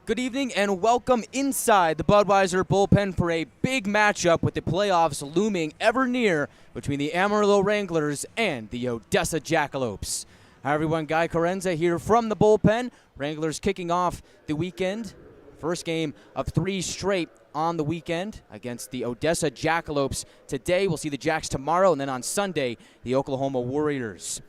Good evening and welcome inside the Budweiser bullpen for a big matchup with the playoffs looming ever near between the Amarillo Wranglers and the Odessa Jackalopes. Hi everyone, Guy Chiarenza here from the bullpen. Wranglers kicking off the weekend. First game of 3 straight on the weekend against the Odessa Jackalopes. Today we'll see the Jacks tomorrow, and then on Sunday, the Oklahoma Warriors.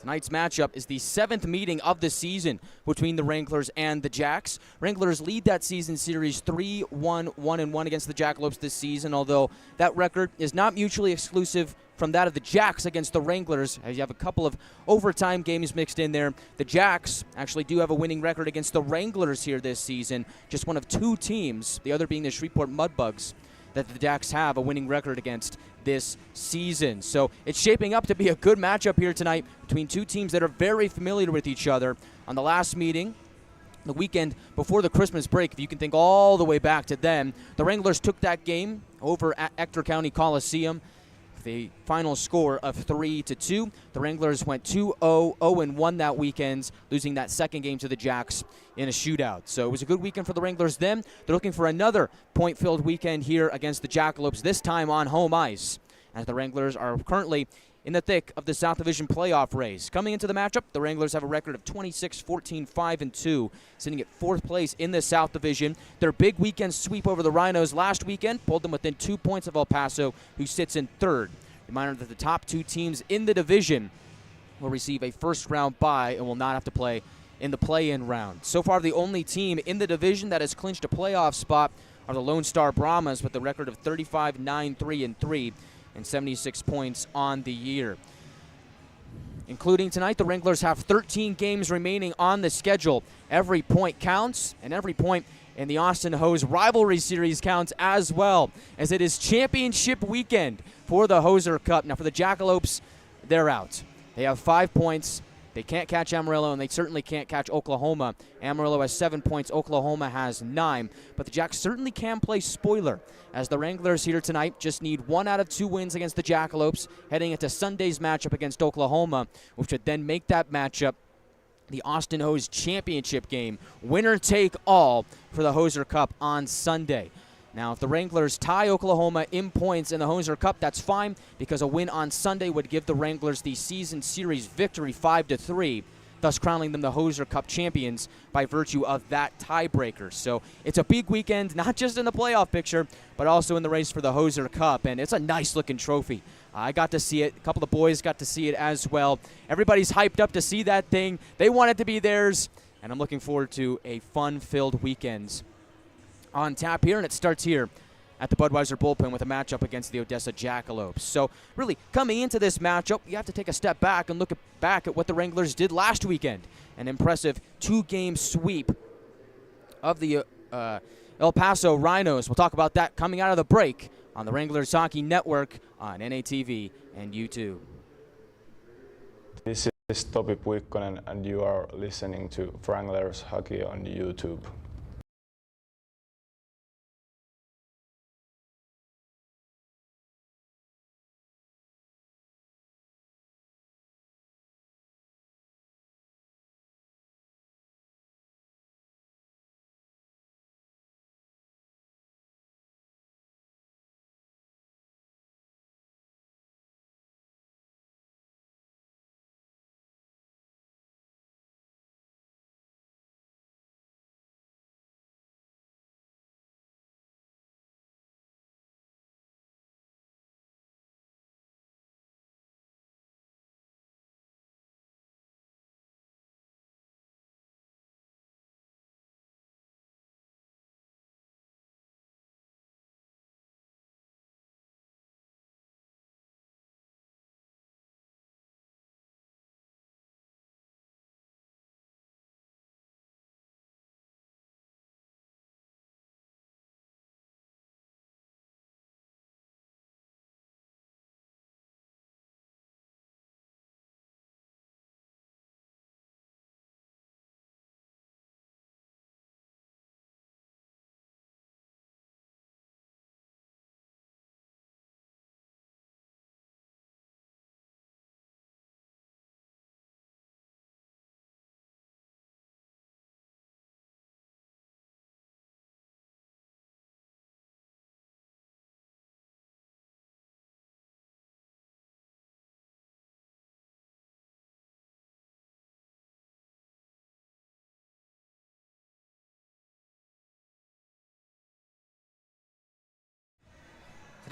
Tonight's matchup is the 7th meeting of the season between the Wranglers and the Jacks. Wranglers lead that season series 3-1, 1-1 against the Jackalopes this season, although that record is not mutually exclusive from that of the Jacks against the Wranglers, as you have a couple of overtime games mixed in there. The Jacks actually do have a winning record against the Wranglers here this season, just one of 2 teams, the other being the Shreveport Mudbugs, that the Jacks have a winning record against this season. So it's shaping up to be a good matchup here tonight between 2 teams that are very familiar with each other. On the last meeting, the weekend before the Christmas break, if you can think all the way back to then, the Wranglers took that game over at Ector County Coliseum. The final score of 3-2. The Wranglers went 2-0, 0-1 that weekend, losing that second game to the Jacks in a shootout. So it was a good weekend for the Wranglers then. They're looking for another point-filled weekend here against the Jackalopes, this time on home ice, as the Wranglers are currently in the thick of the South Division playoff race. Coming into the matchup, the Wranglers have a record of 26-14, 5-2, sitting at 4th place in the South Division. Their big weekend sweep over the Rhinos last weekend pulled them within 2 points of El Paso, who sits in 3rd. Reminder that the top 2 teams in the division will receive a first-round bye and will not have to play in the play-in round. So far, the only team in the division that has clinched a playoff spot are the Lone Star Brahmas with a record of 35-9-3-3. and 76 points on the year. Including tonight, the Wranglers have 13 games remaining on the schedule. Every point counts, and every point in the Austin Hose rivalry series counts as well, as it is championship weekend for the Hoser Cup. Now, for the Jackalopes, they're out. They have 5 points. They can't catch Amarillo, and they certainly can't catch Oklahoma. Amarillo has 7 points. Oklahoma has 9. But the Jacks certainly can play spoiler, as the Wranglers here tonight just need 1 out of 2 wins against the Jackalopes, heading into Sunday's matchup against Oklahoma, which would then make that matchup the Austin Hose championship game. Winner take all for the Hoser Cup on Sunday. Now, if the Wranglers tie Oklahoma in points in the Hoser Cup, that's fine, because a win on Sunday would give the Wranglers the season series victory 5-3, thus crowning them the Hoser Cup champions by virtue of that tiebreaker. So it's a big weekend, not just in the playoff picture, but also in the race for the Hoser Cup, and it's a nice-looking trophy. I got to see it. A couple of boys got to see it as well. Everybody's hyped up to see that thing. They want it to be theirs, and I'm looking forward to a fun-filled weekend on tap here, and it starts here at the Budweiser bullpen with a matchup against the Odessa Jackalopes. So really, coming into this matchup, you have to take a step back and look back at what the Wranglers did last weekend. An impressive 2-game sweep of the El Paso Rhinos. We'll talk about that coming out of the break on the Wranglers Hockey Network on NATV and YouTube. This is Topi Puikkonen, and you are listening to Wranglers Hockey on YouTube.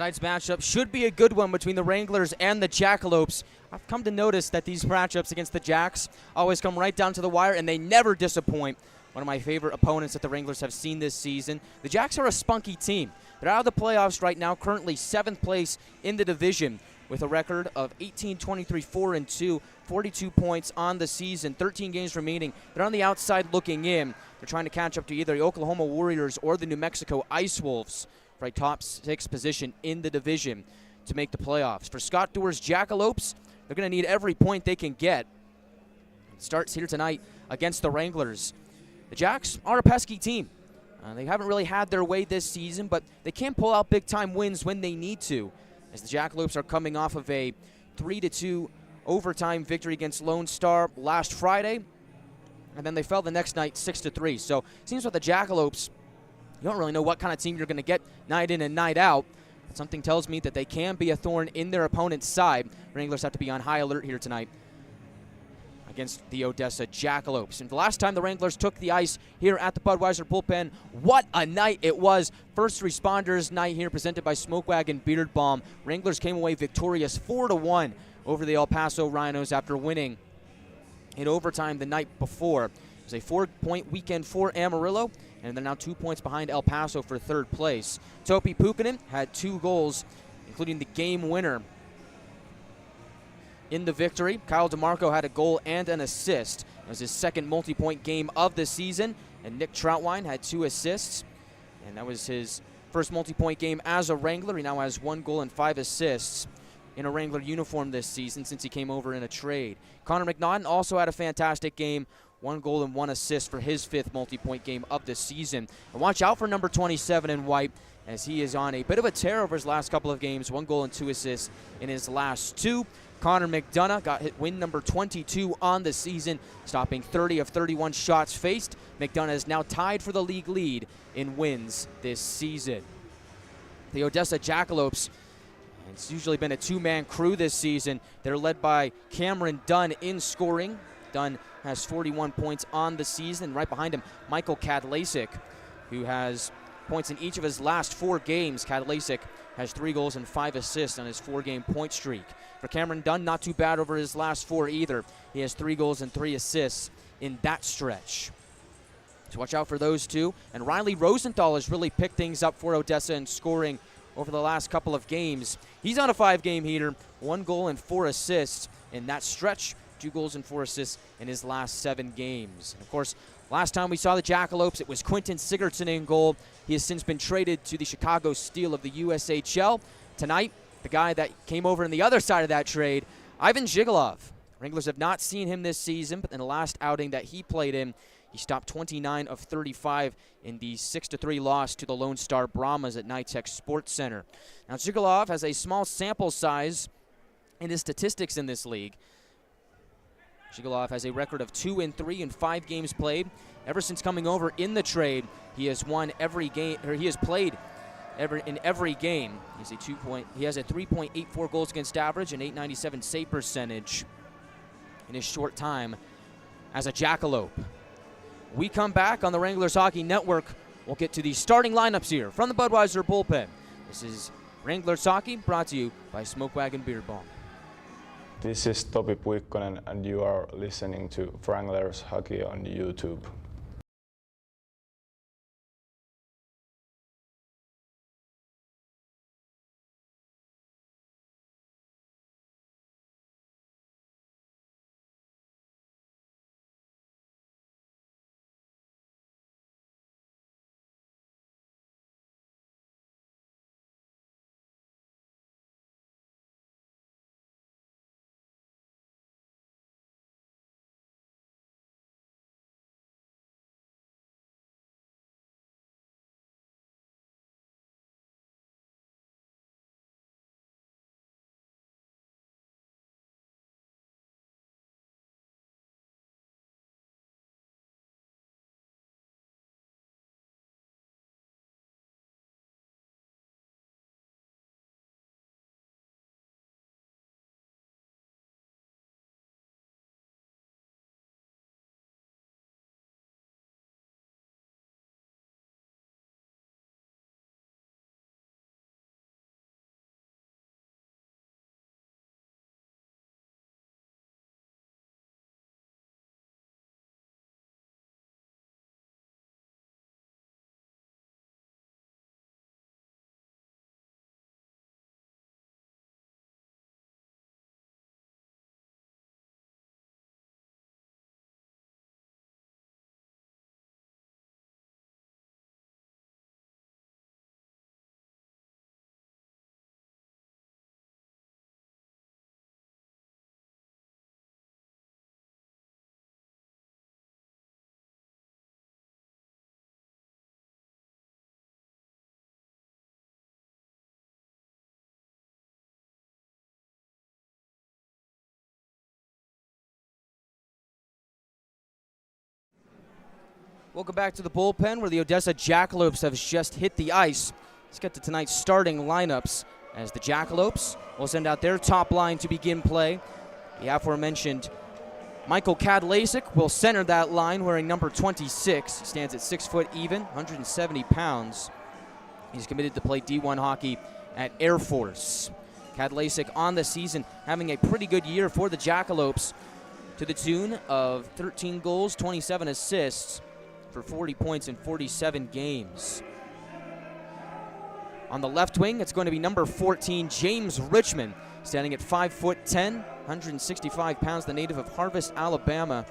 Tonight's matchup should be a good one between the Wranglers and the Jackalopes. I've come to notice that these matchups against the Jacks always come right down to the wire, and they never disappoint. One of my favorite opponents that the Wranglers have seen this season. The Jacks are a spunky team. They're out of the playoffs right now, currently 7th place in the division with a record of 18-23-4-2, 42 points on the season, 13 games remaining. They're on the outside looking in. They're trying to catch up to either the Oklahoma Warriors or the New Mexico Ice Wolves for a top 6 position in the division to make the playoffs. For Scott Doerr's Jackalopes, they're going to need every point they can get. It starts here tonight against the Wranglers. The Jacks are a pesky team. They haven't really had their way this season, but they can pull out big-time wins when they need to, as the Jackalopes are coming off of a 3-2 overtime victory against Lone Star last Friday, and then they fell the next night 6-3. So it seems like the Jackalopes, you don't really know what kind of team you're going to get night in and night out. But something tells me that they can be a thorn in their opponent's side. Wranglers have to be on high alert here tonight against the Odessa Jackalopes. And the last time the Wranglers took the ice here at the Budweiser bullpen, what a night it was. First responders night here presented by Smoke Wagon Beard Balm. Wranglers came away victorious 4-1 over the El Paso Rhinos after winning in overtime the night before. It was a 4-point weekend for Amarillo, and they're now 2 points behind El Paso for 3rd place. Topi Puikkonen had 2 goals, including the game winner in the victory. Kyle DeMarco had a goal and an assist. It was his 2nd multi-point game of the season, and Nick Troutwine had 2 assists, and that was his first multi-point game as a Wrangler. He now has 1 goal and 5 assists in a Wrangler uniform this season since he came over in a trade. Connor McNaughton also had a fantastic game, 1 goal and 1 assist for his 5th multi-point game of the season. And watch out for number 27 in white, as he is on a bit of a tear over his last couple of games, 1 goal and 2 assists in his last 2. Connor McDonough got hit win number 22 on the season, stopping 30 of 31 shots faced. McDonough is now tied for the league lead in wins this season. The Odessa Jackalopes, it's usually been a 2-man crew this season. They're led by Cameron Dunn in scoring. Dunn has 41 points on the season. Right behind him, Michael Kadlasik, who has points in each of his last 4 games. Kadlasik has 3 goals and 5 assists on his 4-game point streak. For Cameron Dunn, not too bad over his last 4 either. He has 3 goals and 3 assists in that stretch. So watch out for those two. And Riley Rosenthal has really picked things up for Odessa in scoring over the last couple of games. He's on a 5-game heater, 1 goal and 4 assists in that stretch. 2 goals and 4 assists in his last 7 games. And of course, last time we saw the Jackalopes, it was Quentin Sigurdsson in goal. He has since been traded to the Chicago Steel of the USHL. Tonight, the guy that came over on the other side of that trade, Ivan Zhigalov. Wranglers have not seen him this season, but in the last outing that he played in, he stopped 29 of 35 in the 6-3 loss to the Lone Star Brahmas at NYTEX Sports Center. Now, Zhigalov has a small sample size in his statistics in this league. Zhigalov has a record of 2-3 in 5 games played. Ever since coming over in the trade, he has won every game, or he has played in every game. He has a 3.84 goals against average and 897 save percentage in his short time as a Jackalope. We come back on the Wranglers Hockey Network. We'll get to the starting lineups here from the Budweiser bullpen. This is Wranglers Hockey, brought to you by Smoke Wagon Beard Balm. This is Topi Puikkonen, and you are listening to Wranglers Hockey on YouTube. Welcome back to the bullpen where the Odessa Jackalopes have just hit the ice. Let's get to tonight's starting lineups as the Jackalopes will send out their top line to begin play. The aforementioned Michael Kadlasik will center that line wearing number 26. He stands at 6 foot even, 170 pounds. He's committed to play D1 hockey at Air Force. Kadlasik on the season having a pretty good year for the Jackalopes to the tune of 13 goals, 27 assists for 40 points in 47 games. On the left wing, it's going to be number 14, James Richmond, standing at 5'10", 165 pounds, the native of Harvest, Alabama.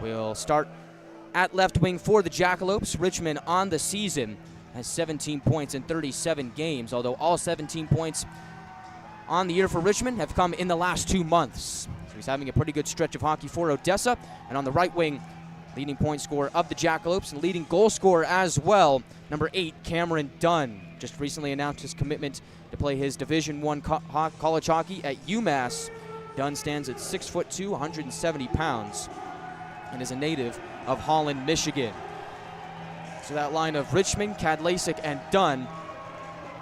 Will start at left wing for the Jackalopes. Richmond on the season has 17 points in 37 games, although all 17 points on the year for Richmond have come in the last 2 months. So he's having a pretty good stretch of hockey for Odessa. And on the right wing, leading point scorer of the Jackalopes and leading goal scorer as well, number 8, Cameron Dunn. Just recently announced his commitment to play his Division I college hockey at UMass. Dunn stands at 6'2", 170 pounds, and is a native of Holland, Michigan. So that line of Richmond, Kadlasik, and Dunn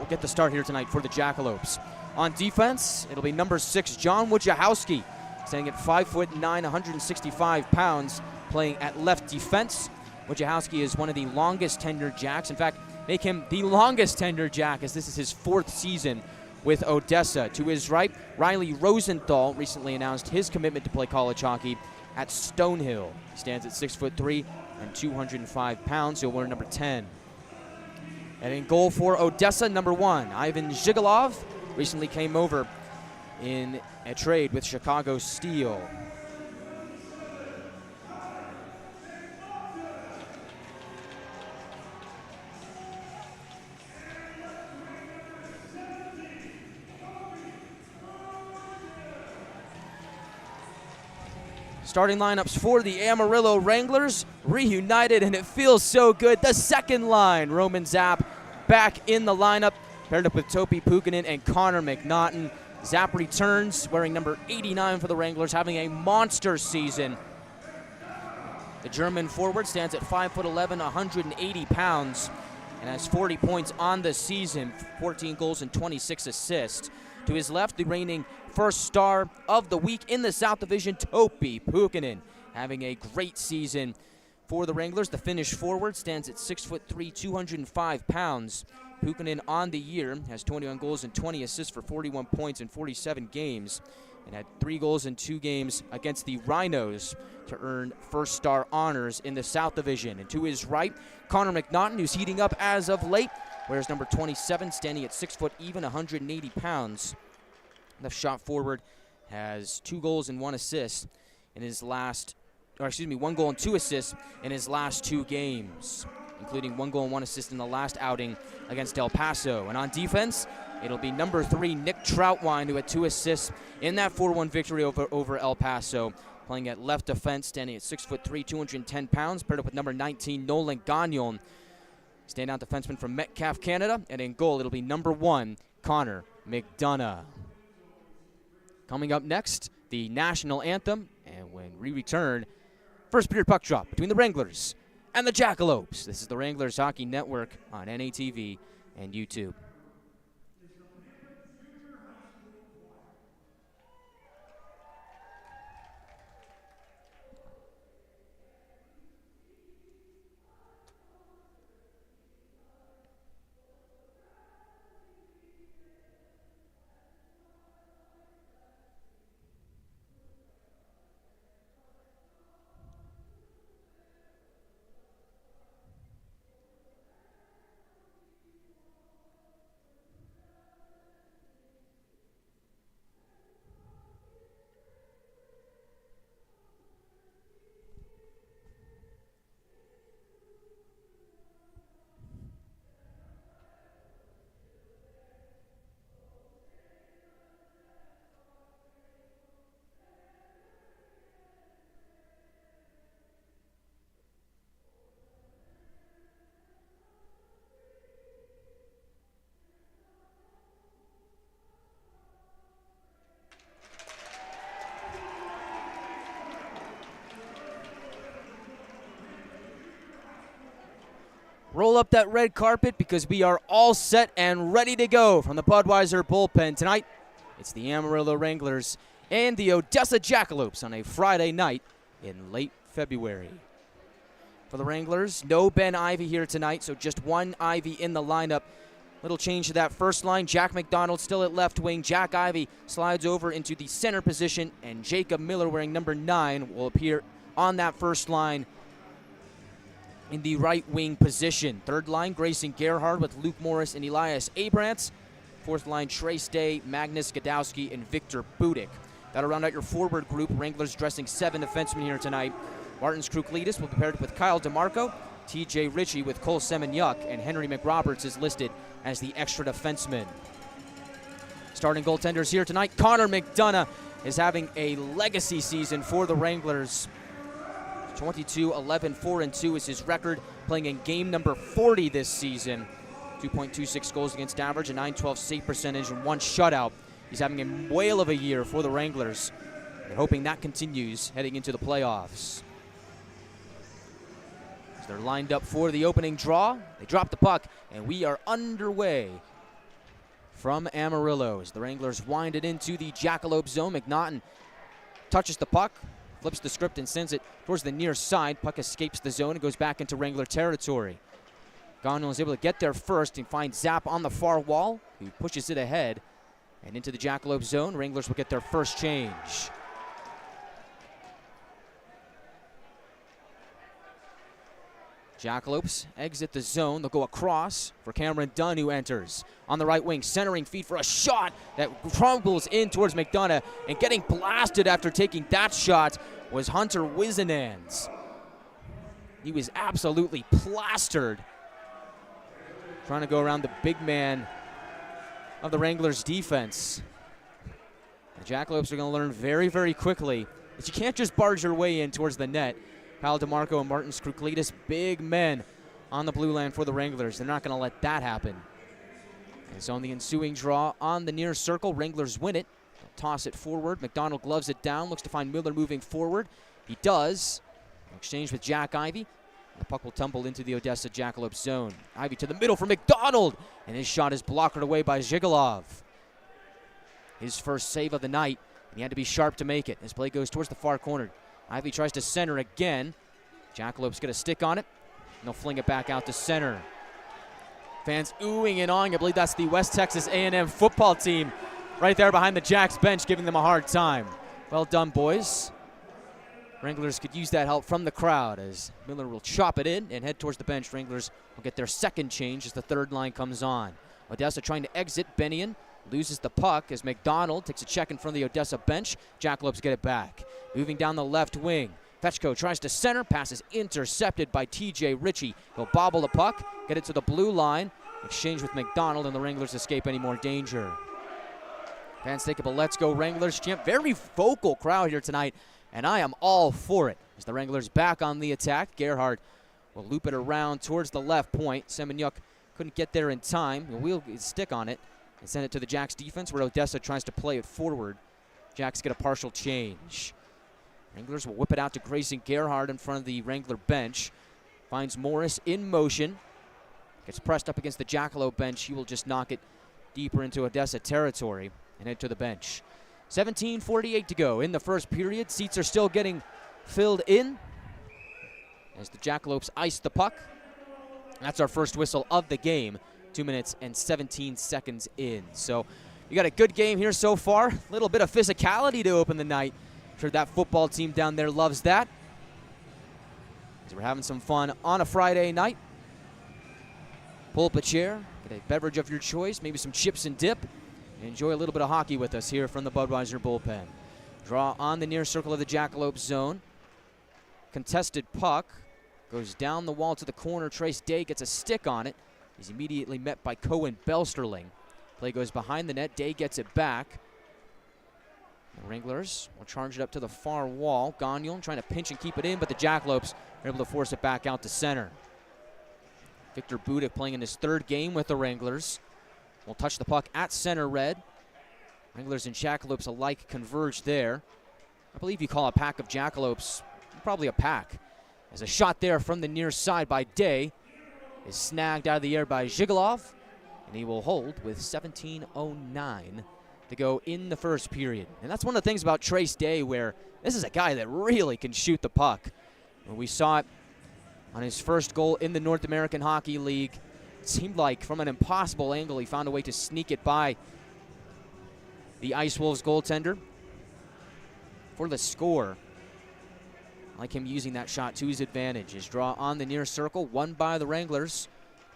will get the start here tonight for the Jackalopes. On defense, it'll be number 6, John Wojciechowski, standing at 5'9", 165 pounds, playing at left defense. Wojciechowski is one of the longest tenured Jacks. In fact, make him the longest tenured Jack, as this is his 4th season with Odessa. To his right, Riley Rosenthal recently announced his commitment to play college hockey at Stonehill. He stands at 6'3" and 205 pounds. He'll wear number 10. And in goal for Odessa, number 1, Ivan Zhigalov, recently came over in a trade with Chicago Steel. Starting lineups for the Amarillo Wranglers, reunited, and it feels so good. The second line, Roman Zapp back in the lineup, paired up with Topi Puikkonen and Connor McNaughton. Zapp returns, wearing number 89 for the Wranglers, having a monster season. The German forward stands at 5'11", 180 pounds, and has 40 points on the season, 14 goals and 26 assists. To his left, the reigning first star of the week in the South Division, Topi Puikkonen, having a great season for the Wranglers. The Finnish forward stands at 6'3", 205 pounds. Puikkonen on the year has 21 goals and 20 assists for 41 points in 47 games, and had 3 goals in 2 games against the Rhinos to earn first star honors in the South Division. And to his right, Connor McNaughton, who's heating up as of late, wears number 27, standing at 6 foot even, 180 pounds. Left shot forward has 2 goals and 1 assist in his last, 1 goal and 2 assists in his last 2 games, including 1 goal and 1 assist in the last outing against El Paso. And on defense, it'll be number 3, Nick Troutwine, who had 2 assists in that 4-1 victory over El Paso, playing at left defense, standing at 6'3", 210 pounds, paired up with number 19, Nolan Gagnon, standout defenseman from Metcalfe, Canada. And in goal, it'll be number 1, Connor McDonough. Coming up next, the national anthem, and when we return, first period puck drop between the Wranglers and the Jackalopes. This is the Wranglers Hockey Network on NATV and YouTube. roll up that red carpet because we are all set and ready to go from the Budweiser bullpen tonight. It's the Amarillo Wranglers and the Odessa Jackalopes on a Friday night in late February. For the Wranglers, no Ben Ivy here tonight, so just one Ivy in the lineup. Little change to that first line. Jack McDonald still at left wing. Jack Ivy slides over into the center position, and Jacob Miller, wearing number 9, will appear on that first line in the right wing position. Third line, Grayson Gerhard with Luke Morris and Elias Abrants. Fourth line, Trace Day, Magnus Godowski, and Victor Budik. That'll round out your forward group. Wranglers dressing 7 defensemen here tonight. Martins Kruklidis will be paired with Kyle DeMarco, TJ Ritchie with Cole Semenyuk, and Henry McRoberts is listed as the extra defenseman. Starting goaltenders here tonight, Connor McDonough is having a legacy season for the Wranglers. 22-11-4-2 is his record, playing in game number 40 this season. 2.26 goals against average, a .912 save percentage, and 1 shutout. He's having a whale of a year for the Wranglers. They're hoping that continues heading into the playoffs. As they're lined up for the opening draw, they drop the puck, and we are underway from Amarillo as the Wranglers wind it into the Jackalope zone. McNaughton touches the puck, flips the script and sends it towards the near side. Puck escapes the zone and goes back into Wrangler territory. Gagnon is able to get there first and find Zapp on the far wall, who pushes it ahead and into the Jackalope zone. Wranglers will get their first change. Jackalopes exit the zone. They'll go across for Cameron Dunn, who enters on the right wing, centering feed for a shot that crumbles in towards McDonough, and getting blasted after taking that shot was Hunter Wisenans. He was absolutely plastered trying to go around the big man of the Wranglers defense. The Jackalopes are going to learn very, very quickly that you can't just barge your way in towards the net. Kyle DeMarco and Martins Kruklidis, big men on the blue line for the Wranglers. They're not going to let that happen. And so on the ensuing draw on the near circle, Wranglers win it. They'll toss it forward. McDonald gloves it down, looks to find Miller moving forward. He does. Exchange with Jack Ivy. The puck will tumble into the Odessa Jackalope zone. Ivy to the middle for McDonald, and his shot is blocked away by Zhigalov. His first save of the night, and he had to be sharp to make it. His play goes towards the far corner. Ivy tries to center again. Jackalopes get a stick on it, and they'll fling it back out to center. Fans oohing and awing. I believe that's the West Texas A&M football team right there behind the Jacks bench, giving them a hard time. Well done, boys. Wranglers could use that help from the crowd as Miller will chop it in and head towards the bench. Wranglers will get their second change as the third line comes on. Odessa trying to exit. Bennion loses the puck as McDonald takes a check in front of the Odessa bench. Jackalopes get it back. Moving down the left wing. Fetchko tries to center. Pass is intercepted by TJ Ritchie. He'll bobble the puck, get it to the blue line. Exchange with McDonald, and the Wranglers escape any more danger. Fans take up a Let's Go Wranglers chant. Very vocal crowd here tonight, and I am all for it. As the Wranglers back on the attack, Gerhard will loop it around towards the left point. Semenyuk couldn't get there in time. He'll wheel his stick on it and send it to the Jacks defense, where Odessa tries to play it forward. Jacks get a partial change. Wranglers will whip it out to Grayson Gerhard in front of the Wrangler bench. Finds Morris in motion. Gets pressed up against the Jackalope bench. He will just knock it deeper into Odessa territory and head to the bench. 17:48 to go in the first period. Seats are still getting filled in as the Jackalopes ice the puck. That's our first whistle of the game. 2 minutes and 17 seconds in. So you got a good game here so far. A little bit of physicality to open the night. I'm sure that football team down there loves that. So we're having some fun on a Friday night. Pull up a chair, get a beverage of your choice, maybe some chips and dip, and enjoy a little bit of hockey with us here from the Budweiser bullpen. Draw on the near circle of the Jackalope zone. Contested puck goes down the wall to the corner. Trace Day gets a stick on it. He's immediately met by Cohen Belsterling. Play goes behind the net. Day gets it back. The Wranglers will charge it up to the far wall. Gagnon trying to pinch and keep it in, but the Jackalopes are able to force it back out to center. Victor Budik playing in his third game with the Wranglers. Will touch the puck at center red. Wranglers and Jackalopes alike converge there. I believe you call a pack of Jackalopes probably a pack. As a shot there from the near side by Day. is snagged out of the air by Zhigalov, and he will hold with 17:09 to go in the first period. And that's one of the things about Trace Day, where this is a guy that really can shoot the puck. When we saw it on his first goal in the North American Hockey League, it seemed like from an impossible angle he found a way to sneak it by the Ice Wolves goaltender for the score. I like him using that shot to his advantage. His draw on the near circle, won by the Wranglers.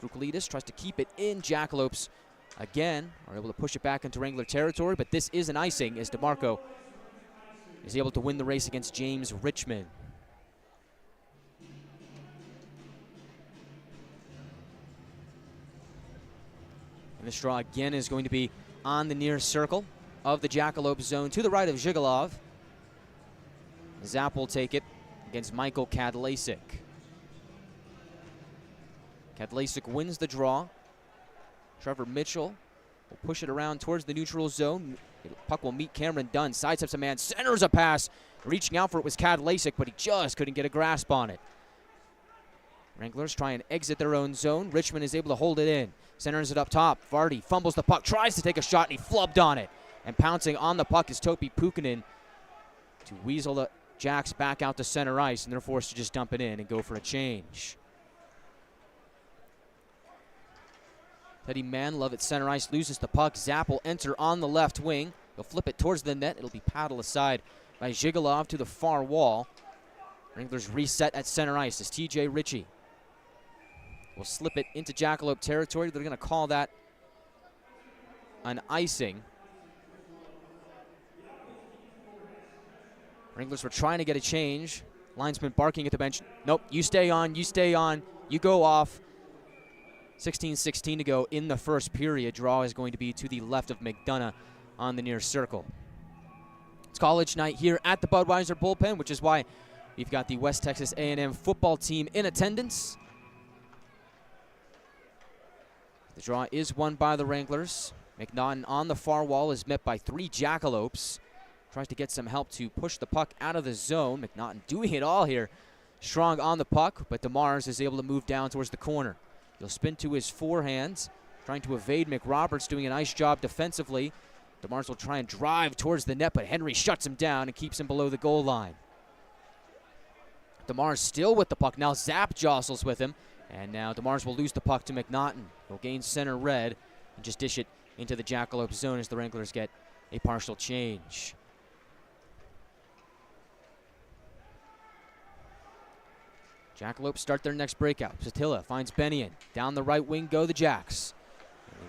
Vukalitis tries to keep it in. Jackalopes again are able to push it back into Wrangler territory, but this is an icing as DeMarco is able to win the race against James Richmond. And this draw again is going to be on the near circle of the Jackalope zone to the right of Zhigalov. Zap will take it against Michael Kadlasik. Kadlasik wins the draw. Trevor Mitchell will push it around towards the neutral zone. The puck will meet Cameron Dunn. Sidesteps a man, centers a pass. Reaching out for it was Kadlasik, but he just couldn't get a grasp on it. Wranglers try and exit their own zone. Richmond is able to hold it in. Centers it up top. Vardy fumbles the puck, tries to take a shot, and he flubbed on it. And pouncing on the puck is Topi Puikkonen to weasel the Jacks back out to center ice, and they're forced to just dump it in and go for a change. Teddy Manlove at center ice loses the puck. Zap will enter on the left wing. He'll flip it towards the net. It'll be paddled aside by Zhigalov to the far wall. Wranglers reset at center ice as TJ Ritchie will slip it into Jackalope territory. They're going to call that an icing. Wranglers were trying to get a change. Linesman barking at the bench. Nope, you stay on, you go off. 16:16 to go in the first period. Draw is going to be to the left of McDonough on the near circle. It's college night here at the Budweiser bullpen, which is why we've got the West Texas A&M football team in attendance. The draw is won by the Wranglers. McNaughton on the far wall is met by 3 Jackalopes. Tries to get some help to push the puck out of the zone. McNaughton doing it all here. Strong on the puck, but DeMars is able to move down towards the corner. He'll spin to his forehands, trying to evade McRoberts, doing a nice job defensively. DeMars will try and drive towards the net, but Henry shuts him down and keeps him below the goal line. DeMars still with the puck. Now Zap jostles with him, and now DeMars will lose the puck to McNaughton. He'll gain center red and just dish it into the Jackalope zone as the Wranglers get a partial change. Jackalopes start their next breakout. Satilla finds Benion. Down the right wing go the Jacks.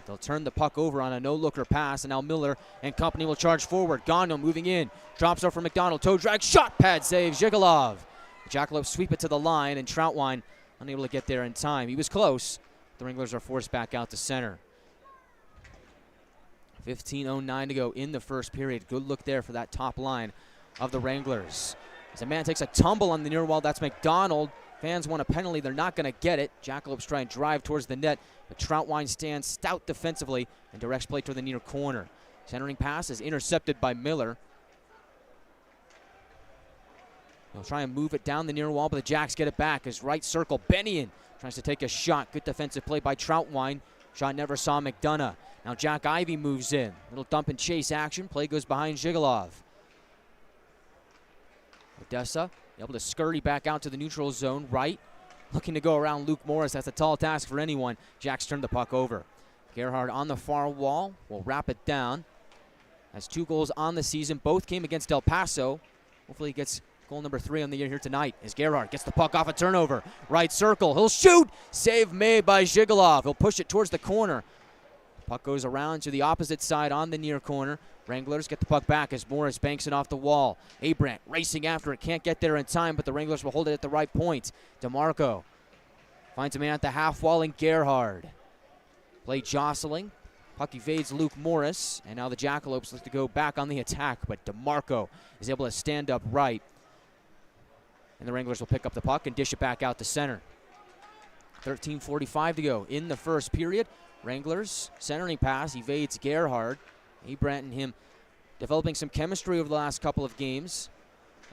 They'll turn the puck over on a no-looker pass, and now Miller and company will charge forward. Gano moving in. Drops over McDonald. Toe drag. Shot pad save. Zhigalov. The Jackalopes sweep it to the line, and Troutwine unable to get there in time. He was close. The Wranglers are forced back out to center. 15:09 to go in the first period. Good look there for that top line of the Wranglers. As a man takes a tumble on the near wall, that's McDonald. Fans want a penalty. They're not going to get it. Jackalopes try and drive towards the net, but Troutwine stands stout defensively and directs play toward the near corner. Centering pass is intercepted by Miller. He'll try and move it down the near wall, but the Jacks get it back. His right circle, Benion tries to take a shot. Good defensive play by Troutwine. Shot never saw McDonough. Now Jack Ivey moves in. Little dump and chase action. Play goes behind Zhigalov. Odessa able to scurry back out to the neutral zone right. Looking to go around Luke Morris. That's a tall task for anyone. Jacks turn the puck over. Gerhard on the far wall will wrap it down. Has 2 goals on the season. Both came against El Paso. Hopefully he gets goal number 3 on the year here tonight as Gerhard gets the puck off a turnover. Right circle. He'll shoot. Save made by Zhigalov. He'll push it towards the corner. Puck goes around to the opposite side on the near corner. Wranglers get the puck back as Morris banks it off the wall. Abrant racing after it. Can't get there in time, but the Wranglers will hold it at the right point. DeMarco finds a man at the half wall in Gerhard. Play jostling. Puck evades Luke Morris, and now the Jackalopes look to go back on the attack, but DeMarco is able to stand up right. And the Wranglers will pick up the puck and dish it back out to center. 13:45 to go in the first period. Wranglers centering pass evades Gerhard. Abrant and him developing some chemistry over the last couple of games.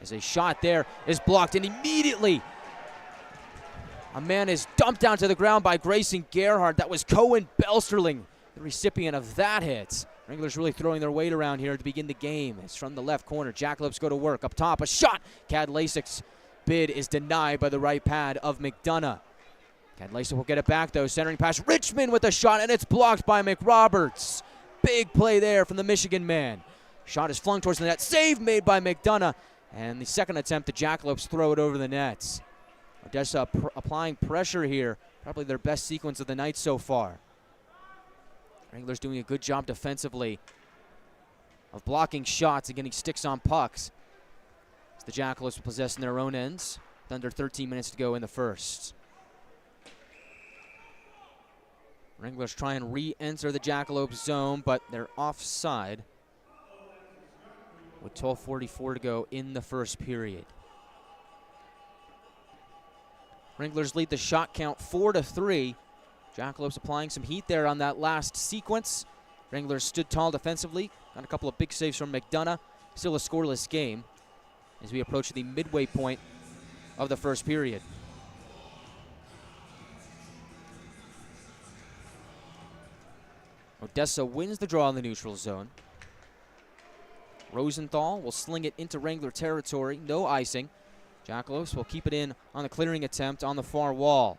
As a shot there is blocked, and immediately A man is dumped down to the ground by Grayson Gerhardt. That was Cohen Belsterling, the recipient of that hit. Wranglers really throwing their weight around here to begin the game. It's from the left corner. Jackalopes go to work. Up top, a shot. Cad Lasic's bid is denied by the right pad of McDonough. Cad Lasic will get it back, though. Centering pass. Richmond with a shot, and it's blocked by McRoberts. Big play there from the Michigan man. Shot is flung towards the net. Save made by McDonough. And the second attempt, the Jackalopes throw it over the nets. Odessa applying pressure here. Probably their best sequence of the night so far. Wranglers doing a good job defensively of blocking shots and getting sticks on pucks. As the Jackalopes possessing their own ends. With under 13 minutes to go in the first. Wranglers try and re-enter the Jackalope zone, but they're offside with 12:44 to go in the first period. Wranglers lead the shot count 4-3. Jackalopes applying some heat there on that last sequence. Wranglers stood tall defensively. Got a couple of big saves from McDonough. Still a scoreless game as we approach the midway point of the first period. Odessa wins the draw in the neutral zone. Rosenthal will sling it into Wrangler territory. No icing. Jackalopes will keep it in on the clearing attempt on the far wall.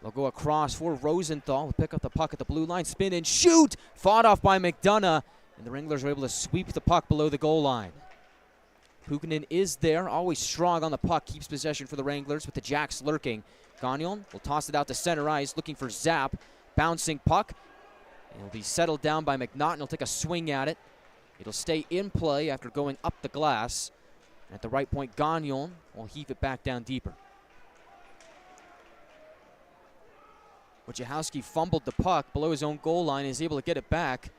They'll go across for Rosenthal. Will pick up the puck at the blue line. Spin and shoot. Fought off by McDonough. And the Wranglers are able to sweep the puck below the goal line. Puikkonen is there. Always strong on the puck. Keeps possession for the Wranglers with the Jacks lurking. Gagnon will toss it out to center ice. Looking for Zapp. Bouncing puck. It'll be settled down by McNaughton. He'll take a swing at it. It'll stay in play after going up the glass. At the right point, Gagnon will heave it back down deeper. Wojciechowski fumbled the puck below his own goal line and is able to get it back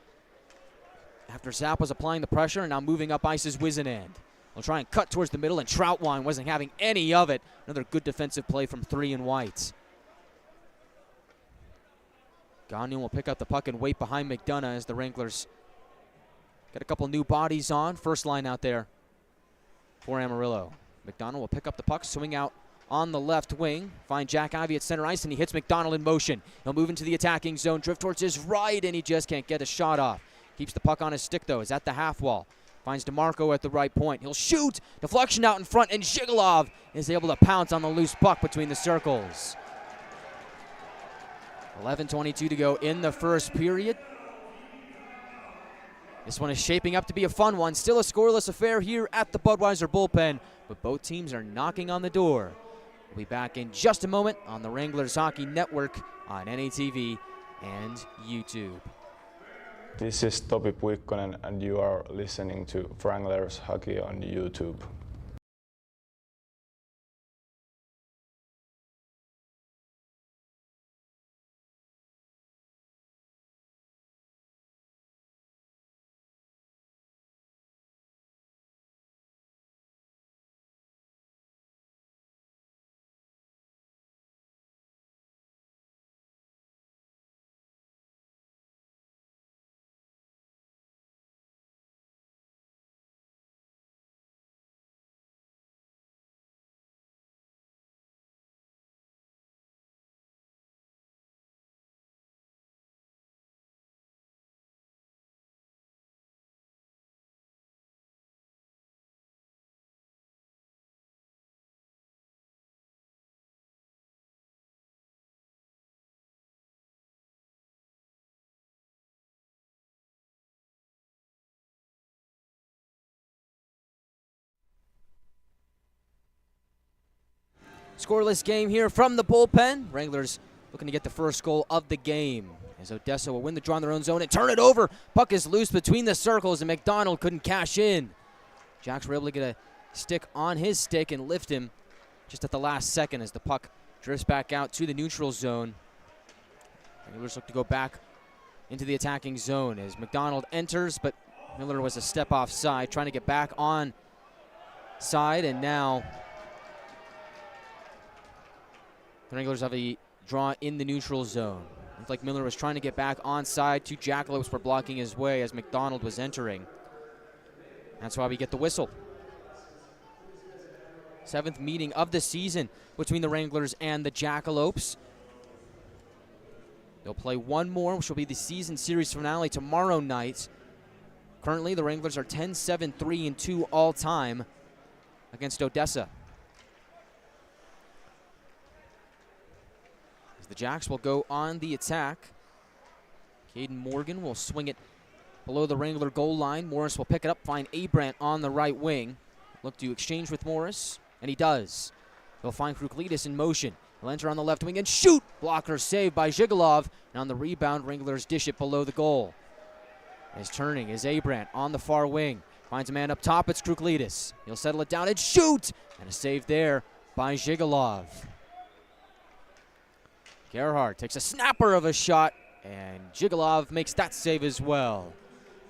after Zapp was applying the pressure and now moving up ice's Wizenand. He'll try and cut towards the middle, and Troutwine wasn't having any of it. Another good defensive play from 3 and White. Gagnon will pick up the puck and wait behind McDonough as the Wranglers get a couple new bodies on. First line out there for Amarillo. McDonald will pick up the puck, swing out on the left wing. Find Jack Ivey at center ice, and he hits McDonald in motion. He'll move into the attacking zone, drift towards his right, and he just can't get a shot off. Keeps the puck on his stick, though. Is at the half wall. Finds DeMarco at the right point. He'll shoot. Deflection out in front, and Zhigalov is able to pounce on the loose puck between the circles. 11:22 to go in the first period. This one is shaping up to be a fun one. Still a scoreless affair here at the Budweiser bullpen, but both teams are knocking on the door. We'll be back in just a moment on the Wranglers Hockey Network on NATV and YouTube. This is Topi Puikkonen, and you are listening to Wranglers Hockey on YouTube. Scoreless game here from the bullpen. Wranglers looking to get the first goal of the game as Odessa will win the draw in their own zone and turn it over. Puck is loose between the circles, and McDonald couldn't cash in. Jacks were able to get a stick on his stick and lift him just at the last second as the puck drifts back out to the neutral zone. Wranglers look to go back into the attacking zone as McDonald enters, but Miller was a step offside, trying to get back on side, and now the Wranglers have a draw in the neutral zone. Looked like Miller was trying to get back onside. 2 Jackalopes were blocking his way as McDonald was entering. That's why we get the whistle. 7th meeting of the season between the Wranglers and the Jackalopes. They'll play one more, which will be the season series finale tomorrow night. Currently, the Wranglers are 10-7, 3-2 all-time against Odessa. As the Jacks will go on the attack. Caden Morgan will swing it below the Wrangler goal line. Morris will pick it up, find Abrant on the right wing. Look to exchange with Morris, and he does. He'll find Kruklidis in motion. He'll enter on the left wing and shoot! Blocker saved by Zhigalov. And on the rebound, Wranglers dish it below the goal. As turning is Abrant on the far wing. Finds a man up top, it's Kruklidis. He'll settle it down and shoot! And a save there by Zhigalov. Gerhardt takes a snapper of a shot, and Zhigalov makes that save as well.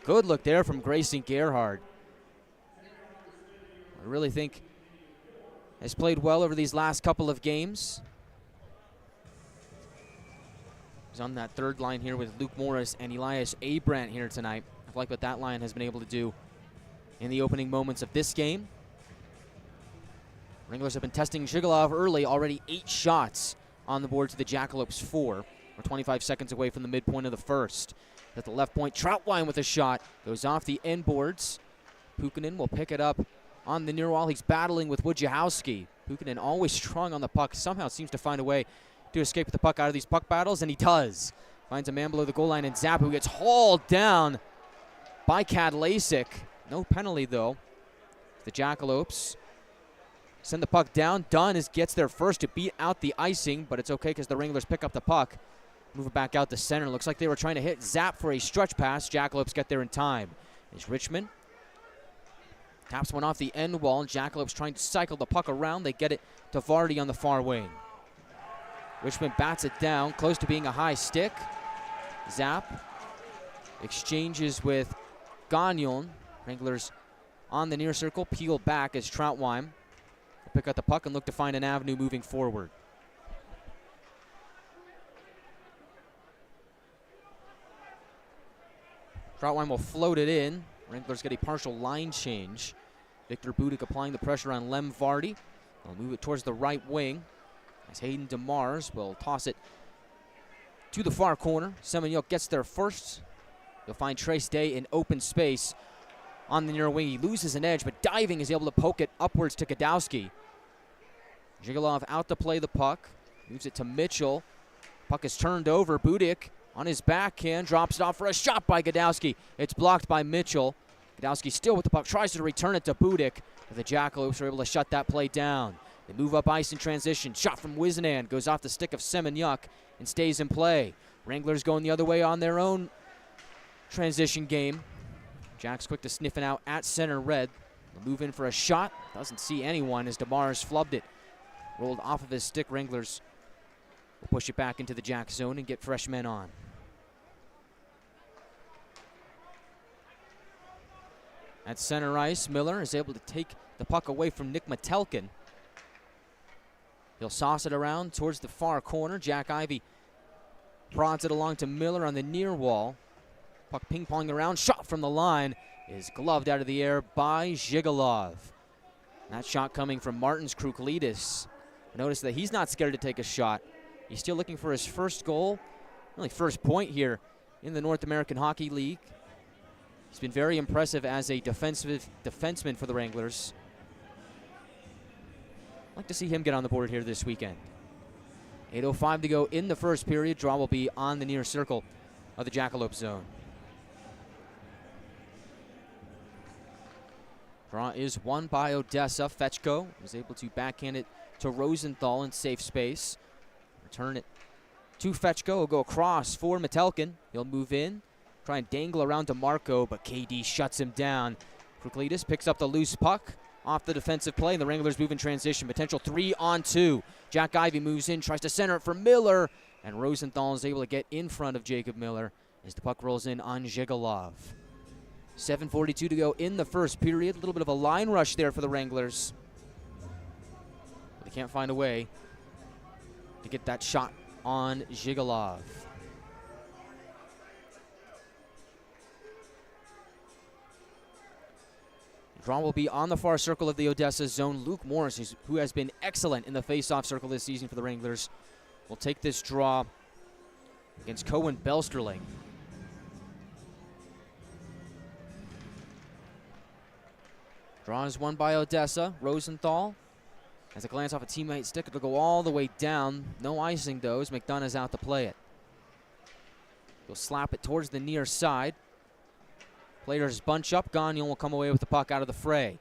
Good look there from Grayson Gerhardt. I really think has played well over these last couple of games. He's on that third line here with Luke Morris and Elias Abrant here tonight. I like what that line has been able to do in the opening moments of this game. Wranglers have been testing Zhigalov early, already 8 shots on the board to the Jackalopes 4. We're 25 seconds away from the midpoint of the first. At the left point, Troutwine with a shot. Goes off the end boards. Puikkonen will pick it up on the near wall. He's battling with Wojciechowski. Puikkonen always strong on the puck. Somehow seems to find a way to escape the puck out of these puck battles, and he does. Finds a man below the goal line, and Zapp, who gets hauled down by Kadlacik. No penalty, though. The Jackalopes send the puck down. Dunn gets there first to beat out the icing, but it's okay because the Wranglers pick up the puck. Move it back out to center. Looks like they were trying to hit Zapp for a stretch pass. Jackalopes get there in time. Is Richmond. Taps one off the end wall. Jackalopes trying to cycle the puck around. They get it to Vardy on the far wing. Richmond bats it down, close to being a high stick. Zapp exchanges with Gagnon. Wranglers on the near circle, peel back as Troutwine will pick up the puck and look to find an avenue moving forward. Troutwine will float it in. Wranglers get a partial line change. Victor Budik applying the pressure on Lem Vardy. They'll move it towards the right wing as Hayden DeMars will toss it to the far corner. Semyuk gets there first. You'll find Trace Day in open space on the near wing. He loses an edge, but diving is able to poke it upwards to Gadowski. Zhigalov out to play the puck. Moves it to Mitchell. Puck is turned over. Budik on his backhand, drops it off for a shot by Gadowski. It's blocked by Mitchell. Gadowski still with the puck, tries to return it to Budik, but the Jackalopes are able to shut that play down. They move up ice in transition. Shot from Wizenan goes off the stick of Semyuk and stays in play. Wranglers going the other way on their own transition game. Jack's quick to sniffing out at center red. They'll move in for a shot. Doesn't see anyone as DeMars flubbed it. Rolled off of his stick. Wranglers will push it back into the Jack zone and get fresh men on. At center ice, Miller is able to take the puck away from Nick Metelkin. He'll sauce it around towards the far corner. Jack Ivey prods it along to Miller on the near wall. Puck ping-ponging around. Shot from the line is gloved out of the air by Zhigalov. That shot coming from Martins Kruklidis. Notice that he's not scared to take a shot. He's still looking for his first goal, really first point here in the North American Hockey League. He's been very impressive as a defenseman for the Wranglers. I'd like to see him get on the board here this weekend. 8:05 to go in the first period. Draw will be on the near circle of the Jackalope zone. Draw is won by Odessa. Fetchko was able to backhand it to Rosenthal in safe space. Return it to Fetchko. He'll go across for Metelkin. He'll move in, try and dangle around to Marco, but KD shuts him down. Kruklidis picks up the loose puck off the defensive play, and the Wranglers move in transition. Potential 3-on-2. Jack Ivey moves in, tries to center it for Miller, and Rosenthal is able to get in front of Jacob Miller as the puck rolls in on Zhigalov. 7:42 to go in the first period. A little bit of a line rush there for the Wranglers. But they can't find a way to get that shot on Zhigalov. Draw will be on the far circle of the Odessa zone. Luke Morris, who has been excellent in the face-off circle this season for the Wranglers, will take this draw against Cohen Belsterling. Draw is won by Odessa. Rosenthal has a glance off a teammate's stick. It'll go all the way down. No icing, though, as McDonough's out to play it. He'll slap it towards the near side. Players bunch up. Gagnon will come away with the puck out of the fray.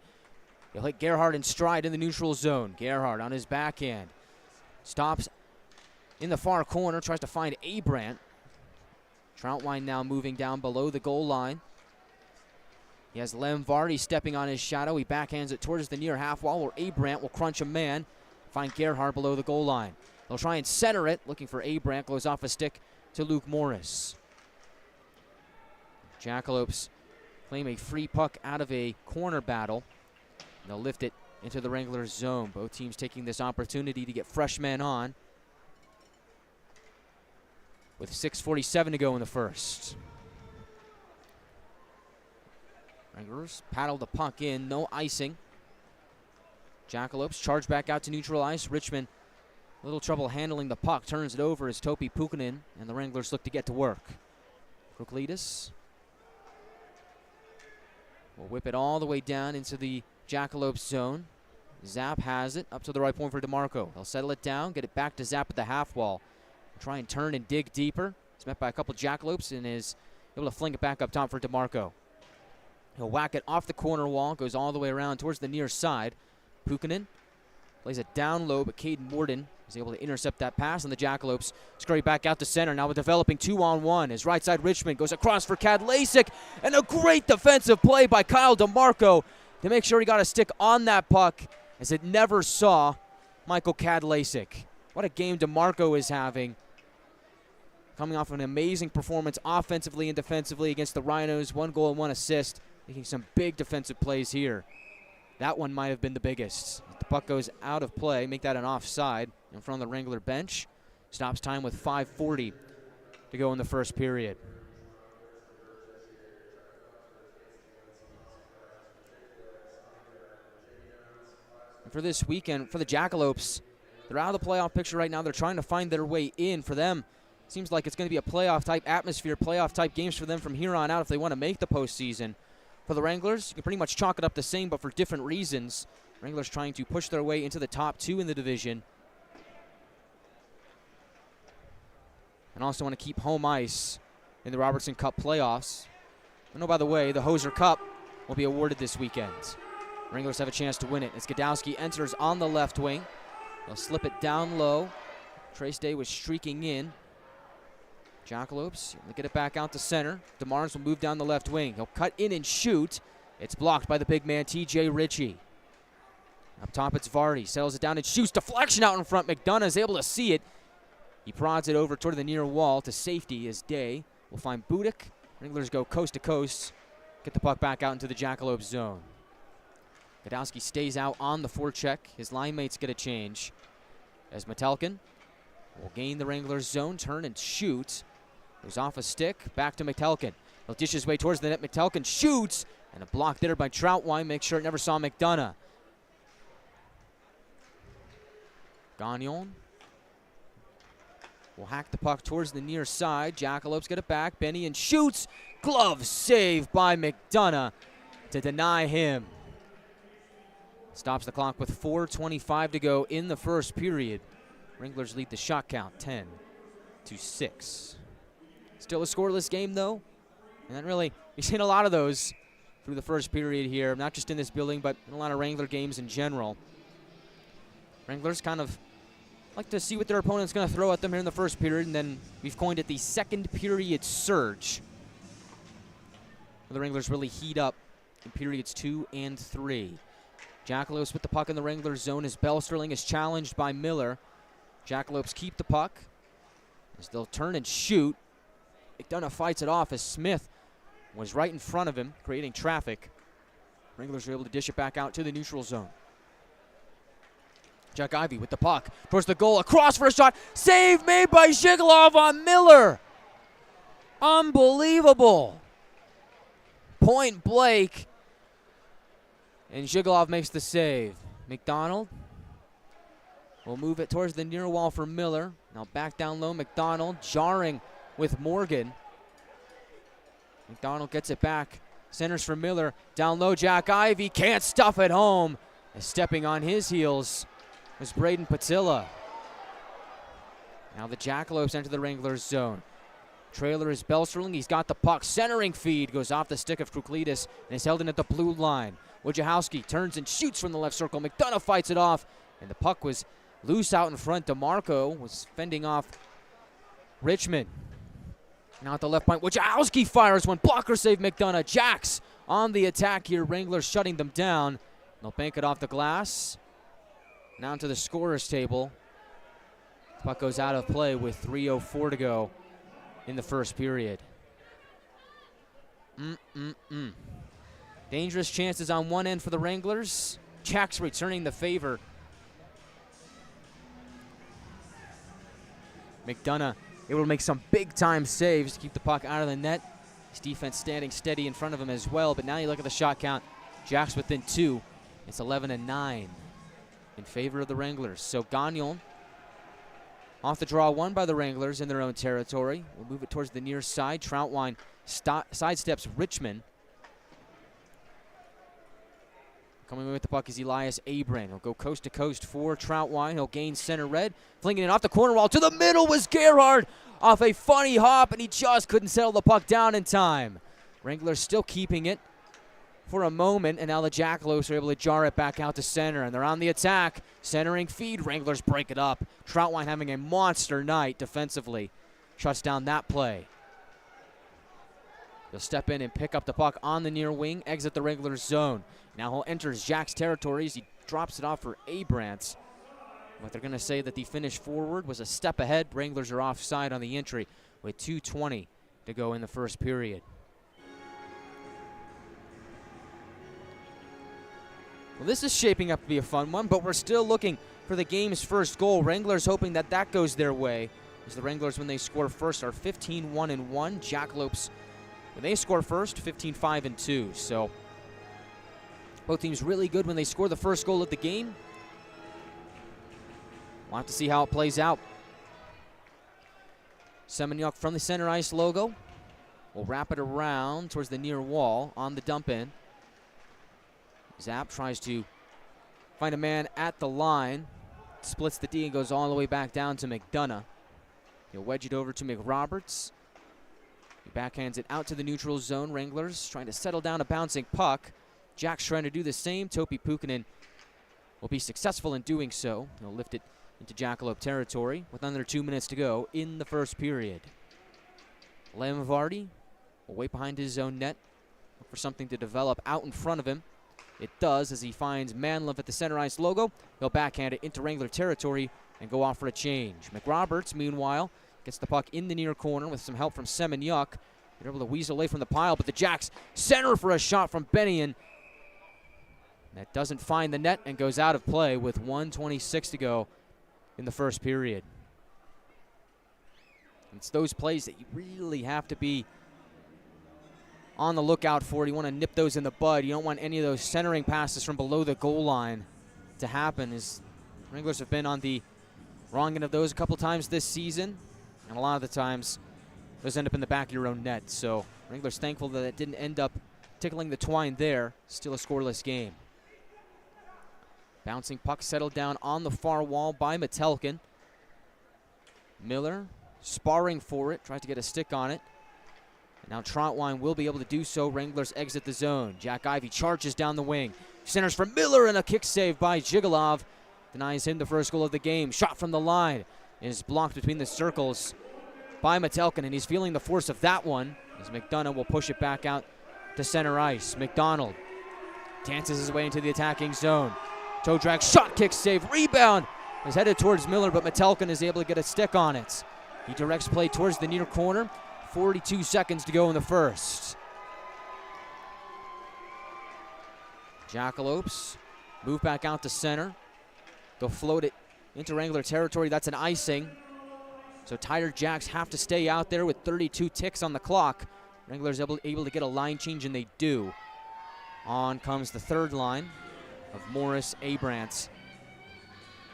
He'll hit Gerhardt in stride in the neutral zone. Gerhardt on his backhand. Stops in the far corner. Tries to find Abrandt. Troutwine now moving down below the goal line. He has Lem Vardy stepping on his shadow. He backhands it towards the near half wall where Abrandt will crunch a man. Find Gerhardt below the goal line. They'll try and center it. Looking for Abrandt. Goes off a stick to Luke Morris. Jackalopes claim a free puck out of a corner battle. They'll lift it into the Wranglers zone. Both teams taking this opportunity to get fresh men on. With 6:47 to go in the first. Wranglers paddle the puck in, no icing. Jackalopes charge back out to neutral ice. Richmond, a little trouble handling the puck, turns it over as Topi Puikkonen, and the Wranglers look to get to work. Proklidis will whip it all the way down into the Jackalopes zone. Zap has it up to the right point for DeMarco. They'll settle it down, get it back to Zap at the half wall. Try and turn and dig deeper. He's met by a couple Jackalopes and is able to fling it back up top for DeMarco. He'll whack it off the corner wall, goes all the way around towards the near side. Puikkonen plays it down low, but Caden Morden is able to intercept that pass, and the Jackalopes scurry back out to center. Now with developing 2-on-1 as right side Richmond goes across for Kadlacik, and a great defensive play by Kyle DeMarco to make sure he got a stick on that puck as it never saw Michael Kadlacik. What a game DeMarco is having. Coming off an amazing performance offensively and defensively against the Rhinos. 1 goal and 1 assist. Making some big defensive plays here. That one might have been the biggest. The puck goes out of play. Make that an offside in front of the Wrangler bench. Stops time with 5:40 to go in the first period. And for this weekend, for the Jackalopes, they're out of the playoff picture right now. They're trying to find their way in. For them, it seems like it's going to be a playoff-type atmosphere, playoff-type games for them from here on out if they want to make the postseason. For the Wranglers, you can pretty much chalk it up the same, but for different reasons. Wranglers trying to push their way into the top 2 in the division. And also want to keep home ice in the Robertson Cup playoffs. And oh, by the way, the Hoser Cup will be awarded this weekend. Wranglers have a chance to win it as Gadowski enters on the left wing. They'll slip it down low. Trace Day was streaking in. Jackalopes, they'll get it back out to center. DeMarnes will move down the left wing. He'll cut in and shoot. It's blocked by the big man, TJ Ritchie. Up top, it's Vardy. Settles it down and shoots. Deflection out in front. McDonough is able to see it. He prods it over toward the near wall to safety as Day will find Budik. Wranglers go coast to coast. Get the puck back out into the Jackalope zone. Gadowski stays out on the forecheck. His line mates get a change as Metelkin will gain the Wranglers zone, turn and shoot. Goes off a stick, back to Metelkin. He'll dish his way towards the net. Metelkin shoots, and a block there by Troutwine. Make sure it never saw McDonough. Gagnon will hack the puck towards the near side. Jackalopes get it back. Benny and shoots. Glove save by McDonough to deny him. Stops the clock with 4:25 to go in the first period. Wranglers lead the shot count 10-6. Still a scoreless game, though. And we've seen a lot of those through the first period here, not just in this building, but in a lot of Wrangler games in general. Wranglers kind of like to see what their opponent's going to throw at them here in the first period, and then we've coined it the second period surge. The Wranglers really heat up in periods 2 and 3. Jackalopes with the puck in the Wranglers zone as Belsterling is challenged by Miller. Jackalopes keep the puck as they'll turn and shoot. McDonough fights it off as Smith was right in front of him, creating traffic. Wranglers are able to dish it back out to the neutral zone. Jack Ivey with the puck towards the goal, across for a shot. Save made by Zhigalov on Miller. Unbelievable. Point blank. And Jackalopes makes the save. McDonald will move it towards the near wall for Miller. Now back down low, McDonald jarring with Morgan. McDonald gets it back. Centers for Miller. Down low, Jack Ivey can't stuff it home. And stepping on his heels was Braden Patilla. Now the Jackalopes enter the Wranglers zone. Trailer is Belsterling. He's got the puck. Centering feed goes off the stick of Kruklides and is held in at the blue line. Wojciechowski turns and shoots from the left circle. McDonough fights it off, and the puck was loose out in front. DeMarco was fending off Richmond. Now at the left point, Wojciechowski fires one. Blocker save McDonough. Jacks on the attack here. Wranglers shutting them down. They'll bank it off the glass. Now to the scorer's table. Puck goes out of play with 3:04 to go in the first period. Dangerous chances on one end for the Wranglers. Jacks returning the favor. McDonough able to make some big-time saves to keep the puck out of the net. His defense standing steady in front of him as well, but now you look at the shot count. Jacks within 2. It's 11-9 in favor of the Wranglers. So Gagnon off the draw, one by the Wranglers in their own territory. We'll move it towards the near side. Troutwine sidesteps Richmond. Coming in with the puck is Elias Abram. He'll go coast to coast for Troutwine. He'll gain center red. Flinging it off the corner wall to the middle was Gerhard off a funny hop, and he just couldn't settle the puck down in time. Wranglers still keeping it for a moment, and now the Jackalopes are able to jar it back out to center, and they're on the attack. Centering feed. Wranglers break it up. Troutwine having a monster night defensively. Shuts down that play. He'll step in and pick up the puck on the near wing, exit the Wranglers zone. Now he'll enter Jack's territory as he drops it off for Abrants. But they're going to say that the finish forward was a step ahead. Wranglers are offside on the entry with 2:20 to go in the first period. Well, this is shaping up to be a fun one, but we're still looking for the game's first goal. Wranglers hoping that that goes their way, as the Wranglers, when they score first, are 15-1-1. Jackalopes, when they score first, 15-5-2. So both teams really good when they score the first goal of the game. We'll have to see how it plays out. Semeniuk from the center ice logo. We'll wrap it around towards the near wall on the dump in. Zapp tries to find a man at the line. Splits the D and goes all the way back down to McDonough. He'll wedge it over to McRoberts. He backhands it out to the neutral zone. Wranglers trying to settle down a bouncing puck. Jack's trying to do the same. Topi Puikkonen will be successful in doing so. He'll lift it into Jackalope territory with under 2 minutes to go in the first period. Lamvardi will wait behind his own net, look for something to develop out in front of him. It does as he finds Manlove at the center ice logo. He'll backhand it into Wrangler territory and go off for a change. McRoberts, meanwhile, gets the puck in the near corner with some help from Semeniuk. They're able to weasel away from the pile, but the Jacks center for a shot from Bennion. That doesn't find the net and goes out of play with 1:26 to go in the first period. It's those plays that you really have to be on the lookout for. You want to nip those in the bud. You don't want any of those centering passes from below the goal line to happen, as Wranglers have been on the wrong end of those a couple times this season, and a lot of the times those end up in the back of your own net. So Wranglers thankful that it didn't end up tickling the twine there. Still a scoreless game. Bouncing puck settled down on the far wall by Metelkin. Miller sparring for it, tries to get a stick on it. And now Troutwine will be able to do so. Wranglers exit the zone. Jack Ivey charges down the wing. Centers for Miller, and a kick save by Jackalopes. Denies him the first goal of the game. Shot from the line is blocked between the circles by Metelkin, and he's feeling the force of that one as McDonough will push it back out to center ice. McDonald dances his way into the attacking zone. Toe drag, shot, kick save, rebound is headed towards Miller, but Metelkin is able to get a stick on it. He directs play towards the near corner. 42 seconds to go in the first. Jackalopes move back out to center. They'll float it into Wrangler territory. That's an icing. So tired Jacks have to stay out there with 32 ticks on the clock. Wranglers able to get a line change, and they do. On comes the third line of Morris, Abrants,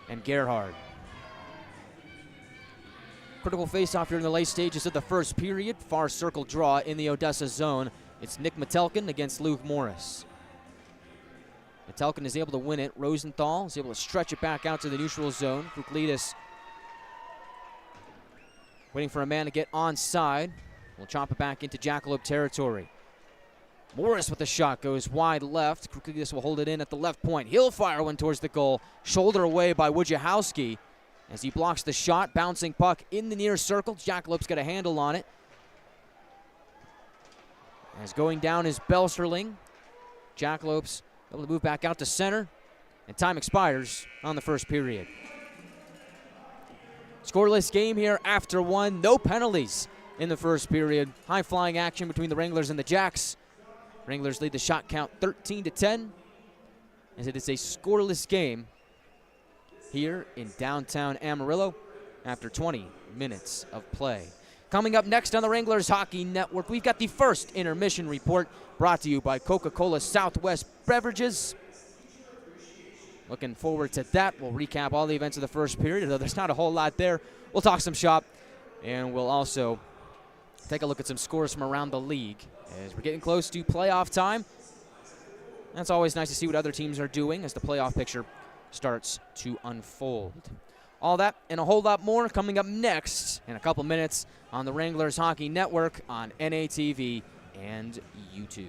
and Gerhard. Critical face-off here in the late stages of the first period. Far circle draw in the Odessa zone. It's Nick Metelkin against Luke Morris. Metelkin is able to win it. Rosenthal is able to stretch it back out to the neutral zone. Kuklidis waiting for a man to get onside. We'll chop it back into Jackalope territory. Morris with the shot goes wide left. Kuklidis will hold it in at the left point. He'll fire one towards the goal. Shoulder away by Wojciechowski as he blocks the shot. Bouncing puck in the near circle. Jackalope's got a handle on it. As going down is Belsterling. Jackalopes able to move back out to center. And time expires on the first period. Scoreless game here after one. No penalties in the first period. High-flying action between the Wranglers and the Jacks. Wranglers lead the shot count 13-10. As it is a scoreless game here in downtown Amarillo after 20 minutes of play. Coming up next on the Wranglers Hockey Network, we've got the first intermission report brought to you by Coca-Cola Southwest Beverages. Looking forward to that. We'll recap all the events of the first period, though there's not a whole lot there. We'll talk some shop, and we'll also take a look at some scores from around the league as we're getting close to playoff time. That's always nice to see what other teams are doing as the playoff picture starts to unfold. All that and a whole lot more coming up next in a couple minutes on the Wranglers Hockey Network on NATV and YouTube.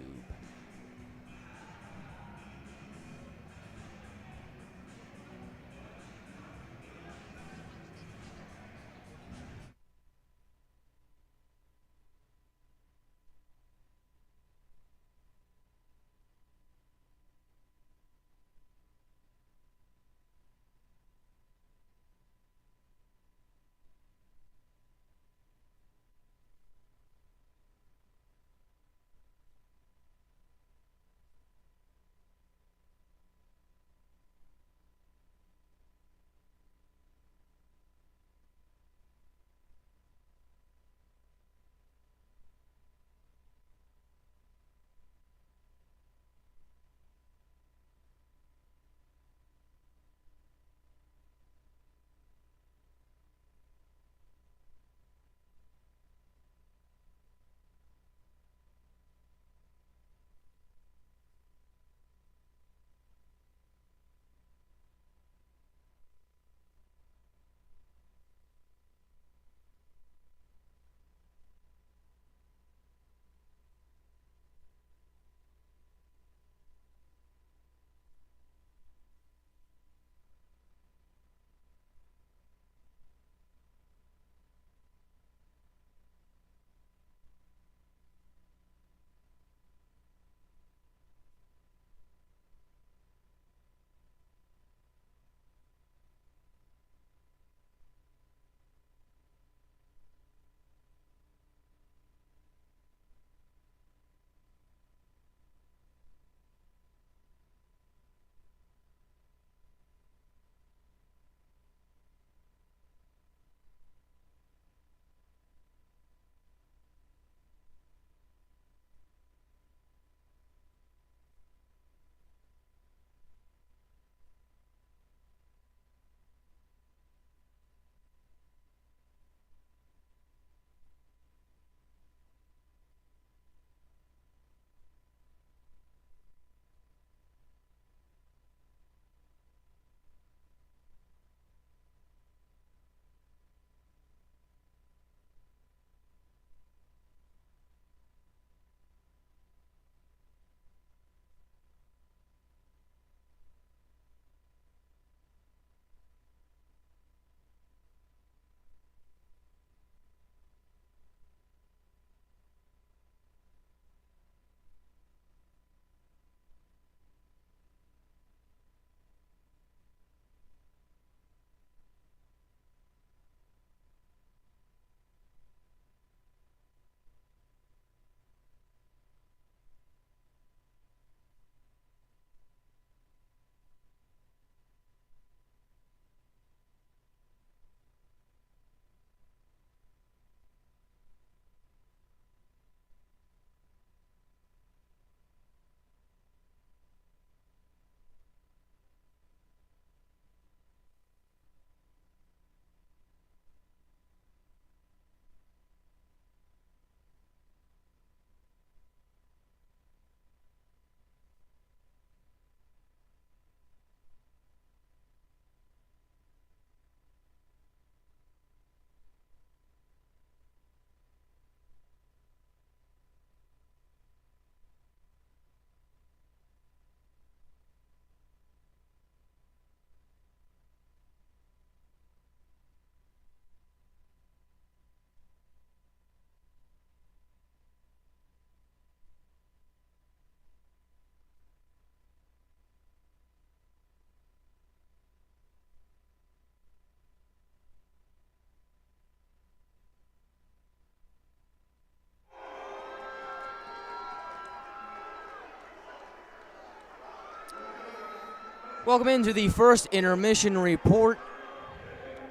Welcome into the first intermission report.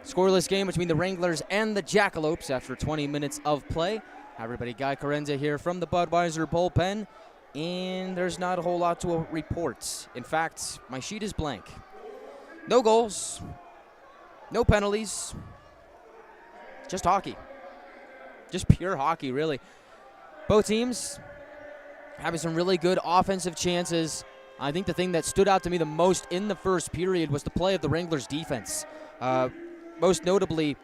Scoreless game between the Wranglers and the Jackalopes after 20 minutes of play. Hi everybody, Chiarenza here from the Budweiser bullpen, and there's not a whole lot to report. In fact, my sheet is blank. No goals, no penalties, just hockey. Just pure hockey, really. Both teams having some really good offensive chances. I think the thing that stood out to me the most in the first period was the play of the Wranglers' defense. Most notably,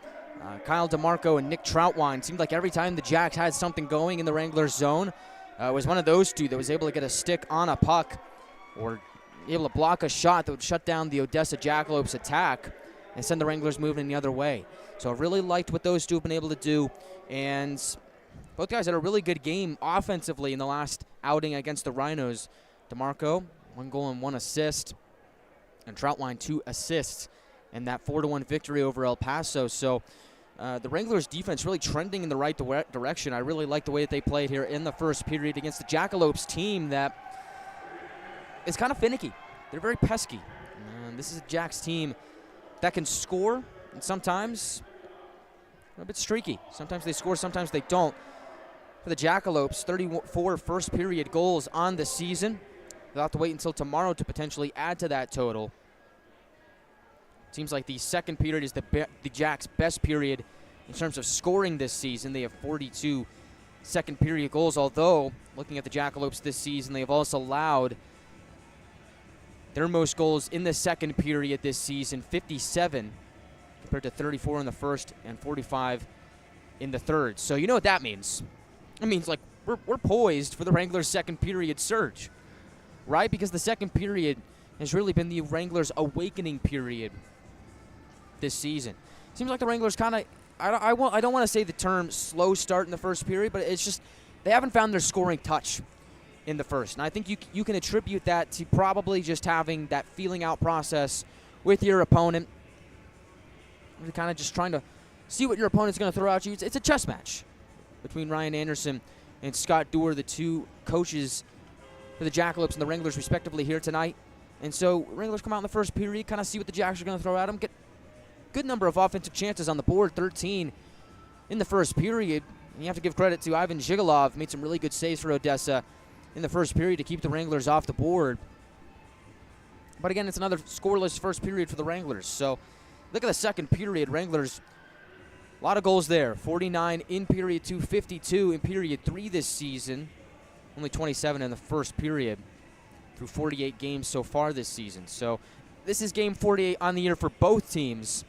Kyle DeMarco and Nick Troutwine. Seemed like every time the Jacks had something going in the Wranglers' zone, it was one of those two that was able to get a stick on a puck or able to block a shot that would shut down the Odessa Jackalopes' attack and send the Wranglers moving the other way. So I really liked what those two have been able to do, and both guys had a really good game offensively in the last outing against the Rhinos. DeMarco, 1 goal and 1 assist, and Troutwine 2 assists in that 4-1 victory over El Paso. So the Wranglers' defense really trending in the right direction. I really like the way that they played here in the first period against the Jackalopes team that is kind of finicky. They're very pesky. This is a Jacks team that can score, and sometimes a bit streaky. Sometimes they score, sometimes they don't. For the Jackalopes, 34 first-period goals on the season. They'll have to wait until tomorrow to potentially add to that total. Seems like the second period is the Jacks' best period in terms of scoring this season. They have 42 second-period goals, although, looking at the Jackalopes this season, they have also allowed their most goals in the second period this season, 57, compared to 34 in the first and 45 in the third. So you know what that means. It means, like, we're poised for the Wranglers' second period surge, right? Because the second period has really been the Wranglers' awakening period this season. Seems like the Wranglers kind of, I don't want to say the term slow start in the first period, but it's just they haven't found their scoring touch in the first. And I think you can attribute that to probably just having that feeling out process with your opponent. You're kind of just trying to see what your opponent's going to throw at you. It's a chess match between Ryan Anderson and Scott Doerr, the two coaches for the Jackalopes and the Wranglers respectively here tonight. And so Wranglers come out in the first period, kind of see what the Jacks are going to throw at them, get a good number of offensive chances on the board, 13 in the first period. And you have to give credit to Ivan Jackalopes, made some really good saves for Odessa in the first period to keep the Wranglers off the board. But again, it's another scoreless first period for the Wranglers. So look at the second period. Wranglers, a lot of goals there. 49 in period 2, 52 in period 3 this season. Only 27 in the first period through 48 games so far this season. So this is game 48 on the year for both teams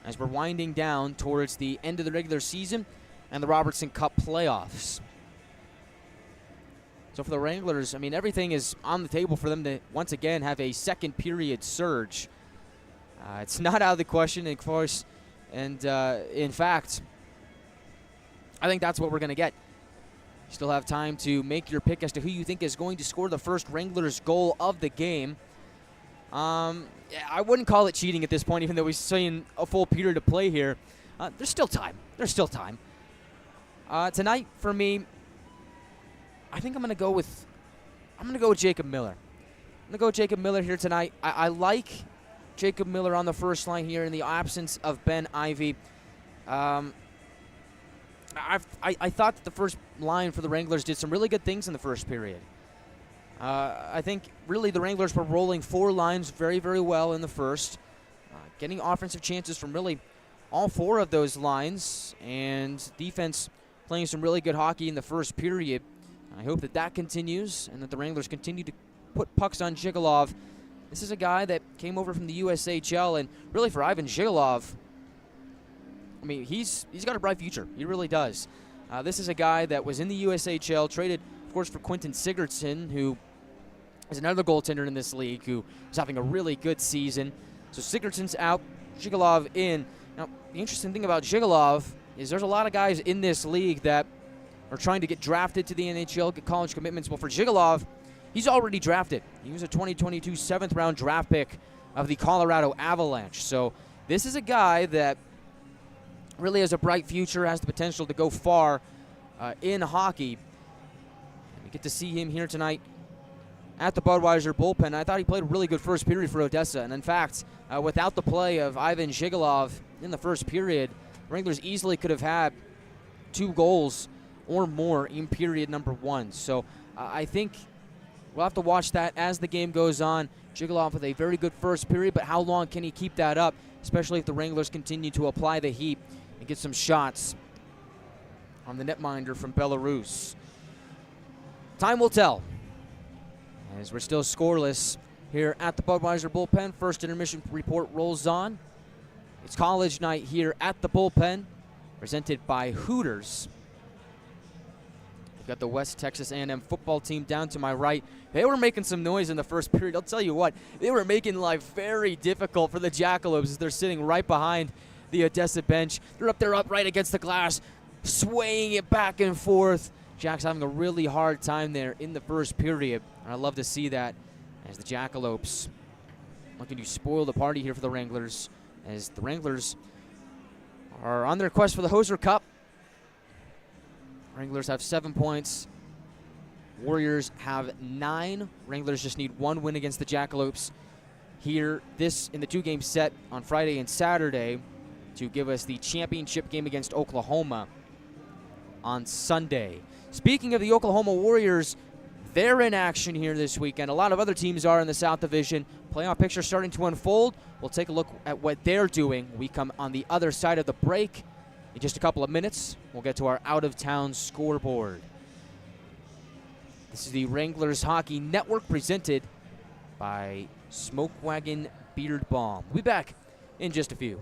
as we're winding down towards the end of the regular season and the Robertson Cup playoffs. So for the Wranglers, I mean, everything is on the table for them to once again have a second period surge. It's not out of the question, of course, and in fact, I think that's what we're going to get. You still have time to make your pick as to who you think is going to score the first Wranglers goal of the game. I wouldn't call it cheating at this point, even though we're seeing a full period to play here. There's still time. There's still time. Tonight, for me, I think I'm going to go with Jacob Miller. I'm going to go with Jacob Miller here tonight. I like Jacob Miller on the first line here in the absence of Ben Ivy. I thought that the first line for the Wranglers did some really good things in the first period. I think really the Wranglers were rolling 4 lines very, very well in the first, getting offensive chances from really all 4 of those lines, and defense playing some really good hockey in the first period. I hope that continues and that the Wranglers continue to put pucks on Jackalopes. This is a guy that came over from the USHL, and really for Ivan Jackalopes, I mean, he's got a bright future. He really does. This is a guy that was in the USHL, traded, of course, for Quentin Sigurdsson, who is another goaltender in this league who is having a really good season. So Sigurdsson's out, Jackalopes in. Now, the interesting thing about Jackalopes is there's a lot of guys in this league that are trying to get drafted to the NHL, get college commitments. Well, for Jackalopes, he's already drafted. He was a 2022 7th-round draft pick of the Colorado Avalanche. So this is a guy that really has a bright future, has the potential to go far in hockey. And we get to see him here tonight at the Budweiser bullpen. I thought he played a really good first period for Odessa. And in fact, without the play of Ivan Zhigalov in the first period, Wranglers easily could have had 2 goals or more in period number 1. So I think we'll have to watch that as the game goes on. Zhigalov with a very good first period, but how long can he keep that up, especially if the Wranglers continue to apply the heat and get some shots on the netminder from Belarus. Time will tell, as we're still scoreless here at the Budweiser bullpen. First intermission report rolls on. It's college night here at the bullpen, presented by Hooters. We've got the West Texas A&M football team down to my right. They were making some noise in the first period. I'll tell you what, they were making life very difficult for the Jackalopes as they're sitting right behind the Odessa bench. They're up there upright against the glass, swaying it back and forth. Jack's having a really hard time there in the first period. And I love to see that as the Jackalopes looking to spoil the party here for the Wranglers, as the Wranglers are on their quest for the Hoser Cup. Wranglers have 7 points. Warriors have 9. Wranglers just need 1 win against the Jackalopes here in the 2-game set on Friday and Saturday to give us the championship game against Oklahoma on Sunday. Speaking of the Oklahoma Warriors, they're in action here this weekend. A lot of other teams are in the South Division. Playoff picture starting to unfold. We'll take a look at what they're doing. We come on the other side of the break. In just a couple of minutes, we'll get to our out-of-town scoreboard. This is the Wranglers Hockey Network presented by Smoke Wagon Beard Balm. We'll be back in just a few.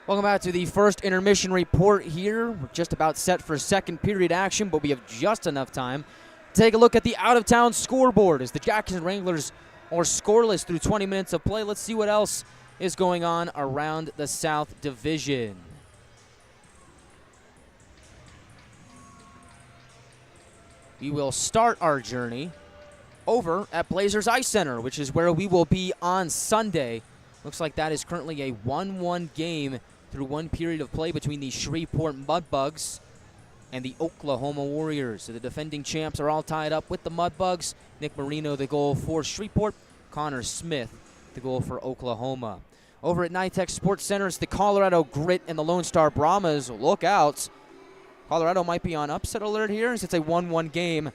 Welcome back to the first intermission report here. We're just about set for second period action, but we have just enough time to take a look at the out-of-town scoreboard as the Jackson Wranglers are scoreless through 20 minutes of play. Let's see what else is going on around the South Division. We will start our journey over at Blazers Ice Center, which is where we will be on Sunday. Looks like that is currently a 1-1 game through one period of play between the Shreveport Mudbugs and the Oklahoma Warriors. So the defending champs are all tied up with the Mudbugs. Nick Marino, the goal for Shreveport. Connor Smith, the goal for Oklahoma. Over at NYTEX Sports Center, it's the Colorado Grit and the Lone Star Brahmas. Look out. Colorado might be on upset alert here as it's a 1-1 game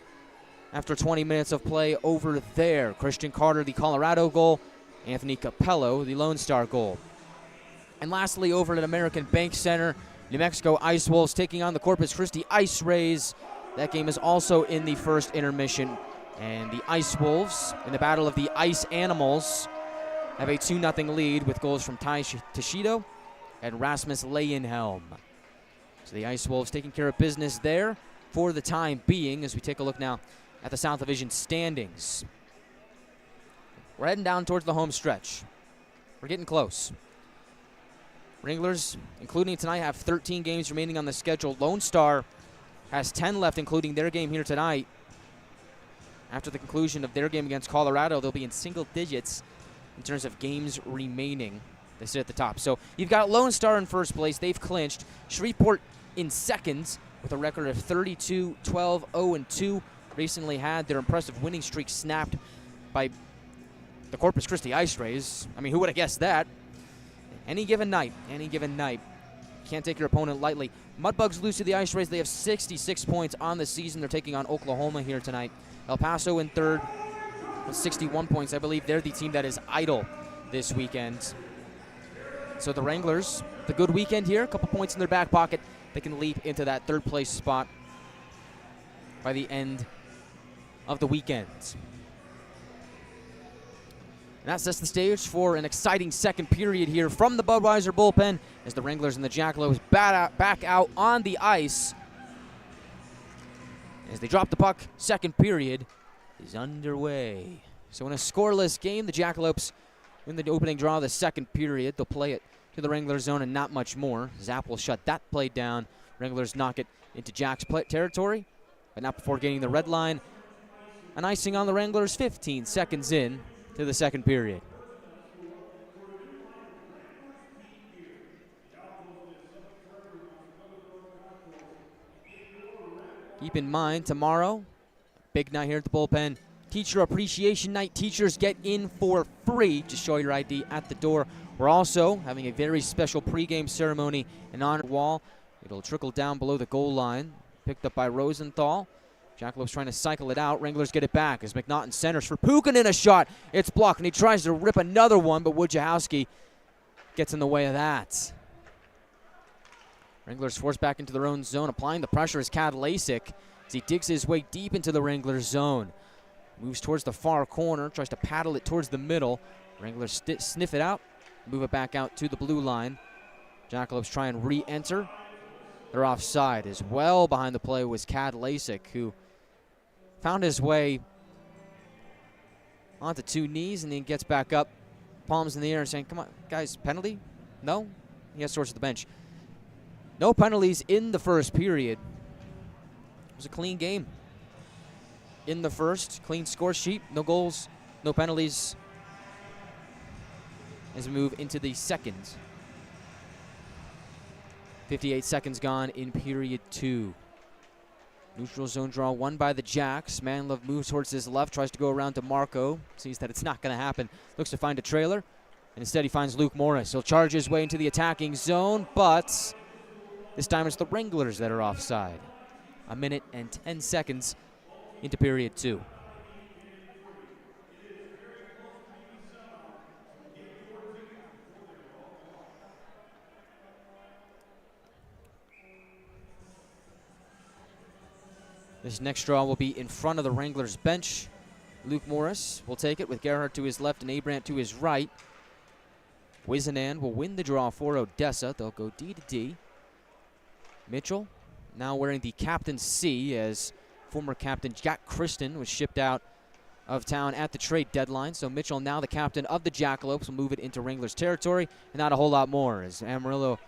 after 20 minutes of play over there. Christian Carter, the Colorado goal. Anthony Capello, the Lone Star goal. And lastly, over at American Bank Center, New Mexico Ice Wolves taking on the Corpus Christi Ice Rays. That game is also in the first intermission. And the Ice Wolves, in the battle of the Ice Animals, have a 2-0 lead with goals from Ty Tashido and Rasmus Leyenhelm. So the Ice Wolves taking care of business there for the time being as we take a look now at the South Division standings. We're heading down towards the home stretch. We're getting close. Wranglers, including tonight, have 13 games remaining on the schedule. Lone Star has 10 left, including their game here tonight. After the conclusion of their game against Colorado, they'll be in single digits in terms of games remaining. They sit at the top. So you've got Lone Star in first place. They've clinched. Shreveport in second with a record of 32, 12, 0-2. Recently had their impressive winning streak snapped by the Corpus Christi Ice Rays. I mean, who would have guessed that? Any given night. Can't take your opponent lightly. Mudbugs lose to the Ice Rays. They have 66 points on the season. They're taking on Oklahoma here tonight. El Paso in third with 61 points. I believe they're the team that is idle this weekend. So the Wranglers, the good weekend here, a couple points in their back pocket. They can leap into that third place spot by the end of the weekend. And that sets the stage for an exciting second period here from the Budweiser bullpen as the Wranglers and the Jackalopes back out on the ice. As they drop the puck, second period is underway. So in a scoreless game, the Jackalopes in the opening draw of the second period. They'll play it to the Wranglers zone and not much more. Zapp will shut that play down. Wranglers knock it into Jack's territory, but not before getting the red line. An icing on the Wranglers 15 seconds in to the second period. Keep in mind, tomorrow, big night here at the bullpen. Teacher Appreciation Night. Teachers get in for free. Just show your ID at the door. We're also having a very special pregame ceremony and honor wall. It'll trickle down below the goal line. Picked up by Rosenthal. Jackalopes trying to cycle it out. Wranglers get it back as McNaughton centers for Puikkonen. A shot. It's blocked, and he tries to rip another one, but Wojciechowski gets in the way of that. Wranglers forced back into their own zone. Applying the pressure is Kad Lasik as he digs his way deep into the Wranglers zone. Moves towards the far corner, tries to paddle it towards the middle. Wranglers sniff it out, move it back out to the blue line. Jackalopes try and re-enter. They're offside as well. Behind the play was Kad Lasik, who found his way onto two knees and then gets back up, palms in the air and saying, come on, guys, penalty? No? He has towards the bench. No penalties in the first period. It was a clean game. In the first, clean score sheet, no goals, no penalties as we move into the second. 58 seconds gone in period two. Neutral zone draw won by the Jacks. Manlove moves towards his left, tries to go around to Marco, sees that it's not going to happen, looks to find a trailer, and instead he finds Luke Morris. He'll charge his way into the attacking zone, but this time it's the Wranglers that are offside. 1 minute and 10 seconds into period two. This next draw will be in front of the Wranglers bench. Luke Morris will take it with Gerhardt to his left and Abrant to his right. Wizenan will win the draw for Odessa. They'll go D to D. Mitchell now wearing the captain's C, as former captain Jack Kristen was shipped out of town at the trade deadline. So Mitchell, now the captain of the Jackalopes, will move it into Wranglers territory, and not a whole lot more as Amarillo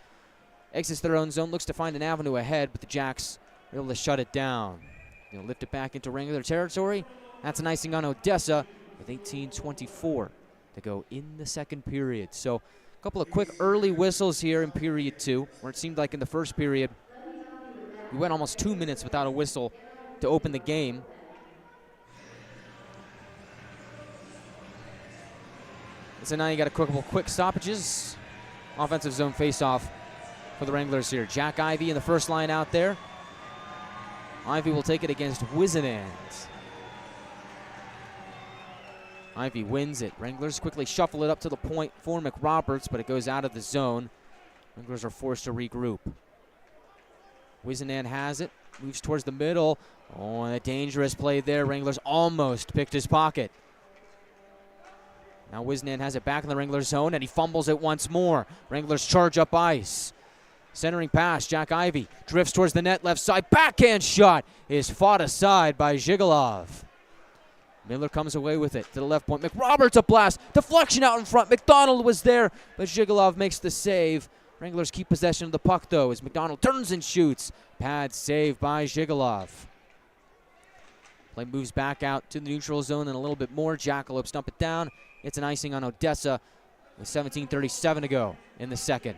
exits their own zone, looks to find an avenue ahead, but the Jacks are able to shut it down. They'll lift it back into Wrangler territory. That's an icing on Odessa with 18:24 to go in the second period. So a couple of quick early whistles here in period 2, where it seemed like in the first period we went almost 2 minutes without a whistle to open the game. So now you got a couple quick stoppages. Offensive zone face-off for the Wranglers here. Jack Ivy in the first line out there. Ivy will take it against Wizenan. Ivy wins it. Wranglers quickly shuffle it up to the point for McRoberts, but it goes out of the zone. Wranglers are forced to regroup. Wizenan has it, moves towards the middle. Oh, and a dangerous play there. Wranglers almost picked his pocket. Now Wizenan has it back in the Wranglers zone, and he fumbles it once more. Wranglers charge up ice. Centering pass, Jack Ivy drifts towards the net, left side, backhand shot is fought aside by Zhigalov. Miller comes away with it to the left point. McRoberts a blast, deflection out in front. McDonald was there, but Zhigalov makes the save. Wranglers keep possession of the puck, though, as McDonald turns and shoots. Pad save by Zhigalov. Play moves back out to the neutral zone and a little bit more. Jackalopes dump it down. It's an icing on Odessa with 17:37 to go in the second.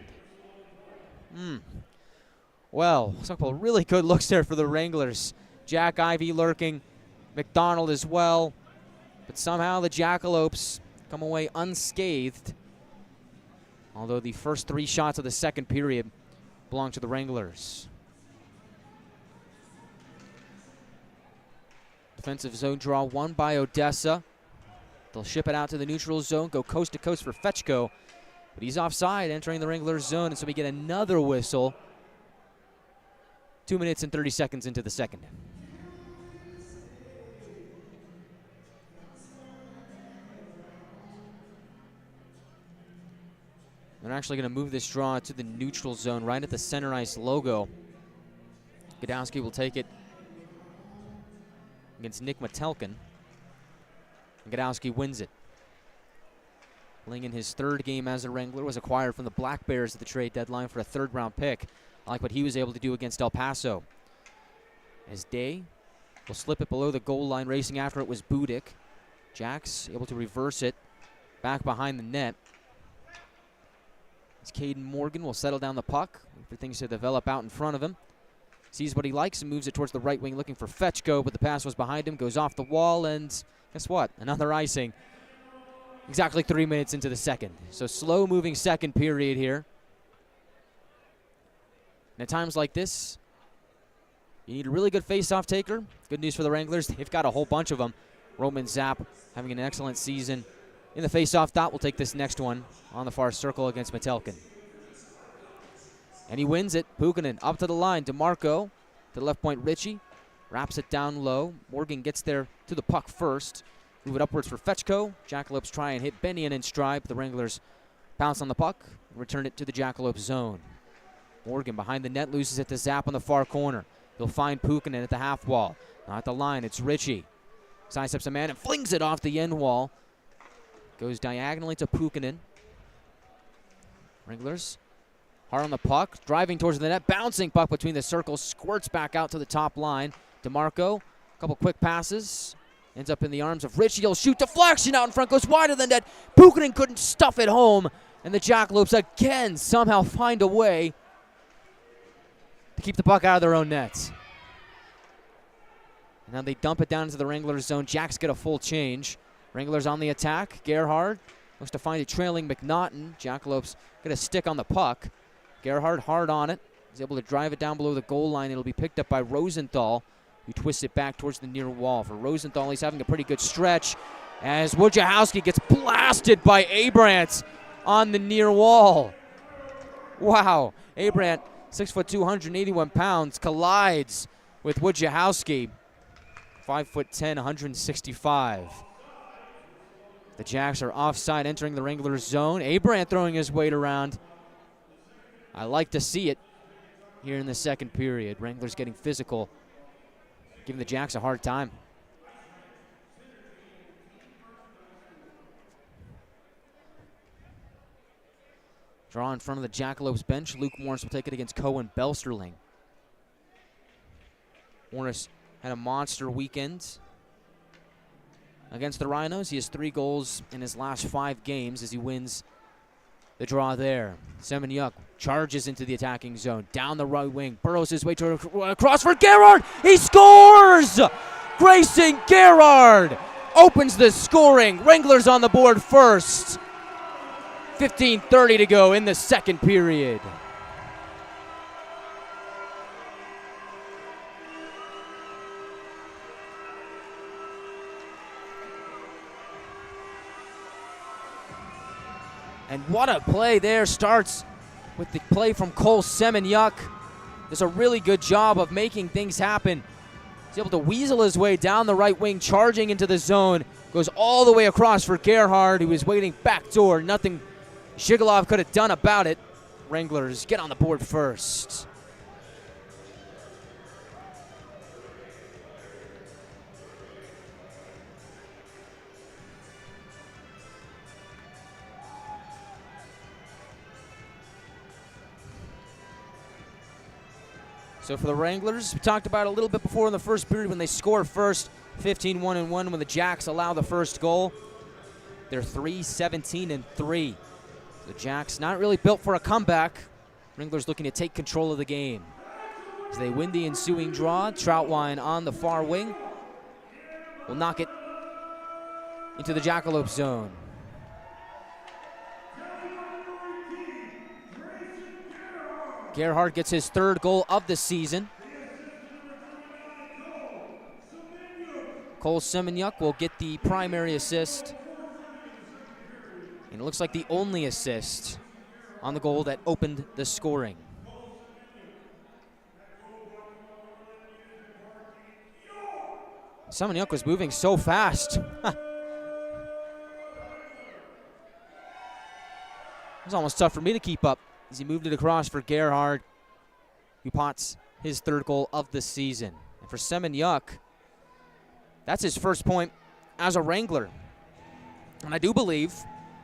Well, a couple of really good looks there for the Wranglers. Jack Ivy lurking, McDonald as well. But somehow the Jackalopes come away unscathed. Although the first 3 shots of the second period belong to the Wranglers. Defensive zone draw won by Odessa. They'll ship it out to the neutral zone, go coast to coast for Fetchko. But he's offside entering the Wranglers zone, and so we get another whistle 2 minutes and 30 seconds into the second. They're actually going to move this draw to the neutral zone right at the center ice logo. Godowski will take it against Nick Metelkin. And Godowski wins it. Playing in his 3rd game as a Wrangler, was acquired from the Black Bears at the trade deadline for a 3rd-round pick. I like what he was able to do against El Paso. As Day will slip it below the goal line, racing after it was Budik. Jack's able to reverse it back behind the net. As Caden Morgan will settle down the puck, wait for things to develop out in front of him. Sees what he likes and moves it towards the right wing, looking for Fetchko, but the pass was behind him, goes off the wall, and guess what? Another icing. Exactly 3 minutes into the second. So slow-moving second period here. And at times like this, you need a really good face-off taker. Good news for the Wranglers. They've got a whole bunch of them. Roman Zapp having an excellent season in the face-off dot. Will take this next one on the far circle against Metelkin. And he wins it. Puikkonen up to the line. DeMarco to the left point. Ritchie wraps it down low. Morgan gets there to the puck first. Move it upwards for Fetchko. Jackalopes try and hit Bennion in stride, but the Wranglers pounce on the puck and return it to the Jackalope zone. Morgan behind the net loses it to Zapp on the far corner. He'll find Puikkonen at the half wall. Not at the line, it's Ritchie. Sidesteps a man and flings it off the end wall. Goes diagonally to Puikkonen. Wranglers hard on the puck, driving towards the net, bouncing puck between the circles, squirts back out to the top line. DeMarco, a couple quick passes. Ends up in the arms of Ritchie. He'll shoot. Deflection out in front. Goes wide of the net. Puikkonen couldn't stuff it home. And the Jackalopes again somehow find a way to keep the puck out of their own nets. And now they dump it down into the Wranglers zone. Jacks get a full change. Wranglers on the attack. Gerhard looks to find it trailing McNaughton. Jackalopes get a stick on the puck. Gerhard hard on it. He's able to drive it down below the goal line. It'll be picked up by Rosenthal, who twists it back towards the near wall. For Rosenthal, he's having a pretty good stretch as Wojciechowski gets blasted by Abrant on the near wall. Wow. Abrant, 6'2", 281 pounds, collides with Wojciechowski, 5'10", 165. The Jacks are offside entering the Wranglers zone. Abraham throwing his weight around. I like to see it here in the second period. Wranglers getting physical, giving the Jacks a hard time. Draw in front of the Jackalopes bench. Luke Morris will take it against Cohen Belsterling. Morris had a monster weekend against the Rhinos. He has 3 goals in his last 5 games as he wins the draw there. Semeniuk charges into the attacking zone. Down the right wing. Burrows his way to across for Gerhard. He scores! Grayson Gerhard opens the scoring. Wranglers on the board first. 15:30 to go in the second period. And what a play there. Starts with the play from Cole Semeniuk. Does a really good job of making things happen. He's able to weasel his way down the right wing, charging into the zone. Goes all the way across for Gerhard, who was waiting backdoor. Nothing Zhigalov could have done about it. Wranglers get on the board first. So for the Wranglers, we talked about it a little bit before in the first period when they score first, 15-1-1 when the Jacks allow the first goal. They're 3-17-3. The Jacks not really built for a comeback. Wranglers looking to take control of the game. As they win the ensuing draw, Troutwine on the far wing will knock it into the Jackalope zone. Gerhard gets his 3rd goal of the season. Cole Semeniuk will get the primary assist. And it looks like the only assist on the goal that opened the scoring. Semeniuk was moving so fast. It was almost tough for me to keep up as he moved it across for Gerhard, who pots his 3rd goal of the season. And for Semeniuk, that's his first point as a Wrangler. And I do believe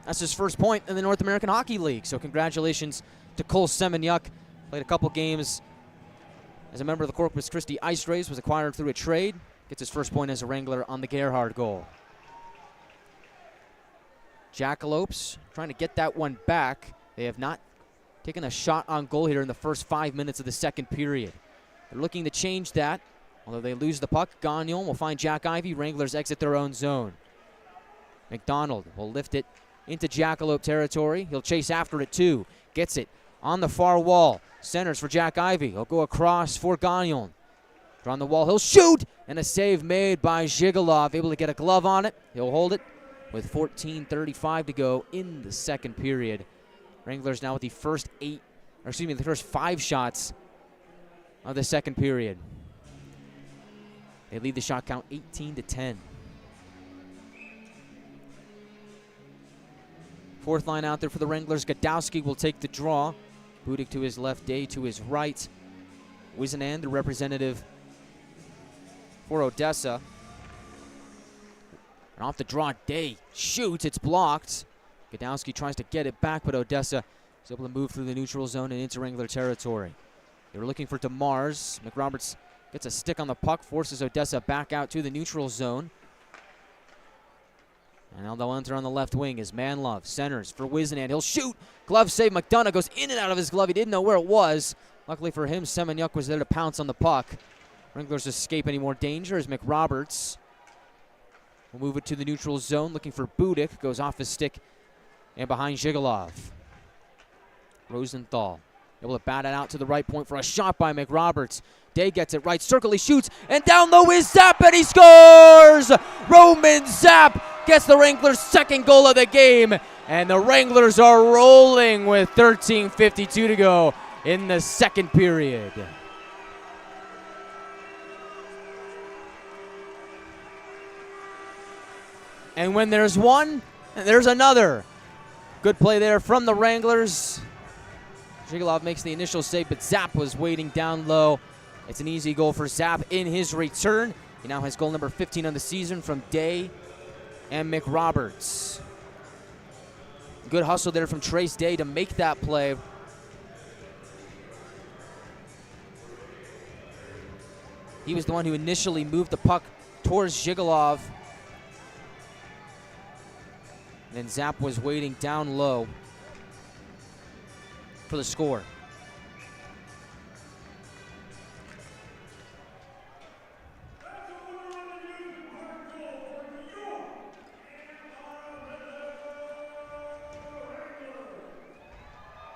that's his first point in the North American Hockey League. So congratulations to Cole Semeniuk. Played a couple games as a member of the Corpus Christi Ice Rays, was acquired through a trade. Gets his first point as a Wrangler on the Gerhard goal. Jackalopes trying to get that one back. They have not taken a shot on goal here in the first 5 minutes of the second period. They're looking to change that. Although they lose the puck, Gagnon will find Jack Ivey. Wranglers exit their own zone. McDonald will lift it into Jackalope territory. He'll chase after it too. Gets it on the far wall. Centers for Jack Ivey. He'll go across for Gagnon. Drawn the wall. He'll shoot! And a save made by Zhigalov. Able to get a glove on it. He'll hold it with 14:35 to go in the second period. Wranglers now with the first 5 shots of the second period. They lead the shot count 18-10. Fourth line out there for the Wranglers. Godowski will take the draw. Budik to his left, Day to his right. Wizenan, the representative for Odessa. And off the draw, Day shoots. It's blocked. Godowski tries to get it back, but Odessa is able to move through the neutral zone and into Wrangler territory. They were looking for DeMars. McRoberts gets a stick on the puck, forces Odessa back out to the neutral zone. And now they'll enter on the left wing as Manlove centers for Wizenan. He'll shoot. Glove save. McDonough goes in and out of his glove. He didn't know where it was. Luckily for him, Semeniuk was there to pounce on the puck. Wranglers escape any more danger as McRoberts will move it to the neutral zone, looking for Budik. Goes off his stick and behind Zhigalov. Rosenthal able to bat it out to the right point for a shot by McRoberts. Day gets it right circle, he shoots, and down low is Zapp, and he scores! Roman Zapp gets the Wranglers' second goal of the game, and the Wranglers are rolling with 13:52 to go in the second period. And when there's one And there's another. Good play there from the Wranglers. Jackalopes makes the initial save, but Zapp was waiting down low. It's an easy goal for Zapp in his return. He now has goal number 15 on the season from Day and McRoberts. Good hustle there from Trace Day to make that play. He was the one who initially moved the puck towards Jackalopes. And Zapp was waiting down low for the score.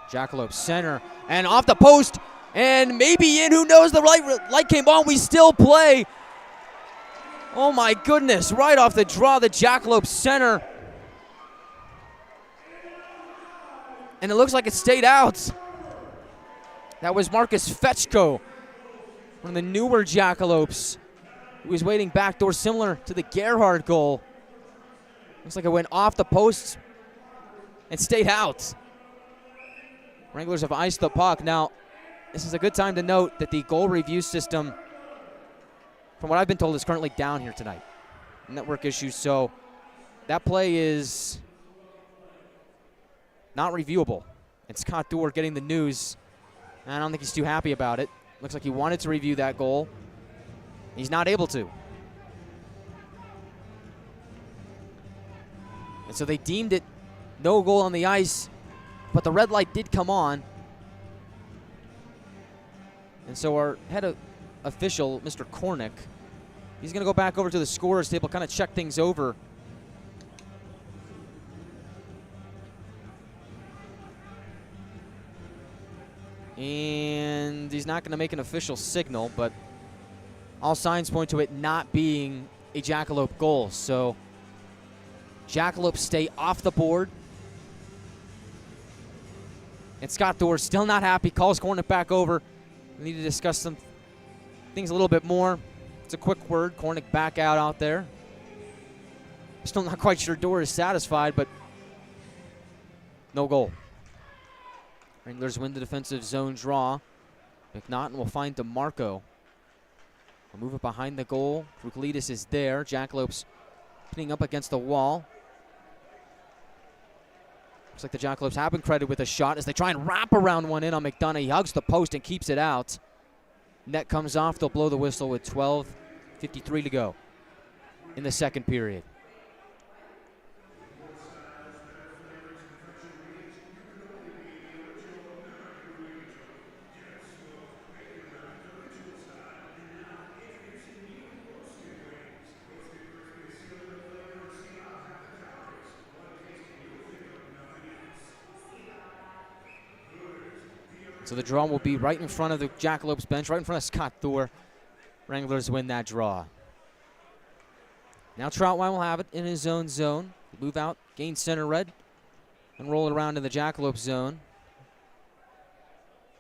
Jackalopes center and off the post and maybe in. Who knows? The light came on. We still play. Oh my goodness! Right off the draw, the Jackalopes center. And it looks like it stayed out. That was Marcus Fetchko, one of the newer Jackalopes, who was waiting backdoor, similar to the Gerhard goal. Looks like it went off the post and stayed out. Wranglers have iced the puck. Now, this is a good time to note that the goal review system, from what I've been told, is currently down here tonight. Network issues, so that play is not reviewable. And Scott Dorr getting the news. I don't think he's too happy about it. Looks like he wanted to review that goal. He's not able to. And so they deemed it no goal on the ice, but the red light did come on. And so our head official, Mr. Kornick, he's going to go back over to the scorer's table, kind of check things over. And he's not going to make an official signal, but all signs point to it not being a Jackalope goal. So Jackalopes stay off the board. And Scott Dorr still not happy, calls Kornick back over. We need to discuss some things a little bit more. It's a quick word. Kornick back out there. Still not quite sure Dorr is satisfied, but no goal. Wranglers win the defensive zone draw. McNaughton will find DeMarco. We'll move it behind the goal. Kruklides is there. Jackalopes pinning up against the wall. Looks like the Jackalopes have been credited with a shot as they try and wrap around one in on McDonough. He hugs the post and keeps it out. Net comes off. They'll blow the whistle with 12:53 to go in the second period. So the draw will be right in front of the Jackalopes bench, right in front of Scott Dorr. Wranglers win that draw. Now Troutwine will have it in his own zone. Move out, gain center red, and roll it around in the Jackalope zone.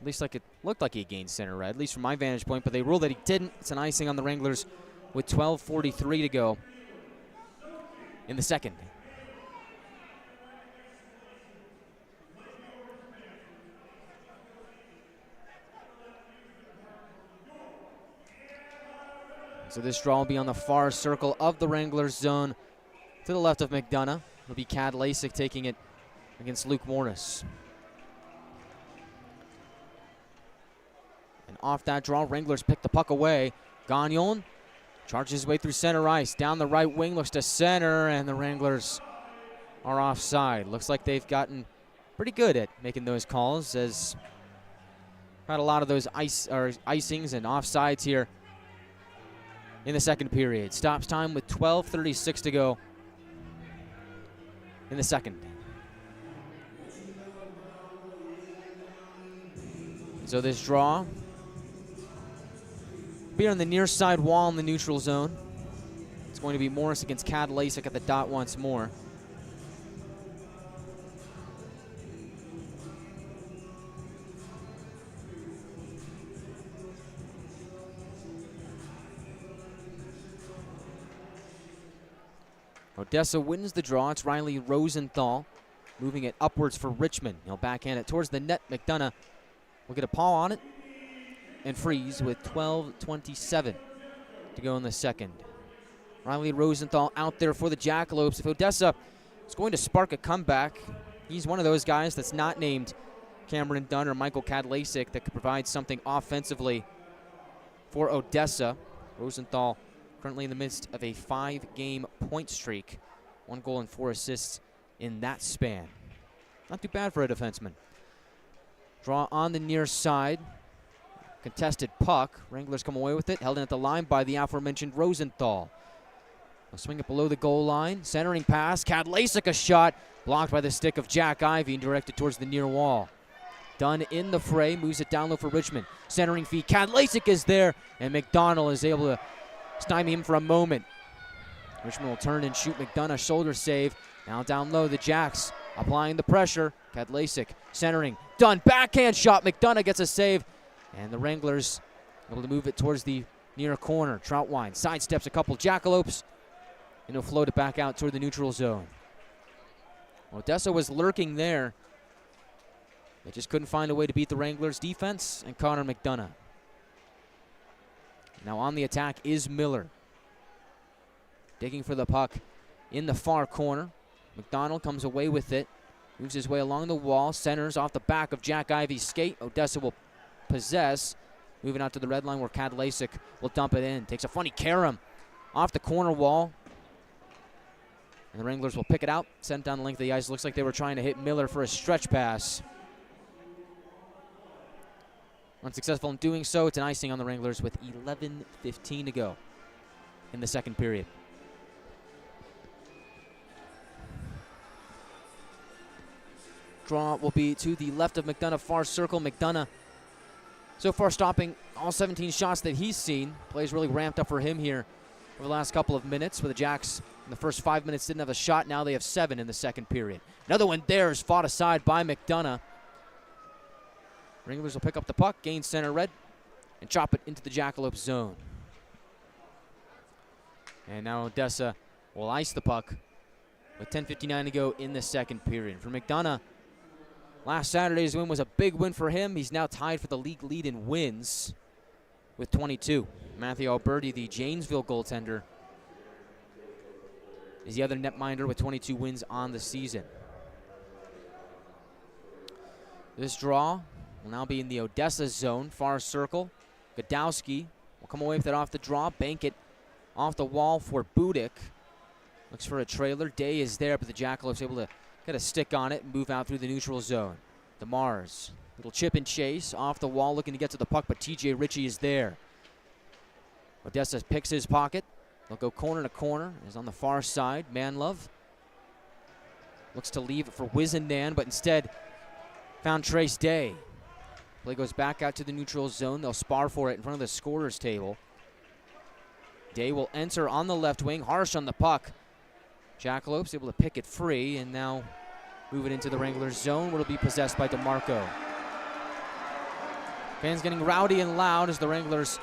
At least like it looked like he gained center red, at least from my vantage point, but they ruled that he didn't. It's an icing on the Wranglers with 12:43 to go in the second. So this draw will be on the far circle of the Wranglers zone to the left of McDonough. It'll be Cad Lasik taking it against Luke Morris. And off that draw, Wranglers pick the puck away. Gagnon charges his way through center ice. Down the right wing, looks to center, and the Wranglers are offside. Looks like they've gotten pretty good at making those calls, as had a lot of those icings and offsides here in the second period. Stops time with 12:36 to go in the second. So this draw will be on the near side wall in the neutral zone. It's going to be Morris against Cad Lasik at the dot once more. Odessa wins the draw. It's Riley Rosenthal moving it upwards for Richmond. He'll backhand it towards the net. McDonough will get a paw on it and freeze with 12:27 to go in the second. Riley Rosenthal out there for the Jackalopes. If Odessa is going to spark a comeback, he's one of those guys that's not named Cameron Dunn or Michael Kadlacik that could provide something offensively for Odessa. Rosenthal currently in the midst of a 5-game point streak. 1 goal and 4 assists in that span. Not too bad for a defenseman. Draw on the near side. Contested puck. Wranglers come away with it. Held in at the line by the aforementioned Rosenthal. They'll swing it below the goal line. Centering pass. Kadlacik a shot. Blocked by the stick of Jack Ivey and directed towards the near wall. Dunn in the fray. Moves it down low for Richmond. Centering feed. Kadlacik is there. And McDonald is able to stymie him for a moment. Richmond will turn and shoot McDonough. Shoulder save. Now down low, the Jacks applying the pressure. Kadlacik centering. Dunn, backhand shot. McDonough gets a save. And the Wranglers able to move it towards the near corner. Troutwine sidesteps a couple Jackalopes. And he'll float it back out toward the neutral zone. Odessa was lurking there. They just couldn't find a way to beat the Wranglers' defense and Connor McDonough. Now on the attack is Miller. Digging for the puck in the far corner. McDonald comes away with it. Moves his way along the wall. Centers off the back of Jack Ivey's skate. Odessa will possess. Moving out to the red line where Kadlacik will dump it in. Takes a funny carom off the corner wall. And the Wranglers will pick it out. Sent down the length of the ice. Looks like they were trying to hit Miller for a stretch pass. Unsuccessful in doing so. It's an icing on the Wranglers with 11:15 to go in the second period. Draw will be to the left of McDonough, far circle. McDonough so far stopping all 17 shots that he's seen. Plays really ramped up for him here over the last couple of minutes, where the Jacks in the first 5 minutes didn't have a shot. Now they have 7 in the second period. Another one there is fought aside by McDonough. Wranglers will pick up the puck, gain center red, and chop it into the Jackalope zone. And now Odessa will ice the puck with 10:59 to go in the second period. For McDonough, last Saturday's win was a big win for him. He's now tied for the league lead in wins with 22. Matthew Alberti, the Janesville goaltender, is the other netminder with 22 wins on the season. This draw will now be in the Odessa zone, far circle. Godowski will come away with it off the draw, bank it off the wall for Budik. Looks for a trailer. Day is there, but the Jackalopes able to get a stick on it and move out through the neutral zone. DeMars, little chip and chase off the wall, looking to get to the puck, but TJ Ritchie is there. Odessa picks his pocket. They'll go corner to corner. Is on the far side. Manlove looks to leave it for Wizendan, but instead found Trace Day. Play goes back out to the neutral zone. They'll spar for it in front of the scorer's table. Day will enter on the left wing. Harsh on the puck. Jackalopes able to pick it free and now move it into the Wranglers zone, where it'll be possessed by DeMarco. Fans getting rowdy and loud as the Wranglers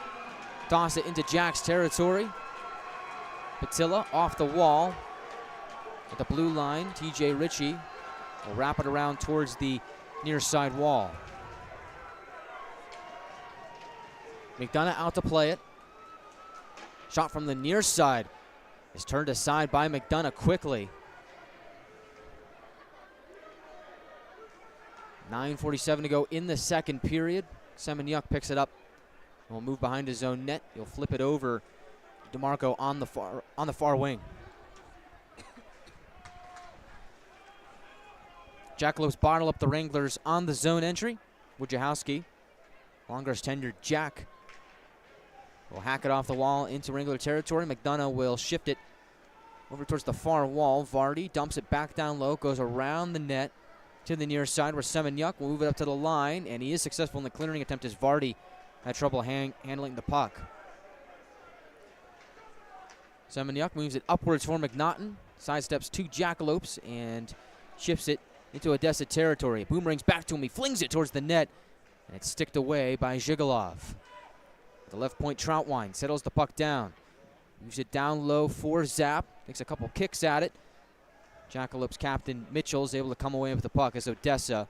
toss it into Jack's territory. Patilla off the wall at the blue line. TJ Ritchie will wrap it around towards the near side wall. McDonough out to play it. Shot from the near side is turned aside by McDonough quickly. 9:47 to go in the second period. Semeniuk picks it up and will move behind his own net. He'll flip it over to DeMarco on the far wing. Jackalopes bottle up the Wranglers on the zone entry. Wojciechowski, Longar's tenured Jack, will hack it off the wall into Wrangler territory. McDonough will shift it over towards the far wall. Vardy dumps it back down low, goes around the net to the near side where Semeniuk will move it up to the line, and he is successful in the clearing attempt as Vardy had trouble handling the puck. Semeniuk moves it upwards for McNaughton, sidesteps 2 Jackalopes, and shifts it into Odessa territory. Boomerangs back to him. He flings it towards the net, and it's sticked away by Zhigalov. The left point, Troutwine settles the puck down. Moves it down low for Zap. Takes a couple kicks at it. Jackalopes captain Mitchell is able to come away with the puck as Odessa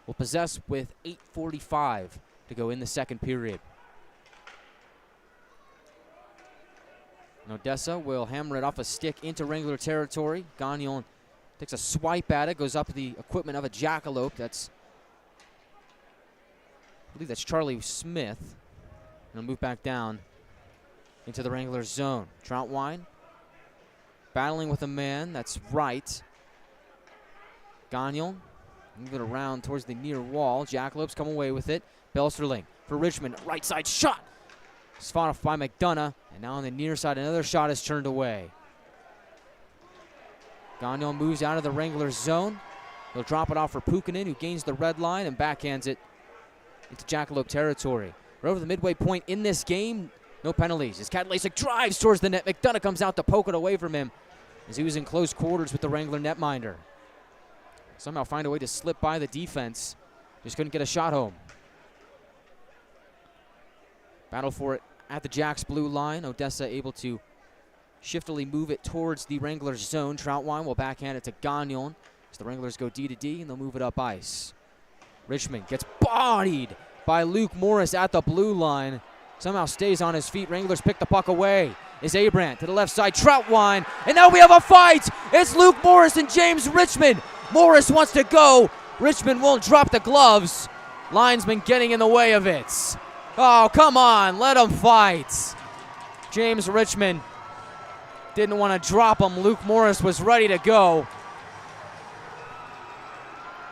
will possess with 8:45 to go in the second period. And Odessa will hammer it off a stick into Wrangler territory. Gagnon takes a swipe at it, goes up to the equipment of a Jackalope. I believe that's Charlie Smith. And he'll move back down into the Wranglers zone. Troutwine battling with a man, that's right. Gagnon move it around towards the near wall. Jackalopes come away with it. Belsterling for Richmond, right side shot. It's fought off by McDonough, and now on the near side, another shot is turned away. Gagnon moves out of the Wranglers zone. He'll drop it off for Puikkonen, who gains the red line and backhands it into Jackalope territory. We're over the midway point in this game. No penalties. As Kadlacek drives towards the net, McDonough comes out to poke it away from him as he was in close quarters with the Wrangler netminder. Somehow find a way to slip by the defense. Just couldn't get a shot home. Battle for it at the Jacks blue line. Odessa able to shiftily move it towards the Wranglers zone. Troutwine will backhand it to Gagnon as the Wranglers go D to D, and they'll move it up ice. Richmond gets bodied by Luke Morris at the blue line. Somehow stays on his feet. Wranglers pick the puck away. Is Abrant to the left side. Troutwine, and now we have a fight. It's Luke Morris and James Richmond. Morris wants to go. Richmond won't drop the gloves. Linesman getting in the way of it. Oh, come on, let him fight. James Richmond didn't want to drop him. Luke Morris was ready to go.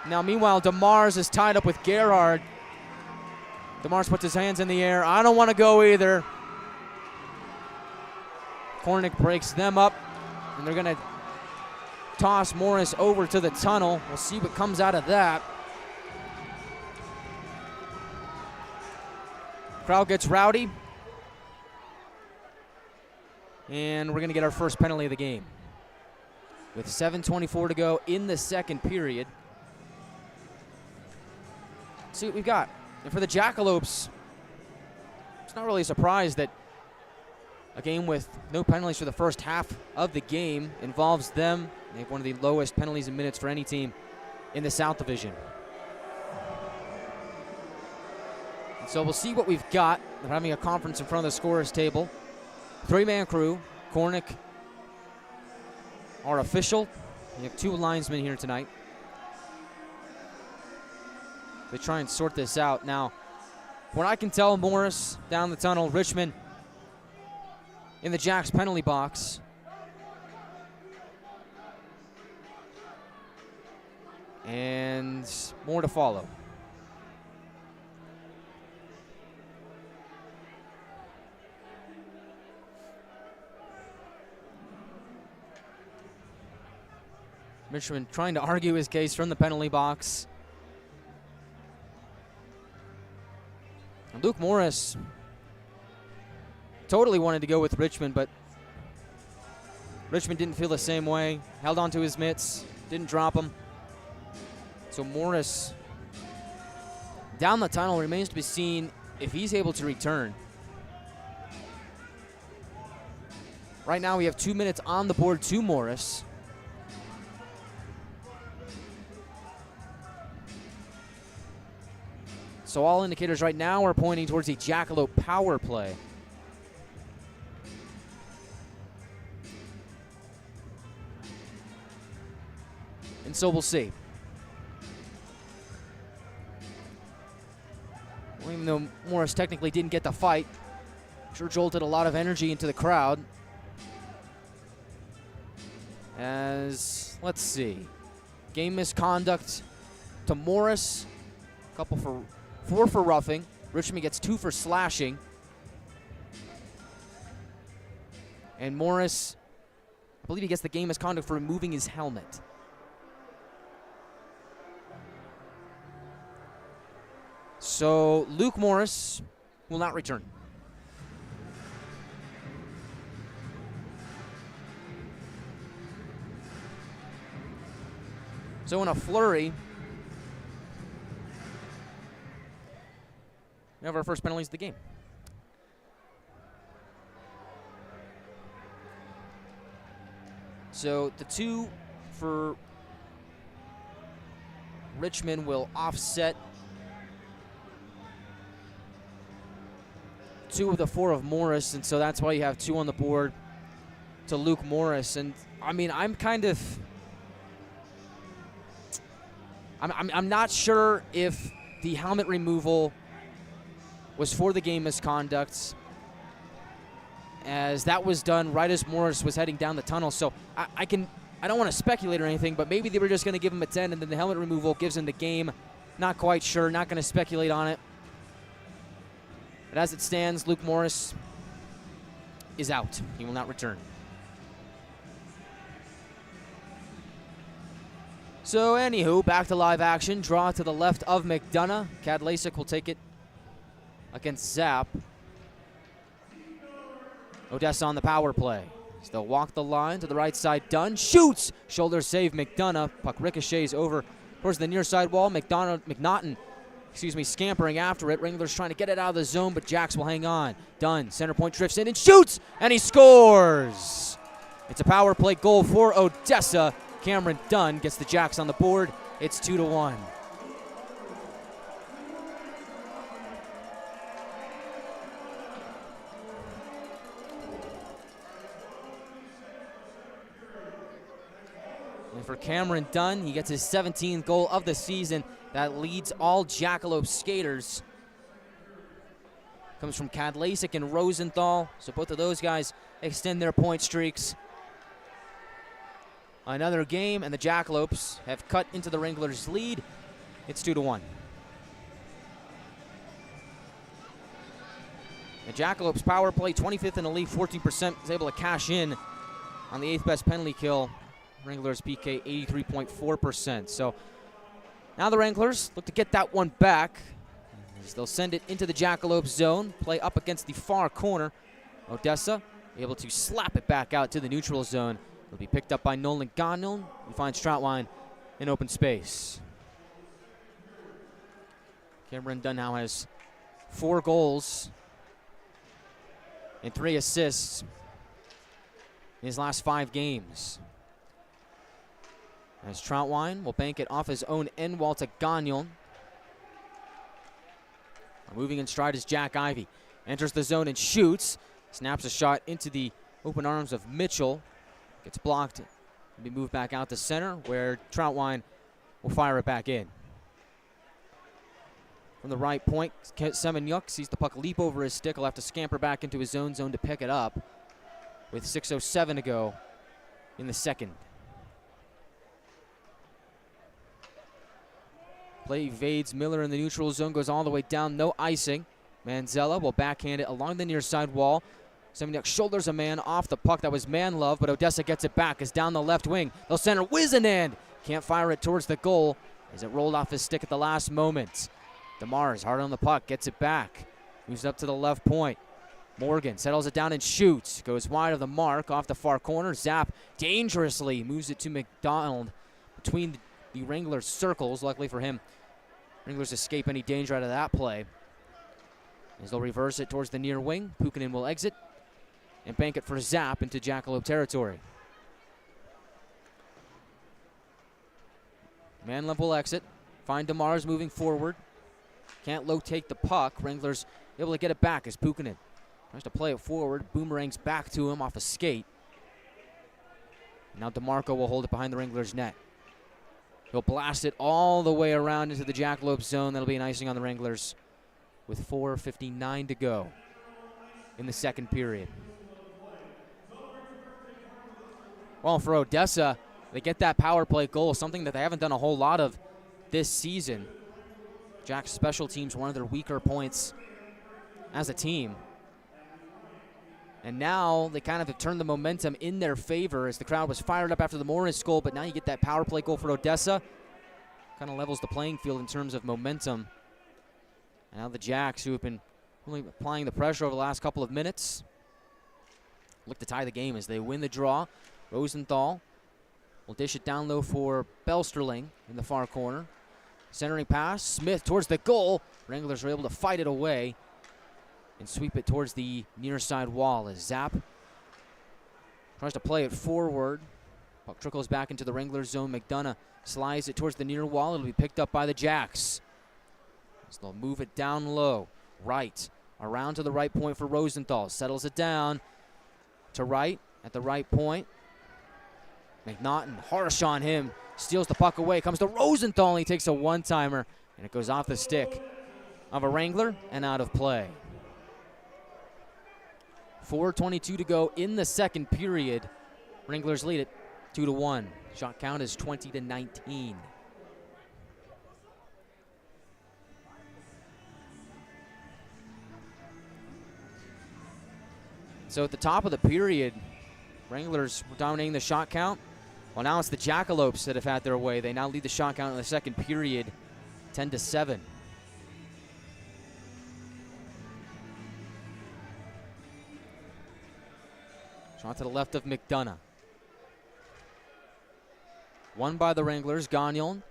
Now, meanwhile, DeMars is tied up with Gerhard. DeMars puts his hands in the air. I don't want to go either. Kornick breaks them up, and they're going to toss Morris over to the tunnel. We'll see what comes out of that. Crowd gets rowdy. And we're going to get our first penalty of the game. With 7:24 to go in the second period. Let's see what we've got. And for the Jackalopes, it's not really a surprise that a game with no penalties for the first half of the game involves them. They have one of the lowest penalties in minutes for any team in the South Division. And so we'll see what we've got. They're having a conference in front of the scorer's table. Three-man crew. Kornick, our official. We have two linesmen here tonight. They try and sort this out. Now, what I can tell, Morris down the tunnel, Richmond in the Jacks penalty box. And more to follow. Richmond trying to argue his case from the penalty box. And Luke Morris totally wanted to go with Richmond, but Richmond didn't feel the same way. Held onto his mitts, didn't drop him. So Morris down the tunnel. Remains to be seen if he's able to return. Right now we have 2 minutes on the board to Morris. So all indicators right now are pointing towards a Jackalope power play. And so we'll see. Well, even though Morris technically didn't get the fight, sure jolted a lot of energy into the crowd. As, let's see, game misconduct to Morris, a couple for 4 for roughing. Richmond gets 2 for slashing. And Morris, I believe he gets the game misconduct for removing his helmet. So Luke Morris will not return. So in a flurry, we have our first penalties of the game. So the 2 for Richmond will offset 2 of the 4 of Morris, and so that's why you have 2 on the board to Luke Morris. And I mean, I'm not sure if the helmet removal was for the game misconduct, as that was done right as Morris was heading down the tunnel. So I don't want to speculate or anything, but maybe they were just going to give him a 10, and then the helmet removal gives him the game. Not quite sure, not going to speculate on it. But as it stands, Luke Morris is out. He will not return. So anywho, back to live action. Draw to the left of McDonough. Kadlacik will take it against Zap. Odessa on the power play. They'll walk the line to the right side. Dunn shoots. Shoulder save McDonough. Puck ricochets over towards the near side wall. McNaughton, scampering after it. Wranglers trying to get it out of the zone, but Jacks will hang on. Dunn, center point, drifts in and shoots, and he scores. It's a power play goal for Odessa. Cameron Dunn gets the Jacks on the board. It's 2-1. And for Cameron Dunn, he gets his 17th goal of the season. That leads all Jackalope skaters. Comes from Kadlacik and Rosenthal. So both of those guys extend their point streaks. Another game, and the Jackalopes have cut into the Wranglers' lead. It's 2-1. The Jackalopes power play, 25th in the league, 14%, is able to cash in on the 8th best penalty kill. Wranglers PK 83.4%. So now the Wranglers look to get that one back, as they'll send it into the Jackalope zone, play up against the far corner. Odessa able to slap it back out to the neutral zone. It'll be picked up by Nolan Gagnon, who finds Troutwine in open space. Cameron Dunn now has 4 goals and 3 assists in his last 5 games. As Troutwine will bank it off his own end wall to Gagnon. Moving in stride is Jack Ivey. Enters the zone and shoots. Snaps a shot into the open arms of Mitchell. Gets blocked. Will be moved back out to center, where Troutwine will fire it back in. From the right point, Semeniuk sees the puck leap over his stick. He'll have to scamper back into his own zone to pick it up with 6:07 to go in the second. Play evades Miller in the neutral zone, goes all the way down, no icing. Manzella will backhand it along the near side wall. Semeniuk shoulders a man off the puck. That was man-love, but Odessa gets it back. Is down the left wing. They'll center Wizenand. Can't fire it towards the goal as it rolled off his stick at the last moment. DeMars hard on the puck, gets it back. Moves up to the left point. Morgan settles it down and shoots. Goes wide of the mark, off the far corner. Zap dangerously moves it to McDonald between the Wranglers' circles. Luckily for him, Wranglers escape any danger out of that play. As they'll reverse it towards the near wing, Puikkonen will exit and bank it for Zap into Jackalope territory. Manlove will exit. Find DeMars moving forward. Can't locate the puck. Wranglers able to get it back as Puikkonen tries to play it forward. Boomerangs back to him off a skate. Now DeMarco will hold it behind the Wranglers' net. He'll blast it all the way around into the Jackalope zone. That'll be an icing on the Wranglers with 4:59 to go in the second period. Well, for Odessa, they get that power play goal, something that they haven't done a whole lot of this season. Jack's special teams, one of their weaker points as a team. And now they kind of have turned the momentum in their favor as the crowd was fired up after the Morris goal, but now you get that power play goal for Odessa. Kind of levels the playing field in terms of momentum. And now the Jacks, who have been really applying the pressure over the last couple of minutes, look to tie the game as they win the draw. Rosenthal will dish it down low for Belsterling in the far corner. Centering pass, Smith towards the goal. Wranglers are able to fight it away and sweep it towards the near side wall as Zap tries to play it forward. Puck trickles back into the Wranglers zone. McDonough slides it towards the near wall. It'll be picked up by the Jacks. So they'll move it down low. Right. Around to the right point for Rosenthal. Settles it down to right at the right point. McNaughton, harsh on him. Steals the puck away. Comes to Rosenthal, and he takes a one-timer. And it goes off the stick of a Wrangler and out of play. 4:22 to go in the second period. Wranglers lead it 2-1. Shot count is 20-19. So at the top of the period, Wranglers were dominating the shot count. Well, now it's the Jackalopes that have had their way. They now lead the shot count in the second period, 10-7. Shot to the left of McDonough. Won by the Wranglers, Gagnon.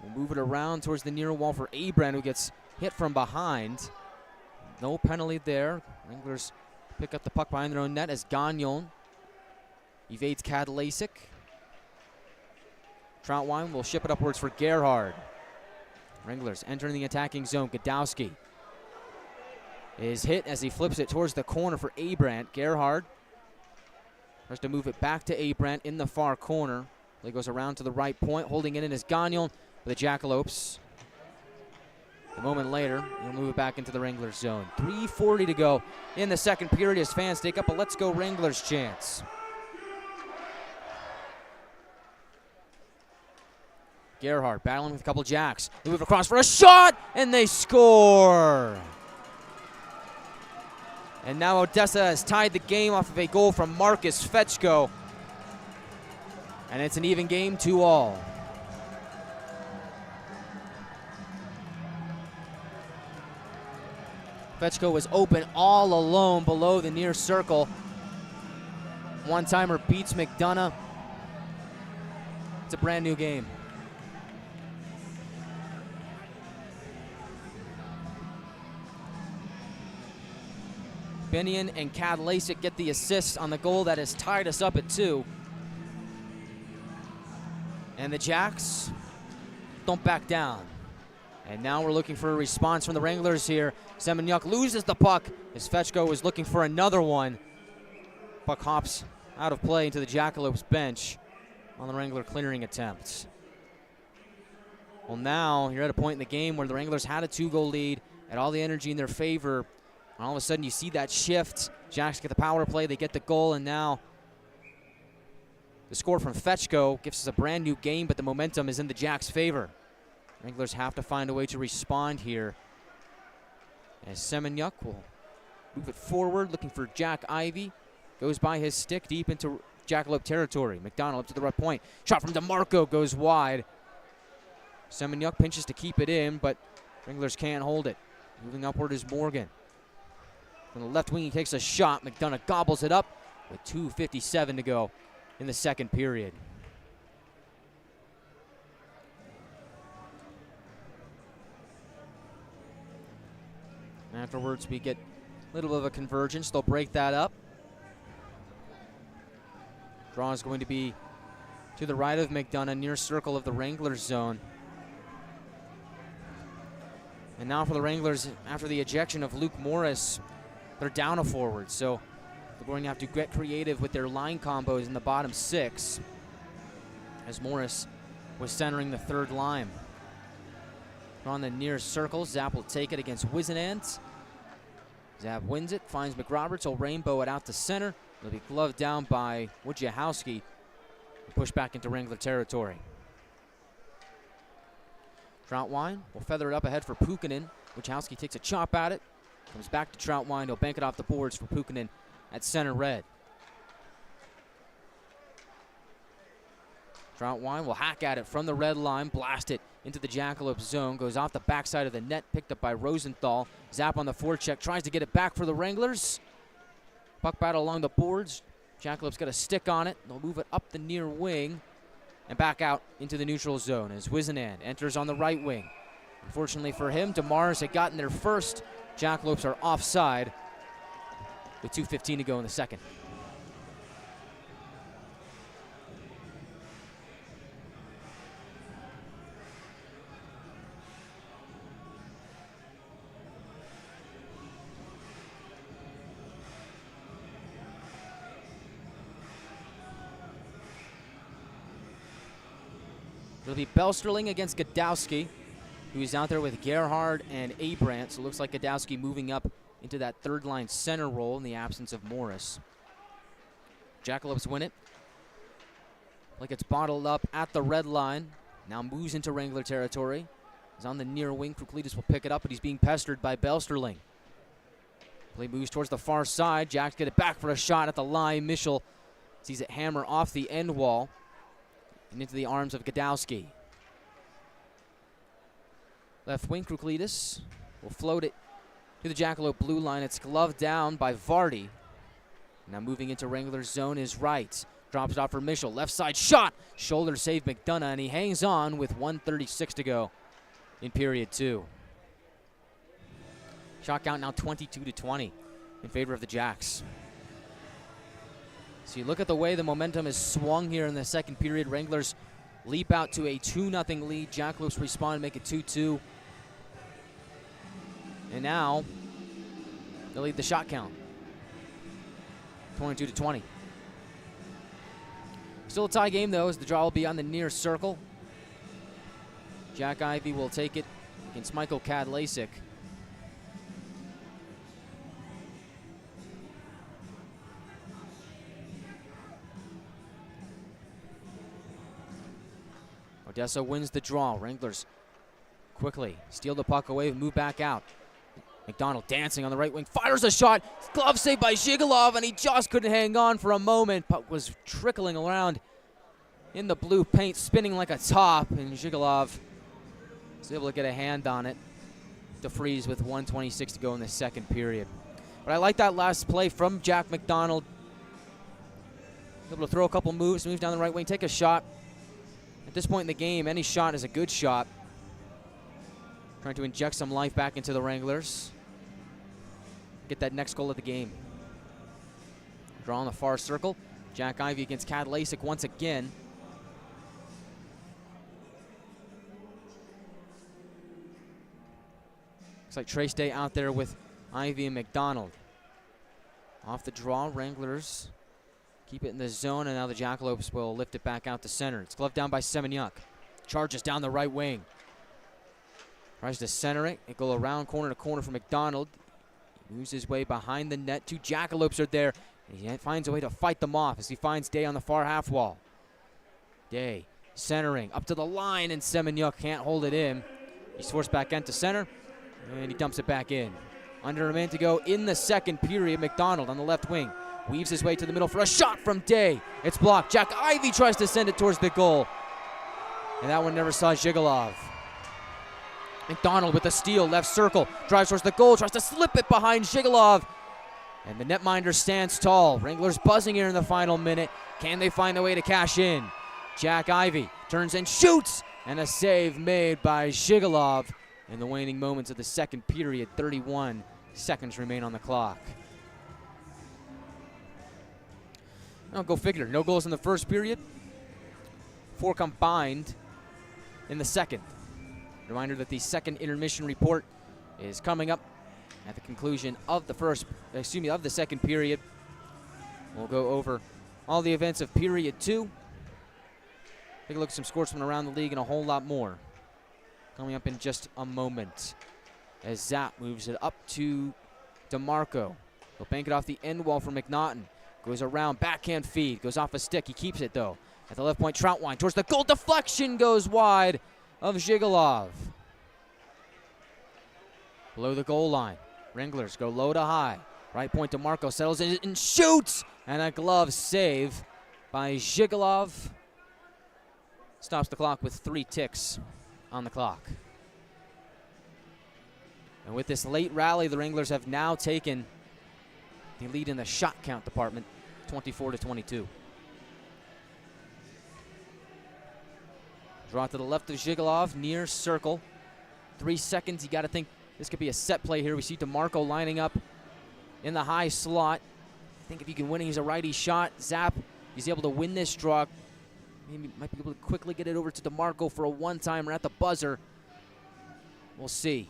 We'll move it around towards the near wall for Abraham, who gets hit from behind. No penalty there. Wranglers pick up the puck behind their own net as Gagnon evades Kadlasik. Troutwine will ship it upwards for Gerhard. Wranglers entering the attacking zone. Godowski is hit as he flips it towards the corner for Abrant. Gerhard tries to move it back to Abrant in the far corner. He goes around to the right point. Holding it in is Gagnon for the Jackalopes. A moment later, he'll move it back into the Wranglers zone. 3:40 to go in the second period as fans take up a Let's Go Wranglers chance. Gerhard battling with a couple Jacks. They move across for a shot, and they score. And now Odessa has tied the game off of a goal from Marcus Fetchko. And it's an even game, 2-2. Fetchko was open all alone below the near circle. One-timer beats McDonough. It's a brand new game. Binion and Kadlasik get the assists on the goal that has tied us up at 2. And the Jacks don't back down. And now we're looking for a response from the Wranglers here. Semeniuk loses the puck as Fetchko was looking for another one. Puck hops out of play into the Jackalopes bench on the Wrangler clearing attempts. Well, now you're at a point in the game where the Wranglers had a 2-goal lead, had all the energy in their favor. And all of a sudden you see that shift. Jacks get the power play, they get the goal, and now the score from Fetchko gives us a brand new game, but the momentum is in the Jacks' favor. Wranglers have to find a way to respond here. As Semeniuk will move it forward, looking for Jack Ivey. Goes by his stick deep into Jackalope territory. McDonald up to the right point. Shot from DeMarco goes wide. Semeniuk pinches to keep it in, but Wranglers can't hold it. Moving upward is Morgan. From the left wing, he takes a shot. McDonough gobbles it up with 2:57 to go in the second period. Afterwards, we get a little bit of a convergence. They'll break that up. Draw is going to be to the right of McDonough, near circle of the Wranglers zone. And now for the Wranglers, after the ejection of Luke Morris, they're down a forward. So they're going to have to get creative with their line combos in the bottom 6, as Morris was centering the third line. On the near circle, Zapp will take it against Wisenant. Zapp wins it, finds McRoberts, will rainbow it out to center. It'll be gloved down by Wojciechowski. Push back into Wrangler territory. Troutwine will feather it up ahead for Puikkonen. Wojciechowski takes a chop at it. Comes back to Troutwine. He'll bank it off the boards for Puikkonen at center red. Troutwine will hack at it from the red line, blast it into the Jackalope zone, goes off the backside of the net, picked up by Rosenthal. Zapp on the forecheck, tries to get it back for the Wranglers. Puck battle along the boards. Jackalopes got a stick on it. They'll move it up the near wing and back out into the neutral zone as Wisenant enters on the right wing. Unfortunately for him, DeMars had gotten there first. Jackalopes are offside with 2:15 to go in the second. It'll be Belsterling against Godowski, who is out there with Gerhard and Abrant. So it looks like Godowski moving up into that third line center role in the absence of Morris. Jackalopes win it. Like it's bottled up at the red line. Now moves into Wrangler territory. He's on the near wing. Kruklides will pick it up, but he's being pestered by Belsterling. Play moves towards the far side. Jacks get it back for a shot at the line. Michel sees it hammer off the end wall and into the arms of Godowski. Left wing, Kruklides will float it to the Jackalope blue line. It's gloved down by Vardy. Now moving into Wrangler's zone is Wright. Drops it off for Michel. Left side shot. Shoulder save McDonough, and he hangs on with 1:36 to go in period 2. Shot count now 22-20 in favor of the Jacks. So you look at the way the momentum is swung here in the second period. Wranglers leap out to a 2-0 lead. Jackalopes respond and make it 2-2. And now they lead the shot count, 22-20. Still a tie game, though, as the draw will be on the near circle. Jack Ivey will take it against Michael Kadlacik. Odessa wins the draw. Wranglers quickly steal the puck away, move back out. McDonald dancing on the right wing, fires a shot. Glove saved by Zhigalov, and he just couldn't hang on for a moment. Puck was trickling around in the blue paint, spinning like a top, and Zhigalov was able to get a hand on it to freeze with 1:26 to go in the second period. But I like that last play from Jack McDonald. Able to throw a couple moves, move down the right wing, take a shot. At this point in the game, any shot is a good shot. Trying to inject some life back into the Wranglers. Get that next goal of the game. Draw on the far circle. Jack Ivey against Kadlacik once again. Looks like Trace Day out there with Ivey and McDonald. Off the draw, Wranglers keep it in the zone, and now the Jackalopes will lift it back out to center. It's gloved down by Semeniuk. Charges down the right wing. Tries to center it. It go around corner to corner for McDonald. He moves his way behind the net. 2 Jackalopes are there. And he finds a way to fight them off as he finds Day on the far half wall. Day centering up to the line, and Semeniuk can't hold it in. He's forced back into center, and he dumps it back in. Under a minute to go in the second period. McDonald on the left wing weaves his way to the middle for a shot from Day. It's blocked. Jack Ivey tries to send it towards the goal, and that one never saw Zhigalov. McDonald with a steal, left circle, drives towards the goal, tries to slip it behind Zhigalov, and the netminder stands tall. Wranglers buzzing here in the final minute. Can they find a way to cash in? Jack Ivey turns and shoots, and a save made by Zhigalov in the waning moments of the second period. 31 seconds remain on the clock. Now go figure, no goals in the first period, 4 combined in the second. Reminder that the second intermission report is coming up at the conclusion of the second period. We'll go over all the events of period 2. Take a look at some scores from around the league and a whole lot more coming up in just a moment. As Zapp moves it up to DeMarco. He'll bank it off the end wall for McNaughton. Goes around, backhand feed, goes off a stick. He keeps it though. At the left point, Troutwine towards the goal. Deflection goes wide of Zhigalov. Below the goal line, Wranglers go low to high. Right point to Marco, settles in and shoots! And a glove save by Zhigalov. Stops the clock with 3 ticks on the clock. And with this late rally, the Wranglers have now taken the lead in the shot count department, 24-22. Draw to the left of Zhigalov, near circle. 3 seconds, you got to think this could be a set play here. We see DeMarco lining up in the high slot. I think if you can win, he's a righty shot. Zapp, he's able to win this draw. Maybe might be able to quickly get it over to DeMarco for a one-timer at the buzzer. We'll see.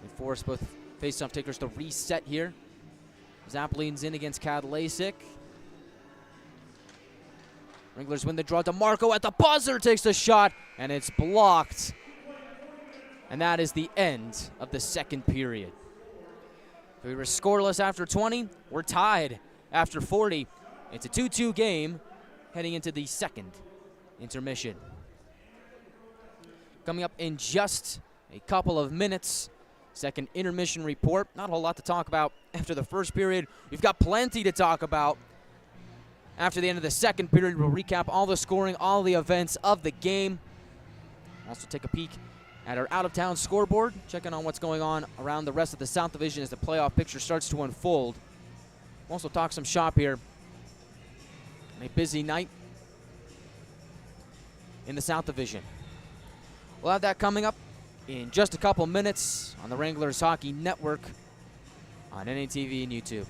We force both face-off takers to reset here. Zapp leans in against Kadlacik. Wranglers win the draw. DeMarco at the buzzer takes the shot, and it's blocked. And that is the end of the second period. We were scoreless after 20. We're tied after 40. It's a 2-2 game heading into the second intermission. Coming up in just a couple of minutes, second intermission report. Not a whole lot to talk about after the first period. We've got plenty to talk about after the end of the second period. We'll recap all the scoring, all the events of the game. Also take a peek at our out-of-town scoreboard, checking on what's going on around the rest of the South Division as the playoff picture starts to unfold. We'll also talk some shop here. A busy night in the South Division. We'll have that coming up in just a couple minutes on the Wranglers Hockey Network on NATV and YouTube.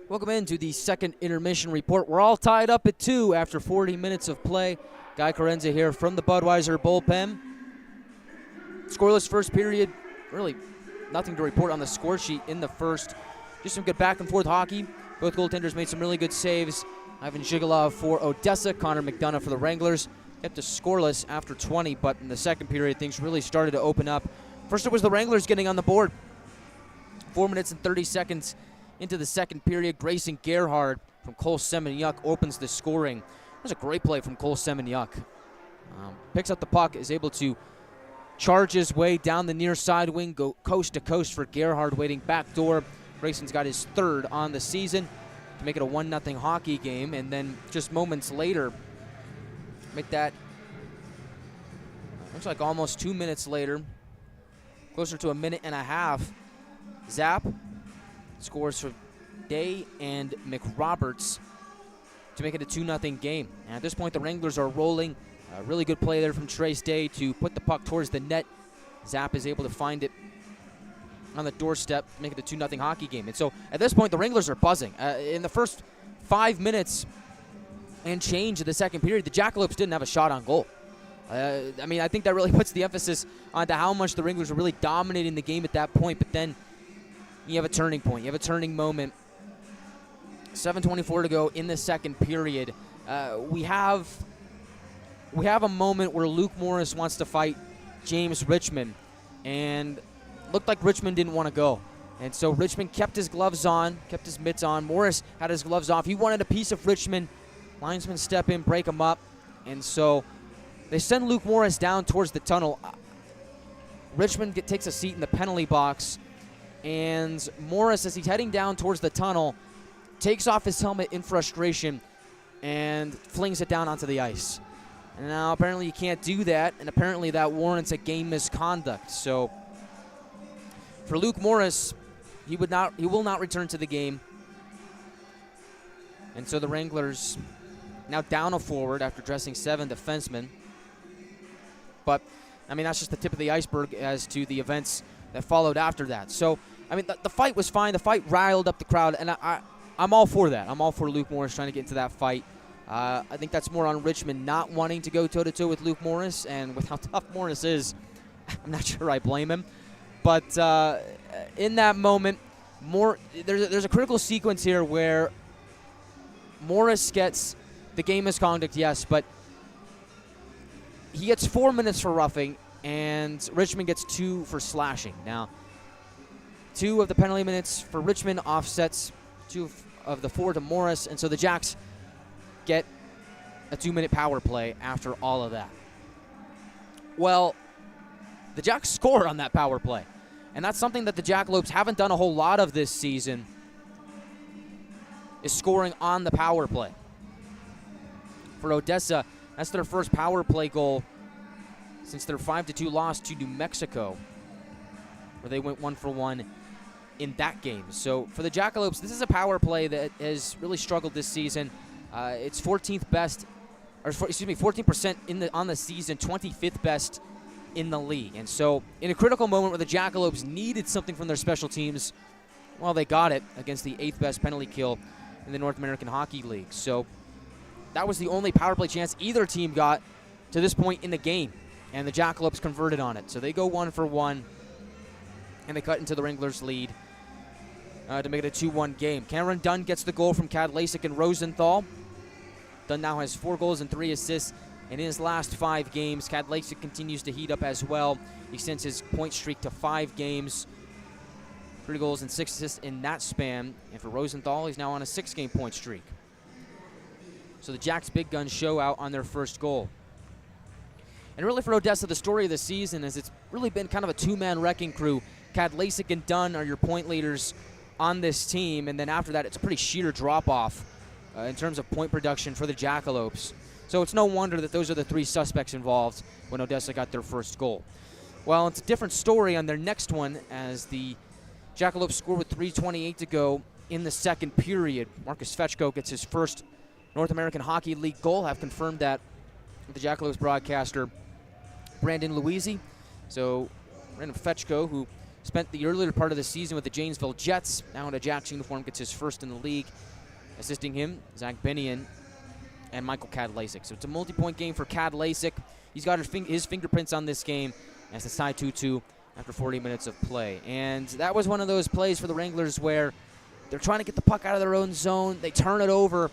Welcome into the second intermission report. We're all tied up at 2 after 40 minutes of play. Guy Chiarenza here from the Budweiser bullpen. Scoreless first period. Really nothing to report on the score sheet in the first. Just some good back and forth hockey. Both goaltenders made some really good saves. Ivan Zhigalov for Odessa, Connor McDonough for the Wranglers. Kept us scoreless after 20, but in the second period, things really started to open up. First, it was the Wranglers getting on the board. 4 minutes and 30 seconds into the second period, Grayson Gerhard from Cole Semeniuk opens the scoring. That was a great play from Cole Semeniuk. Picks up the puck, is able to charge his way down the near side wing, go coast to coast for Gerhard waiting back door. Grayson's got his third on the season to make it a 1-0 hockey game, and then just moments later, make that, looks like almost 2 minutes later, closer to a minute and a half, Zap scores for Day and McRoberts to make it a 2-0 game. And at this point, the Wranglers are rolling. A really good play there from Trace Day to put the puck towards the net. Zap is able to find it on the doorstep, make it a 2-0 hockey game. And so at this point, the Wranglers are buzzing. In the first 5 minutes and change of the second period, the Jackalopes didn't have a shot on goal. I think that really puts the emphasis onto how much the Wranglers were really dominating the game at that point. But then you have a turning point. You have a turning moment. 7:24 to go in the second period. We have a moment where Luke Morris wants to fight James Richmond, and looked like Richmond didn't want to go. And so Richmond kept his gloves on, kept his mitts on. Morris had his gloves off. He wanted a piece of Richmond. Linesmen step in, break him up. And so they send Luke Morris down towards the tunnel. Richmond takes a seat in the penalty box. And Morris, as he's heading down towards the tunnel, takes off his helmet in frustration and flings it down onto the ice. And now apparently you can't do that, and apparently that warrants a game misconduct. So for Luke Morris, he will not return to the game. And so the Wranglers now down a forward after dressing 7 defensemen. But that's just the tip of the iceberg as to the events that followed after that. So the fight was fine. The fight riled up the crowd, and I'm all for that. I'm all for Luke Morris trying to get into that fight. I think that's more on Richmond not wanting to go toe-to-toe with Luke Morris, and with how tough Morris is, I'm not sure I blame him. But in that moment, there's a critical sequence here where Morris gets the game misconduct, yes, but he gets 4 minutes for roughing, and Richmond gets 2 for slashing. Now, 2 of the penalty minutes for Richmond offsets 2 of the 4 to Morris, and so the Jacks get a 2-minute power play after all of that. Well, the Jacks score on that power play, and that's something that the Jackalopes haven't done a whole lot of this season, is scoring on the power play. For Odessa, that's their first power play goal since their 5-2 loss to New Mexico, where they went 1-for-1 in that game. So for the Jackalopes, this is a power play that has really struggled this season. It's 14th best, 14% on the season, 25th best in the league. And so in a critical moment where the Jackalopes needed something from their special teams, well, they got it against the 8th best penalty kill in the North American Hockey League. So that was the only power play chance either team got to this point in the game, and the Jackalopes converted on it. So they go 1-for-1, and they cut into the Wranglers' lead to make it a 2-1 game. Cameron Dunn gets the goal from Kadlacik and Rosenthal. Dunn now has 4 goals and 3 assists in his last 5 games. Kadlacik continues to heat up as well. He extends his point streak to 5 games. 3 goals and 6 assists in that span. And for Rosenthal, he's now on a 6-game point streak. So the Jacks' big guns show out on their first goal. And really for Odessa, the story of the season is it's really been kind of a 2-man wrecking crew. Kadlacik and Dunn are your point leaders on this team, and then after that, it's a pretty sheer drop-off in terms of point production for the Jackalopes. So it's no wonder that those are the 3 suspects involved when Odessa got their first goal. Well, it's a different story on their next one as the Jackalopes score with 3:28 to go in the second period. Marcus Fetchko gets his first North American Hockey League goal. I've confirmed that with the Jackalopes broadcaster, Brandon Louisi. So Brandon Fetchko, who spent the earlier part of the season with the Janesville Jets. Now in a Jacks uniform, gets his first in the league. Assisting him, Zach Binion and Michael Kadlasic. So it's a multi-point game for Kadlasic. He's got his fingerprints on this game as it's tied 2-2 after 40 minutes of play. And that was one of those plays for the Wranglers where they're trying to get the puck out of their own zone. They turn it over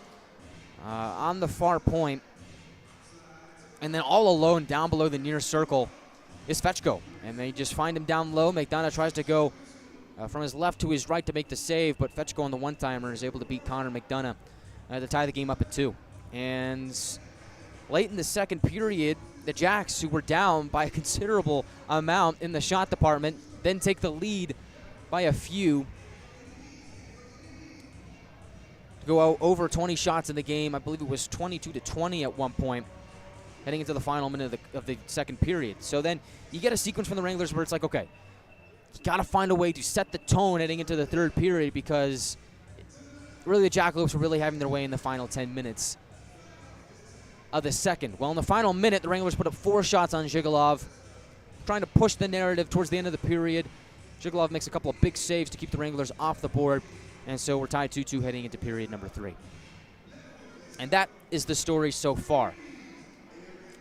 on the far point. And then all alone down below the near circle is Fetchko. And they just find him down low. McDonough tries to go from his left to his right to make the save, but Fetchko on the one-timer is able to beat Connor McDonough to tie the game up at 2. And late in the second period, the Jacks, who were down by a considerable amount in the shot department, then take the lead by a few. Go over 20 shots in the game. I believe it was 22-20 at one point, heading into the final minute of the second period. So then you get a sequence from the Wranglers where it's like, okay, you got to find a way to set the tone heading into the third period, because really the Jackalopes were really having their way in the final 10 minutes of the second. Well, in the final minute, the Wranglers put up 4 shots on Zhigalov, trying to push the narrative towards the end of the period. Zhigalov makes a couple of big saves to keep the Wranglers off the board, and so we're tied 2-2 heading into period number 3. And that is the story so far.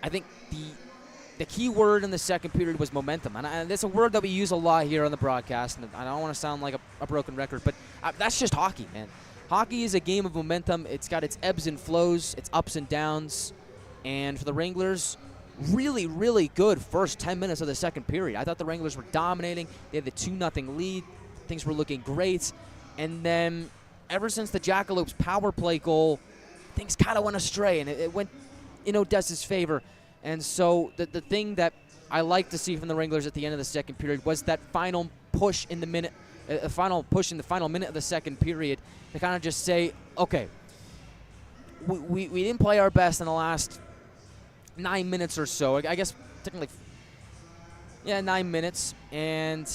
I think the key word in the second period was momentum, and that's a word that we use a lot here on the broadcast, and I don't want to sound like a broken record, but that's just hockey, man. Hockey is a game of momentum. It's got its ebbs and flows, its ups and downs, and for the Wranglers, really, really good first 10 minutes of the second period. I thought the Wranglers were dominating. They had the 2-0 lead. Things were looking great, and then ever since the Jackalopes' power play goal, things kind of went astray, and it went in Odessa's favor. And so the thing that I like to see from the Wranglers at the end of the second period was that final push in the minute, the final minute of the second period to kind of just say, okay, we didn't play our best in the last 9 minutes or so. I guess technically, 9 minutes, and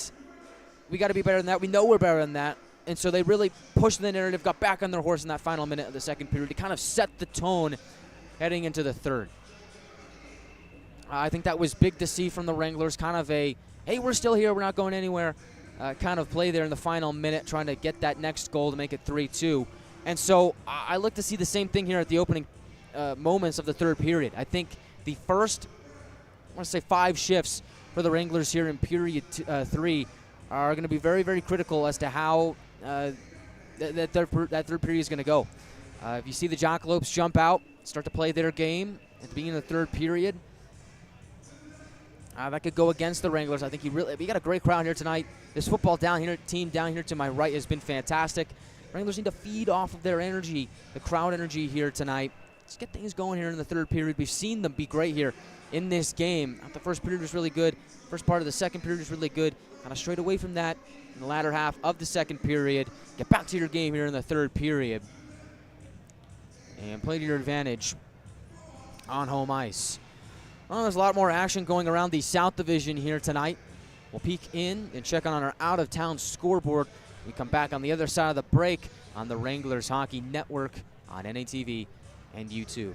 we got to be better than that. We know we're better than that. And so they really pushed the narrative, got back on their horse in that final minute of the second period to kind of set the tone heading into the third. I think that was big to see from the Wranglers, kind of a, hey, we're still here, we're not going anywhere, kind of play there in the final minute, trying to get that next goal to make it 3-2. And so I look to see the same thing here at the opening moments of the third period. I think the first, I want to say 5 shifts for the Wranglers here in period 3 are going to be very, very critical as to how that third period is going to go. If you see the Jackalopes jump out, start to play their game at the beginning of the third period, that could go against the Wranglers. I think we got a great crowd here tonight. This football team down here to my right has been fantastic. Wranglers need to feed off of their energy, the crowd energy here tonight. Let's get things going here in the third period. We've seen them be great here in this game. The first period was really good. First part of the second period was really good. Kind of strayed away from that in the latter half of the second period. Get back to your game here in the third period and play to your advantage on home ice. Well, there's a lot more action going around the South Division here tonight. We'll peek in and check on our out-of-town scoreboard. We come back on the other side of the break on the Wranglers Hockey Network on NATV and YouTube.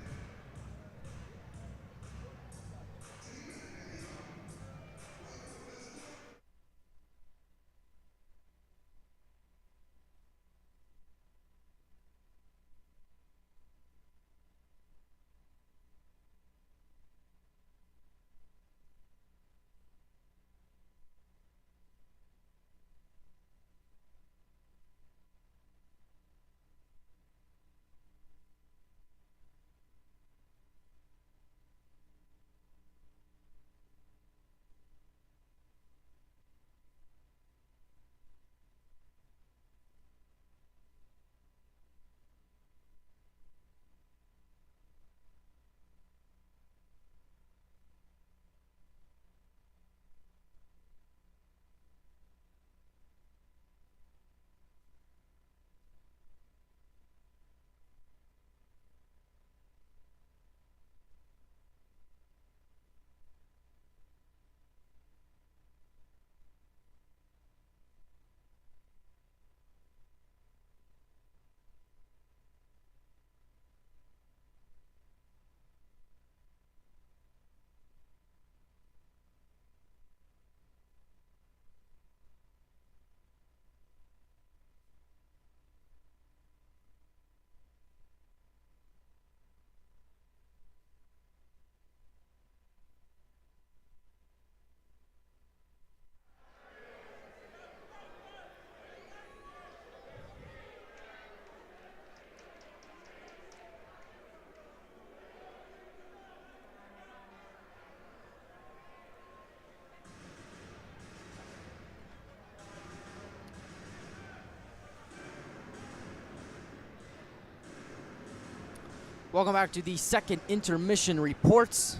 Welcome back to the second intermission reports.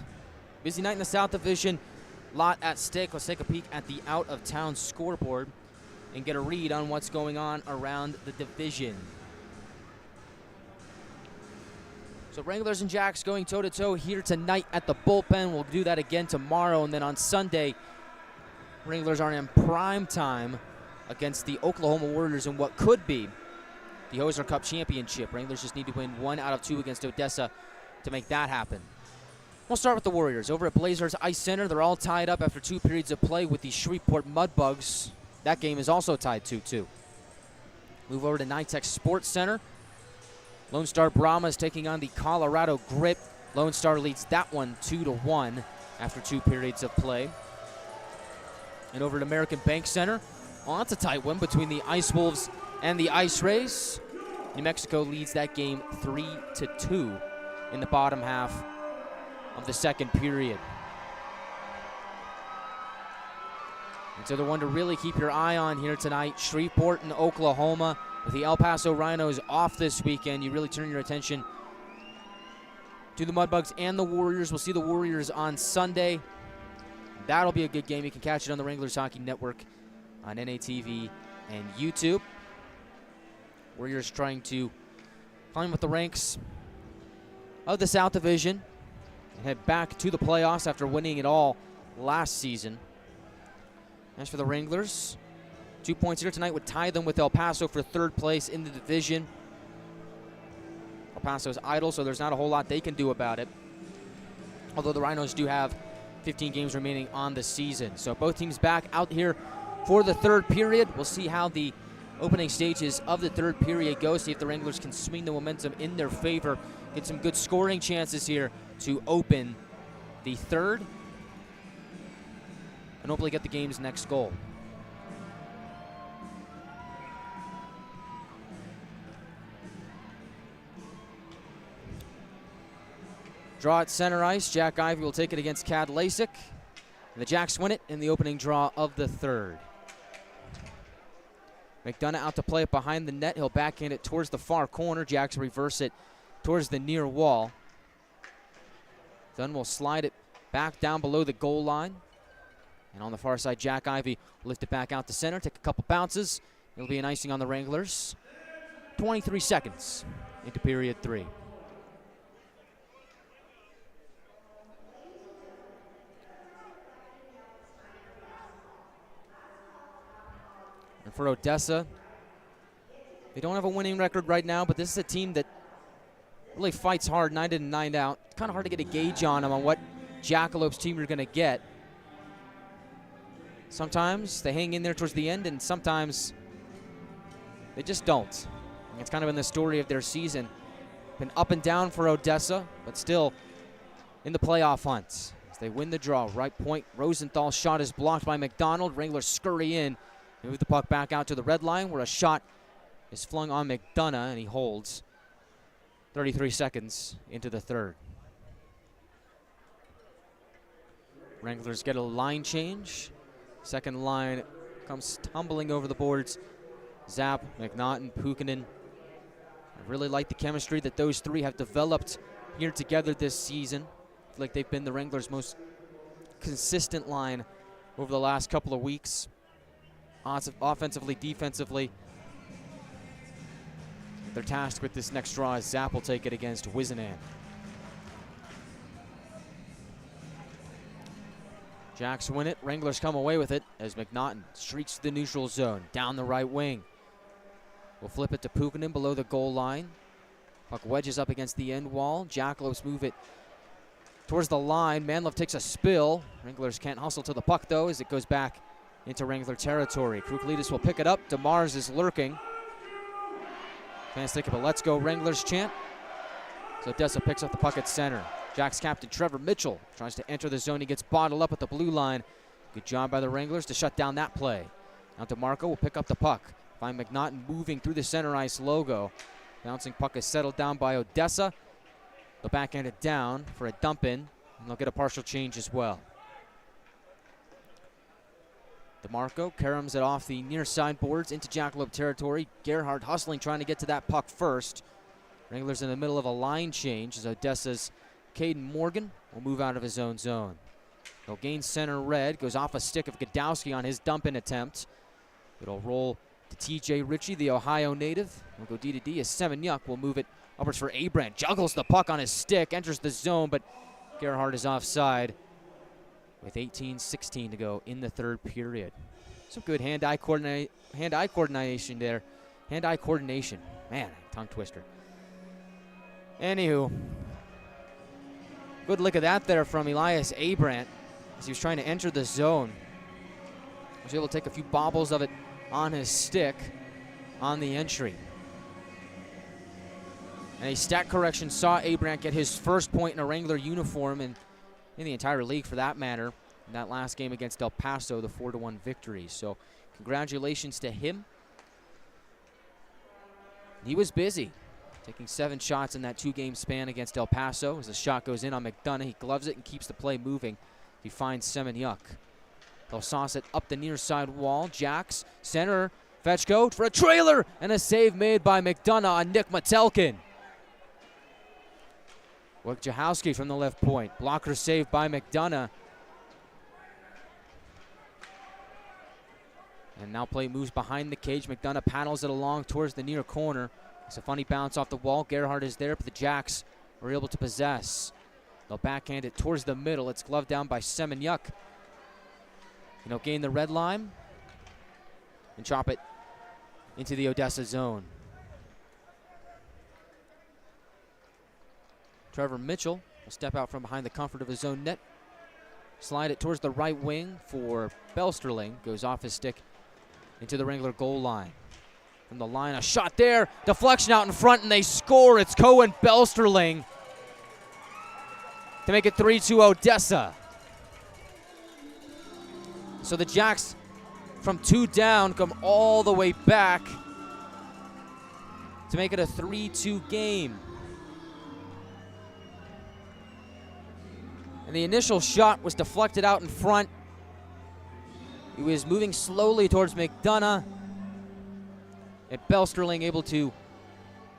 Busy night in the South Division. Lot at stake. Let's take a peek at the out-of-town scoreboard and get a read on what's going on around the division. So Wranglers and Jacks going toe-to-toe here tonight at the bullpen. We'll do that again tomorrow, and then on Sunday, Wranglers are in prime time against the Oklahoma Warriors in what could be the Hoser Cup Championship. Wranglers just need to win 1 out of 2 against Odessa to make that happen. We'll start with the Warriors. Over at Blazers Ice Center, they're all tied up after 2 periods of play with the Shreveport Mudbugs. That game is also tied 2-2. Move over to NYTEX Sports Center. Lone Star Brahma is taking on the Colorado Grit. Lone Star leads that one 2-1 after 2 periods of play. And over at American Bank Center, well, that's a tight one between the Ice Wolves and the Ice Rays. New Mexico leads that game 3-2 in the bottom half of the second period. And so the one to really keep your eye on here tonight, Shreveport and Oklahoma. With the El Paso Rhinos off this weekend, you really turn your attention to the Mudbugs and the Warriors. We'll see the Warriors on Sunday. That'll be a good game. You can catch it on the Wranglers Hockey Network on NATV and YouTube. Warriors trying to climb up the ranks of the South Division and head back to the playoffs after winning it all last season. As for the Wranglers, 2 points here tonight would tie them with El Paso for 3rd place in the division. El Paso's idle, so there's not a whole lot they can do about it. Although the Rhinos do have 15 games remaining on the season. So both teams back out here for the 3rd period. We'll see how the opening stages of the 3rd period go. See if the Wranglers can swing the momentum in their favor. Get some good scoring chances here to open the 3rd. And hopefully get the game's next goal. Draw at center ice. Jack Ivey will take it against Cad Lasik. And the Jacks win it in the opening draw of the 3rd. McDonough out to play it behind the net. He'll backhand it towards the far corner. Jacks reverse it towards the near wall. Dunn will slide it back down below the goal line. And on the far side, Jack Ivey will lift it back out to center, take a couple bounces. It'll be an icing on the Wranglers. 23 seconds into period 3. And for Odessa, they don't have a winning record right now, but this is a team that really fights hard night in and night out. It's kind of hard to get a gauge on them on what Jackalopes team you're going to get. Sometimes they hang in there towards the end, and sometimes they just don't. And it's kind of been the story of their season. Been up and down for Odessa, but still in the playoff hunt. As they win the draw, right point, Rosenthal's shot is blocked by McDonald. Wranglers scurry in. They move the puck back out to the red line where a shot is flung on McDonough, and he holds 33 seconds into the 3rd. Wranglers get a line change. Second line comes tumbling over the boards. Zapp, McNaughton, Puikkonen. I really like the chemistry that those 3 have developed here together this season. I feel like they've been the Wranglers' most consistent line over the last couple of weeks. Offensively, defensively. They're tasked with this next draw as Zapp will take it against Wizenan. Jacks win it. Wranglers come away with it as McNaughton streaks the neutral zone down the right wing. We'll flip it to Puikkonen below the goal line. Puck wedges up against the end wall. Jackalopes move it towards the line. Manlove takes a spill. Wranglers can't hustle to the puck, though, as it goes back into Wrangler territory. Kruklidis will pick it up. DeMars is lurking. Fans think of a "Let's Go Wranglers" chant. So Odessa picks up the puck at center. Jacks captain Trevor Mitchell tries to enter the zone. He gets bottled up at the blue line. Good job by the Wranglers to shut down that play. Now DeMarco will pick up the puck. Find McNaughton moving through the center ice logo. Bouncing puck is settled down by Odessa. They'll backhand it down for a dump in, and they'll get a partial change as well. DeMarco caroms it off the near side boards into Jackalope territory. Gerhardt hustling, trying to get to that puck first. Wranglers in the middle of a line change as Odessa's Caden Morgan will move out of his own zone. He'll gain center red, goes off a stick of Godowski on his dump-in attempt. It'll roll to TJ Ritchie, the Ohio native. We'll go D to D as Semeniuk will move it upwards for Abrant. Juggles the puck on his stick, enters the zone, but Gerhardt is offside with 18:16 to go in the third period. Some good hand-eye coordination there. Hand-eye coordination. Man, tongue twister. Anywho, good look at that there from Elias Abrant as he was trying to enter the zone. He was able to take a few bobbles of it on his stick on the entry. And a stat correction saw Abrant get his first point in a Wrangler uniform and in the entire league for that matter in that last game against El Paso, the 4-1 victory. So congratulations to him. He was busy, taking 7 shots in that 2-game span against El Paso. As the shot goes in on McDonough, he gloves it and keeps the play moving. He finds Semeniuk. They'll sauce it up the near side wall. Jacks, center, Fetchko for a trailer, and a save made by McDonough on Nick Metelkin. Wojciechowski from the left point. Blocker save by McDonough. And now play moves behind the cage. McDonough paddles it along towards the near corner. It's a funny bounce off the wall. Gerhardt is there, but the Jacks were able to possess. They'll backhand it towards the middle. It's gloved down by Semeniuk. Gain the red line and chop it into the Odessa zone. Trevor Mitchell will step out from behind the comfort of his own net. Slide it towards the right wing for Belsterling. Goes off his stick into the Wrangler goal line. From the line, a shot there. Deflection out in front, and they score. It's Cohen Belsterling to make it 3-2 Odessa. So the Jacks from 2 down come all the way back to make it a 3-2 game. And the initial shot was deflected out in front. He was moving slowly towards McDonough. And Belsterling able to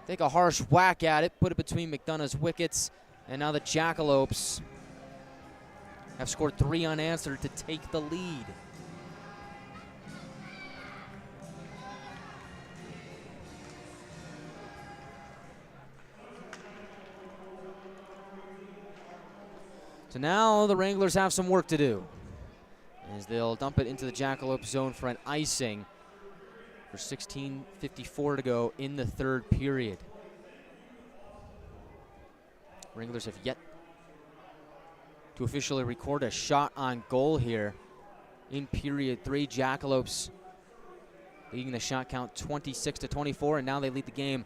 take a harsh whack at it, put it between McDonough's wickets. And now the Jackalopes have scored 3 unanswered to take the lead. So now the Wranglers have some work to do as they'll dump it into the Jackalope zone for an icing for 16:54 to go in the third period. Wranglers have yet to officially record a shot on goal here in period 3. Jackalopes leading the shot count 26-24, and now they lead the game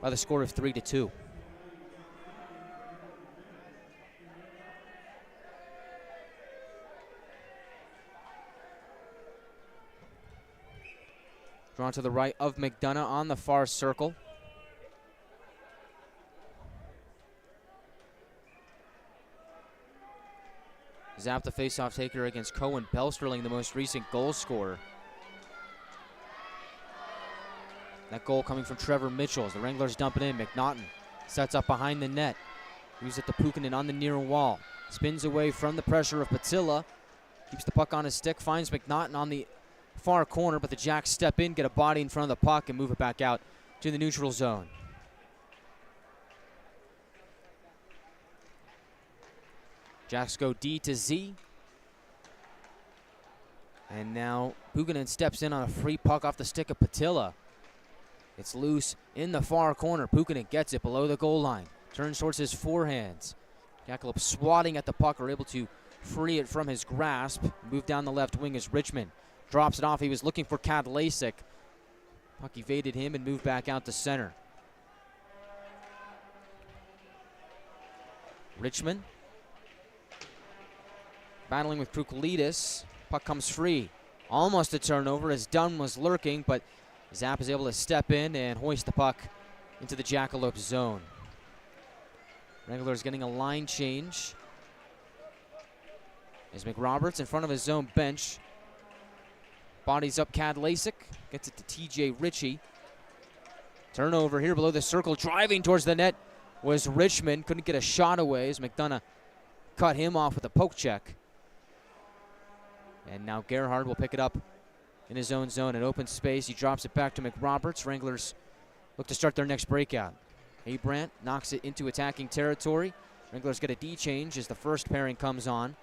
by the score of 3-2. Drawn to the right of McDonough on the far circle. Zap the faceoff taker against Cohen Belsterling, the most recent goal scorer. That goal coming from Trevor Mitchell as the Wranglers dump it in. McNaughton sets up behind the net. Moves it to Puikkonen on the near wall. Spins away from the pressure of Patilla. Keeps the puck on his stick. Finds McNaughton on the far corner, but the Jacks step in, get a body in front of the puck, and move it back out to the neutral zone. Jacks go D to Z. And now Puikkonen steps in on a free puck off the stick of Patilla. It's loose in the far corner. Puikkonen gets it below the goal line. Turns towards his forehands. Jackalope swatting at the puck are able to free it from his grasp. Move down the left wing as Richmond drops it off. He was looking for Kadlasik. Puck evaded him and moved back out to center. Richmond battling with Krukolidis. Puck comes free. Almost a turnover as Dunn was lurking, but Zap is able to step in and hoist the puck into the Jackalope zone. Wranglers getting a line change as McRoberts in front of his own bench. Bodies up Kadlasik. Gets it to TJ Ritchie. Turnover here below the circle, driving towards the net was Richmond. Couldn't get a shot away as McDonough cut him off with a poke check. And now Gerhard will pick it up in his own zone. An open space, he drops it back to McRoberts. Wranglers look to start their next breakout. Abrandt knocks it into attacking territory. Wranglers get a D change as the first pairing comes on.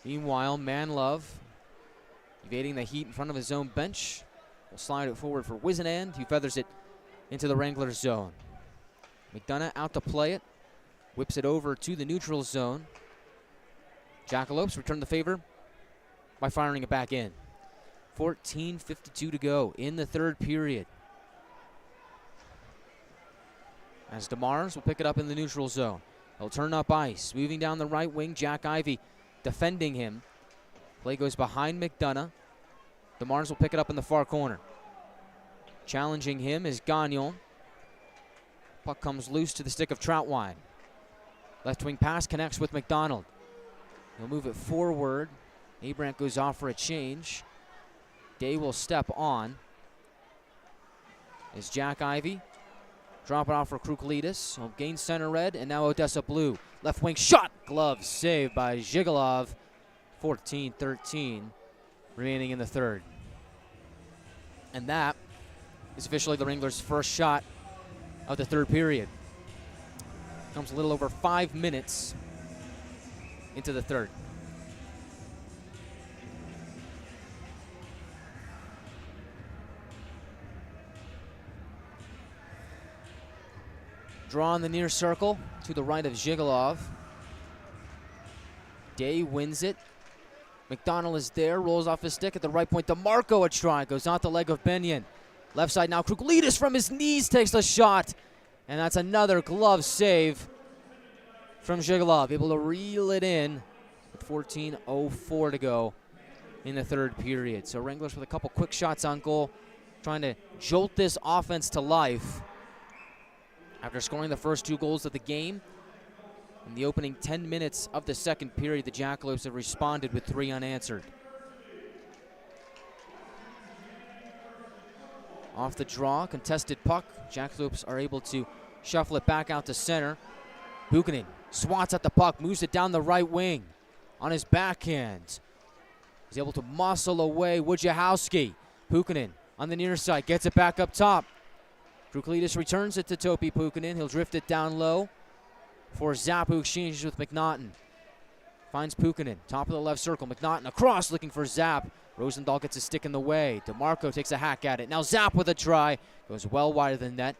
Meanwhile, Manlove evading the heat in front of his own bench. Will slide it forward for Wisenand, who feathers it into the Wranglers zone. McDonough out to play it. Whips it over to the neutral zone. Jackalopes return the favor by firing it back in. 14:52 to go in the third period. As DeMars will pick it up in the neutral zone. He'll turn up ice. Moving down the right wing, Jack Ivey defending him. Play goes behind McDonough. DeMars will pick it up in the far corner. Challenging him is Gagnon. Puck comes loose to the stick of Troutwine. Left wing pass connects with McDonald. He'll move it forward. Abrandt goes off for a change. Day will step on. Is Jack Ivey. Drop it off for Kruklidis. He'll gain center red, and now Odessa blue. Left wing shot. Glove saved by Zhigalov. 14-13 remaining in the third. And that is officially the Wranglers' first shot of the third period. Comes a little over 5 minutes into the third. Draw on the near circle to the right of Zhigalov. Day wins it. McDonald is there, rolls off his stick at the right point. DeMarco a try, goes out the leg of Benyon. Left side now, Kruklidis from his knees takes the shot. And that's another glove save from Zhigalov, able to reel it in with 14:04 to go in the third period. So Wranglers with a couple quick shots on goal, trying to jolt this offense to life. After scoring the first 2 goals of the game, in the opening 10 minutes of the second period, the Jackalopes have responded with 3 unanswered. Off the draw, contested puck. Jackalopes are able to shuffle it back out to center. Puikkonen swats at the puck, moves it down the right wing on his backhand. He's able to muscle away Wojciechowski. Puikkonen on the near side, gets it back up top. Kruklidis returns it to Topi Puikkonen. He'll drift it down low for Zapp, who exchanges with McNaughton. Finds Puikkonen, top of the left circle. McNaughton across, looking for Zapp. Rosendahl gets a stick in the way. DeMarco takes a hack at it. Now Zapp with a try. Goes well wider than net,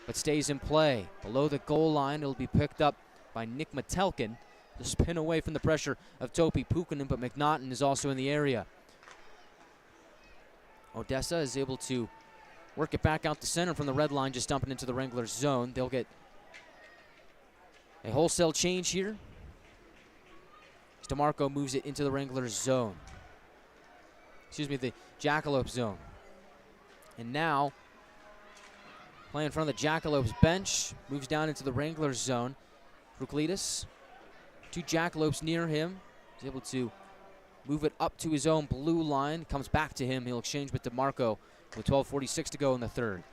but stays in play. Below the goal line, it'll be picked up by Nick Metelkin. To spin away from the pressure of Topi Puikkonen, but McNaughton is also in the area. Odessa is able to work it back out the center from the red line, just dumping into the Wranglers zone. They'll get a wholesale change here. DeMarco moves it into the Wranglers zone. Excuse me, the Jackalope zone. And now, playing in front of the Jackalopes bench, moves down into the Wranglers zone. Kruklidis, 2 Jackalopes near him. He's able to move it up to his own blue line. Comes back to him. He'll exchange with DeMarco with 12:46 to go in the third.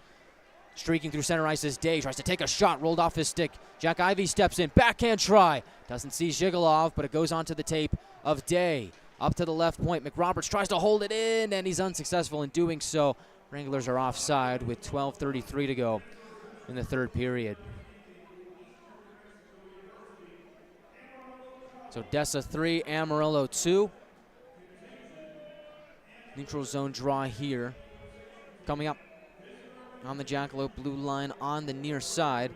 Streaking through center ice is Day. Tries to take a shot, rolled off his stick. Jack Ivey steps in, backhand try. Doesn't see Zhigalov, but it goes onto the tape of Day. Up to the left point, McRoberts tries to hold it in, and he's unsuccessful in doing so. Wranglers are offside with 12:33 to go in the third period. So Odessa 3, Amarillo 2. Neutral zone draw here. Coming up on the Jackalope blue line on the near side.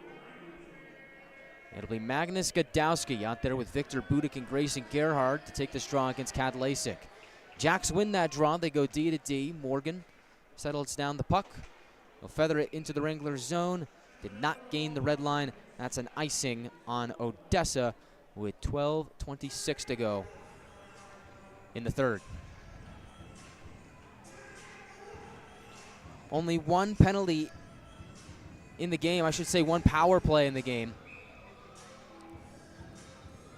It'll be Magnus Godowski out there with Victor Budik and Grayson Gerhard to take this draw against Kadlacik. Jacks win that draw. They go D to D. Morgan settles down the puck. He'll feather it into the Wranglers zone. Did not gain the red line. That's an icing on Odessa with 12:26 to go in the third. Only 1 penalty in the game. I should say 1 power play in the game.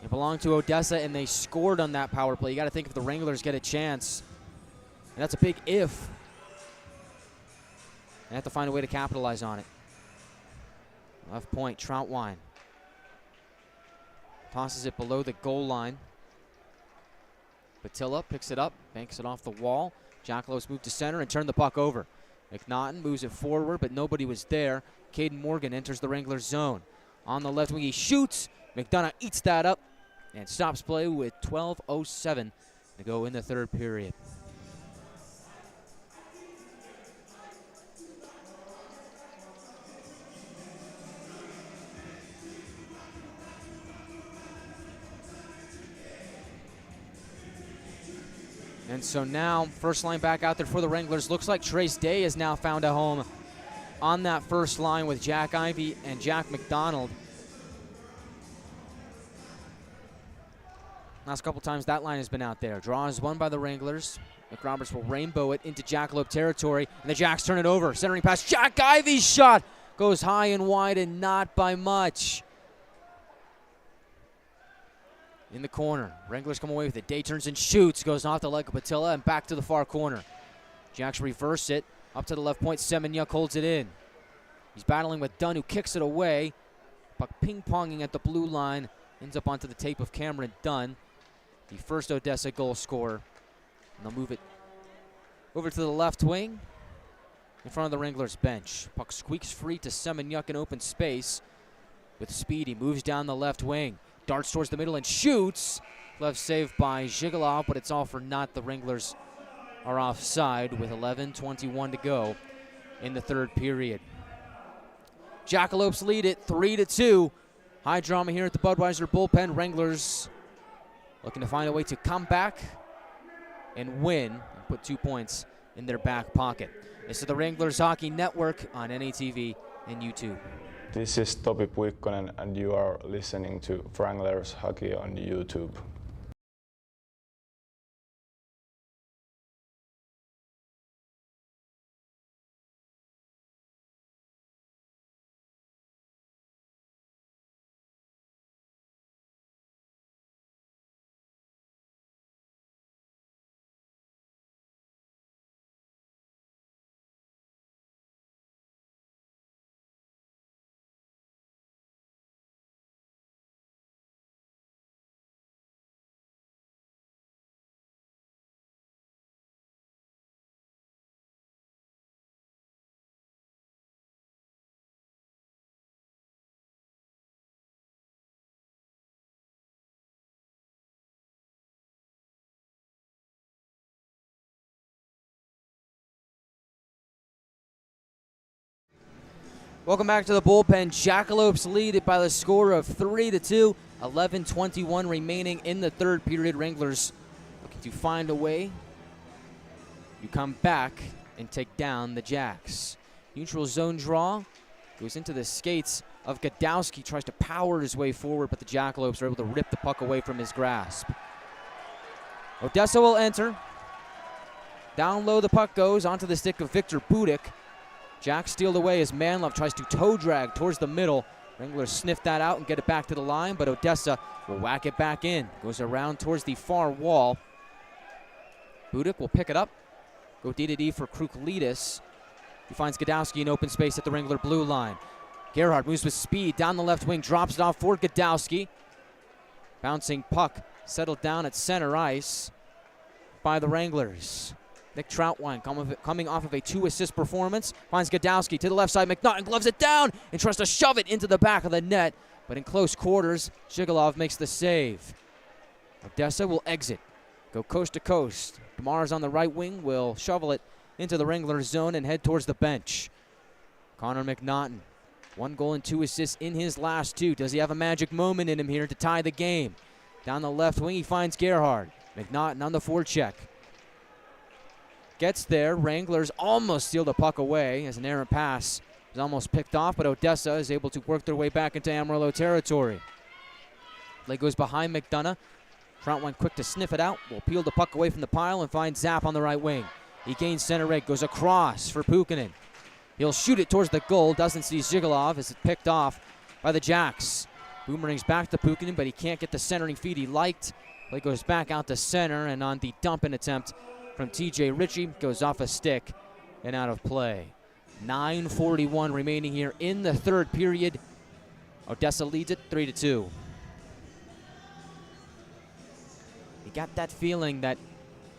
It belonged to Odessa, and they scored on that power play. You got to think if the Wranglers get a chance, and that's a big if. They have to find a way to capitalize on it. Left point, Troutwine. Tosses it below the goal line. Patilla picks it up, banks it off the wall. Jackalopes move to center and turn the puck over. McNaughton moves it forward, but nobody was there. Caden Morgan enters the Wranglers zone. On the left wing, he shoots. McDonough eats that up and stops play with 12:07 to go in the third period. And so now, first line back out there for the Wranglers. Looks like Trace Day has now found a home on that first line with Jack Ivey and Jack McDonald. Last couple times that line has been out there. Draw is won by the Wranglers. McRoberts will rainbow it into Jackalope territory, and the Jacks turn it over. Centering pass, Jack Ivey's shot goes high and wide and not by much. In the corner, Wranglers come away with it. Day turns and shoots, goes off the leg of Patilla and back to the far corner. Jacks reverse it, up to the left point, Semenyuk holds it in. He's battling with Dunn, who kicks it away. Puck ping-ponging at the blue line, ends up onto the tape of Cameron Dunn, the first Odessa goal scorer. And they'll move it over to the left wing, in front of the Wranglers bench. Puck squeaks free to Semenyuk in open space. With speed, he moves down the left wing. Darts towards the middle and shoots. Left save by Jackalopes, but it's all for naught. The Wranglers are offside with 11:21 to go in the third period. Jackalopes lead it 3-2. High drama here at the Budweiser bullpen. Wranglers looking to find a way to come back and win and put 2 points in their back pocket. This is the Wranglers Hockey Network on NATV and YouTube. This is Topi Puikkonen and you are listening to Wranglers Hockey on YouTube. Welcome back to the bullpen. Jackalopes lead it by the score of 3-2. 11:21 remaining in the third period. Wranglers looking to find a way. You come back and take down the Jacks. Neutral zone draw goes into the skates of Gadowski. Tries to power his way forward, but the Jackalopes are able to rip the puck away from his grasp. Odessa will enter. Down low the puck goes onto the stick of Victor Budik. Jack stealed away as Manlove tries to toe drag towards the middle. Wranglers sniff that out and get it back to the line, but Odessa will whack it back in. Goes around towards the far wall. Budik will pick it up. Go D-to-D for Kruklidis. He finds Gadowski in open space at the Wrangler blue line. Gerhard moves with speed down the left wing, drops it off for Gadowski. Bouncing puck settled down at center ice by the Wranglers. Nick Troutwine coming off of a 2-assist performance. Finds Gadowski to the left side. McNaughton gloves it down and tries to shove it into the back of the net. But in close quarters, Jackalopes makes the save. Odessa will exit. Go coast to coast. Demars on the right wing will shovel it into the Wranglers zone and head towards the bench. Connor McNaughton, 1 goal and 2 assists in his last 2. Does he have a magic moment in him here to tie the game? Down the left wing, he finds Gerhard. McNaughton on the forecheck. Gets there. Wranglers almost steal the puck away as an errant pass is almost picked off, but Odessa is able to work their way back into Amarillo territory. Play goes behind McDonough. Troutwine quick to sniff it out. Will peel the puck away from the pile and find Zapp on the right wing. He gains center right, goes across for Puikkonen. He'll shoot it towards the goal. Doesn't see Jackalopes as it's picked off by the Jacks. Boomerang's back to Puikkonen, but he can't get the centering feed he liked. Play goes back out to center, and on the dumping attempt from TJ Ritchie, goes off a stick and out of play. 9:41 remaining here in the third period. Odessa leads it 3-2. You got that feeling that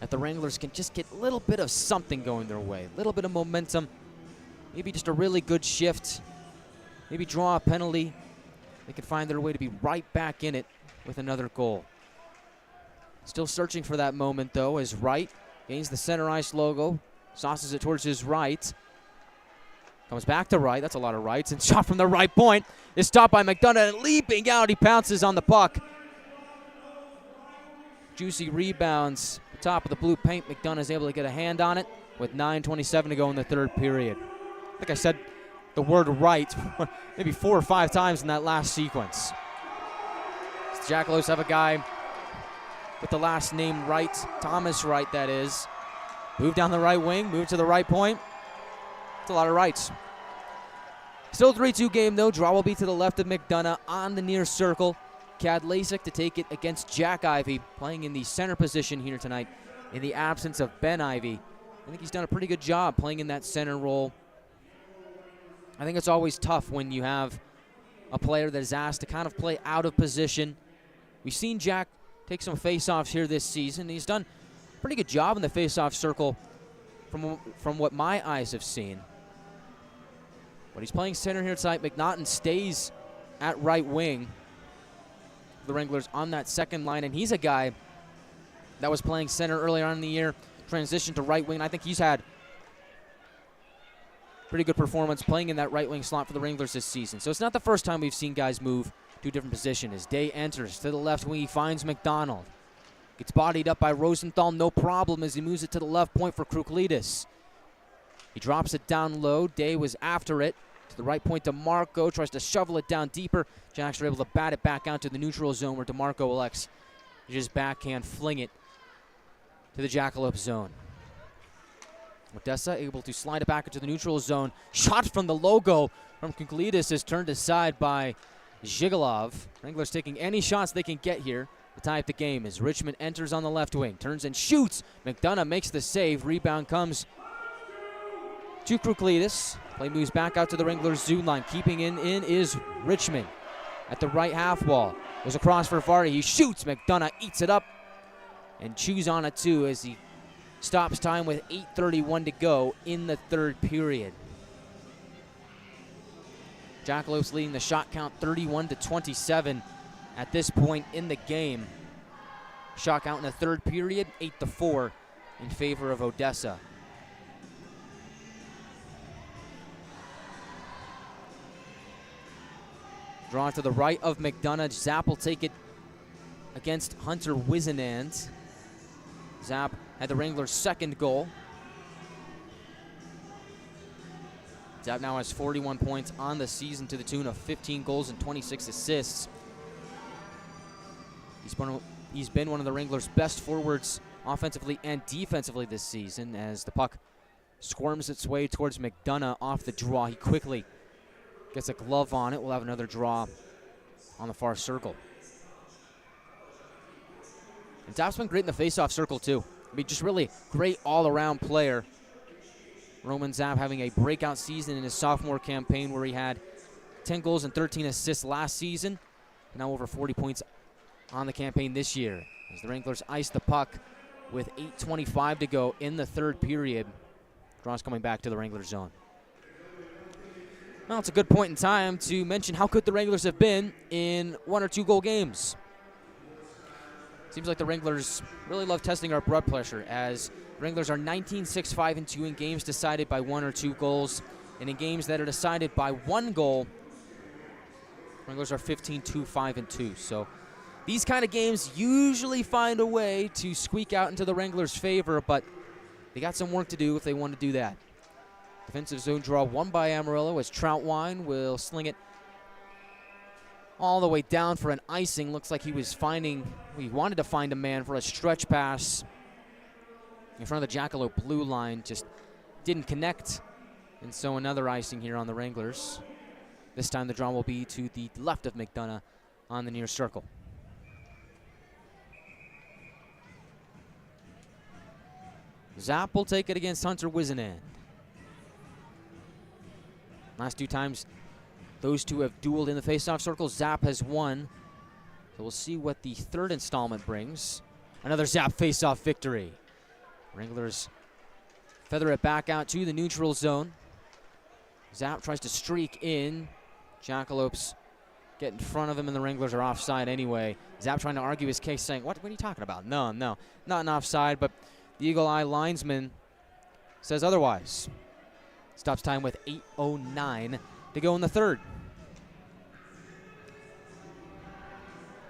the Wranglers can just get a little bit of something going their way, a little bit of momentum, maybe just a really good shift, maybe draw a penalty. They can find their way to be right back in it with another goal. Still searching for that moment, though, as Wright gains the center ice logo, sauces it towards his right. Comes back to Wright. That's a lot of rights. And shot from the right point is stopped by McDonough. And leaping out, he pounces on the puck. Juicy rebounds. Top of the blue paint. McDonough is able to get a hand on it with 9:27 to go in the third period. I think I said the word right maybe 4 or 5 times in that last sequence. The Jackalopes have a guy with the last name Wright, Thomas Wright, that is. Move down the right wing, move to the right point. It's a lot of rights. Still 3-2 game, though. Draw will be to the left of McDonough on the near circle. Cad Lasik to take it against Jack Ivey, playing in the center position here tonight in the absence of Ben Ivey. I think he's done a pretty good job playing in that center role. I think it's always tough when you have a player that is asked to kind of play out of position. We've seen Jack take some face-offs here this season. He's done a pretty good job in the face-off circle from what my eyes have seen. But he's playing center here tonight. McNaughton stays at right wing. The Wranglers on that second line, and he's a guy that was playing center earlier on in the year, transitioned to right wing. I think he's had pretty good performance playing in that right wing slot for the Wranglers this season. So it's not the first time we've seen guys move to a different position. As Day enters to the left wing, he finds McDonald. Gets bodied up by Rosenthal, no problem, as he moves it to the left point for Kruklidis. He drops it down low. Day was after it. To the right point, DeMarco tries to shovel it down deeper. Jacks are able to bat it back out to the neutral zone, where DeMarco elects to just backhand fling it to the Jackalope zone. Odessa able to slide it back into the neutral zone. Shot from the logo from Kruklidis is turned aside by Zhigalov. Wranglers taking any shots they can get here to tie up the game as Richmond enters on the left wing. Turns and shoots. McDonough makes the save. Rebound comes to Kruklidis. Play moves back out to the Wranglers zone line. Keeping in is Richmond at the right half wall. Goes across for Vardy. He shoots. McDonough eats it up and chews on it too as he stops time with 8:31 to go in the third period. Jackalopes leading the shot count 31-27 at this point in the game. Shot count in the third period, 8-4 in favor of Odessa. Drawn to the right of McDonough. Zapp will take it against Hunter Wisenand. Zapp had the Wranglers' second goal. Zapp now has 41 points on the season to the tune of 15 goals and 26 assists. He's been one of the Wranglers' best forwards offensively and defensively this season as the puck squirms its way towards McDonough off the draw. He quickly gets a glove on it. We'll have another draw on the far circle. And Zapp's been great in the face-off circle too. I mean, just really great all-around player. Roman Zapp having a breakout season in his sophomore campaign where he had 10 goals and 13 assists last season. Now over 40 points on the campaign this year. As the Wranglers ice the puck with 8:25 to go in the third period. Draw's coming back to the Wranglers zone. Well, it's a good point in time to mention how good the Wranglers have been in 1 or 2 goal games. Seems like the Wranglers really love testing our blood pressure, as Wranglers are 19-6-5-2 in games decided by 1 or 2 goals, and in games that are decided by 1 goal, Wranglers are 15-2-5-2. So these kind of games usually find a way to squeak out into the Wranglers' favor, but they got some work to do if they want to do that. Defensive zone draw won by Amarillo as Troutwine will sling it all the way down for an icing. Looks like he wanted to find a man for a stretch pass in front of the Jackalope blue line, just didn't connect. And so another icing here on the Wranglers. This time the draw will be to the left of McDonough on the near circle. Zapp will take it against Hunter Wisenand. Last 2 times those two have dueled in the faceoff circle, Zap has won. So we'll see what the third installment brings. Another Zap faceoff victory. Wranglers feather it back out to the neutral zone. Zap tries to streak in. Jackalopes get in front of him, and the Wranglers are offside anyway. Zap trying to argue his case, saying, what are you talking about? No, not an offside, but the Eagle Eye linesman says otherwise. Stops time with 8:09 to go in the third.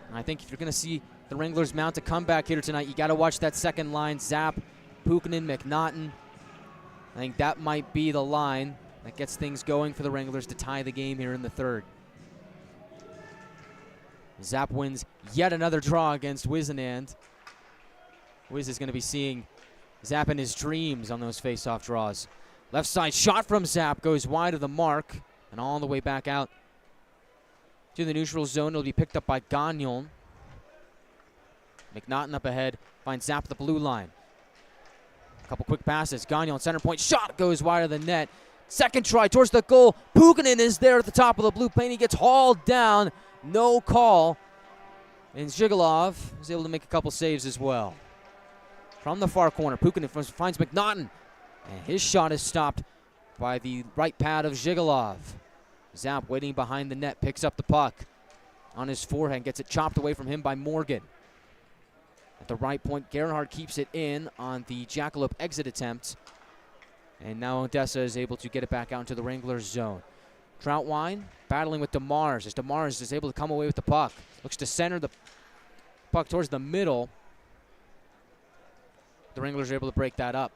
And I think if you're going to see the Wranglers mount a comeback here tonight, you got to watch that second line, Zap, Puikkonen, McNaughton. I think that might be the line that gets things going for the Wranglers to tie the game here in the third. Zap wins yet another draw against Wizenand. Wiz is going to be seeing Zap in his dreams on those face-off draws. Left side shot from Zap goes wide of the mark and all the way back out to the neutral zone. It'll be picked up by Gagnon. McNaughton up ahead, finds Zap at the blue line. A couple quick passes. Gagnon center point shot goes wide of the net. Second try towards the goal. Puikkonen is there at the top of the blue plane. He gets hauled down. No call. And Zhigalov is able to make a couple saves as well. From the far corner, Puikkonen finds McNaughton. And his shot is stopped by the right pad of Zhigalov. Zap waiting behind the net, picks up the puck on his forehand, gets it chopped away from him by Morgan. At the right point, Gerhard keeps it in on the Jackalope exit attempt. And now Odessa is able to get it back out into the Wranglers zone. Troutwine battling with DeMars as DeMars is able to come away with the puck. Looks to center the puck towards the middle. The Wranglers are able to break that up.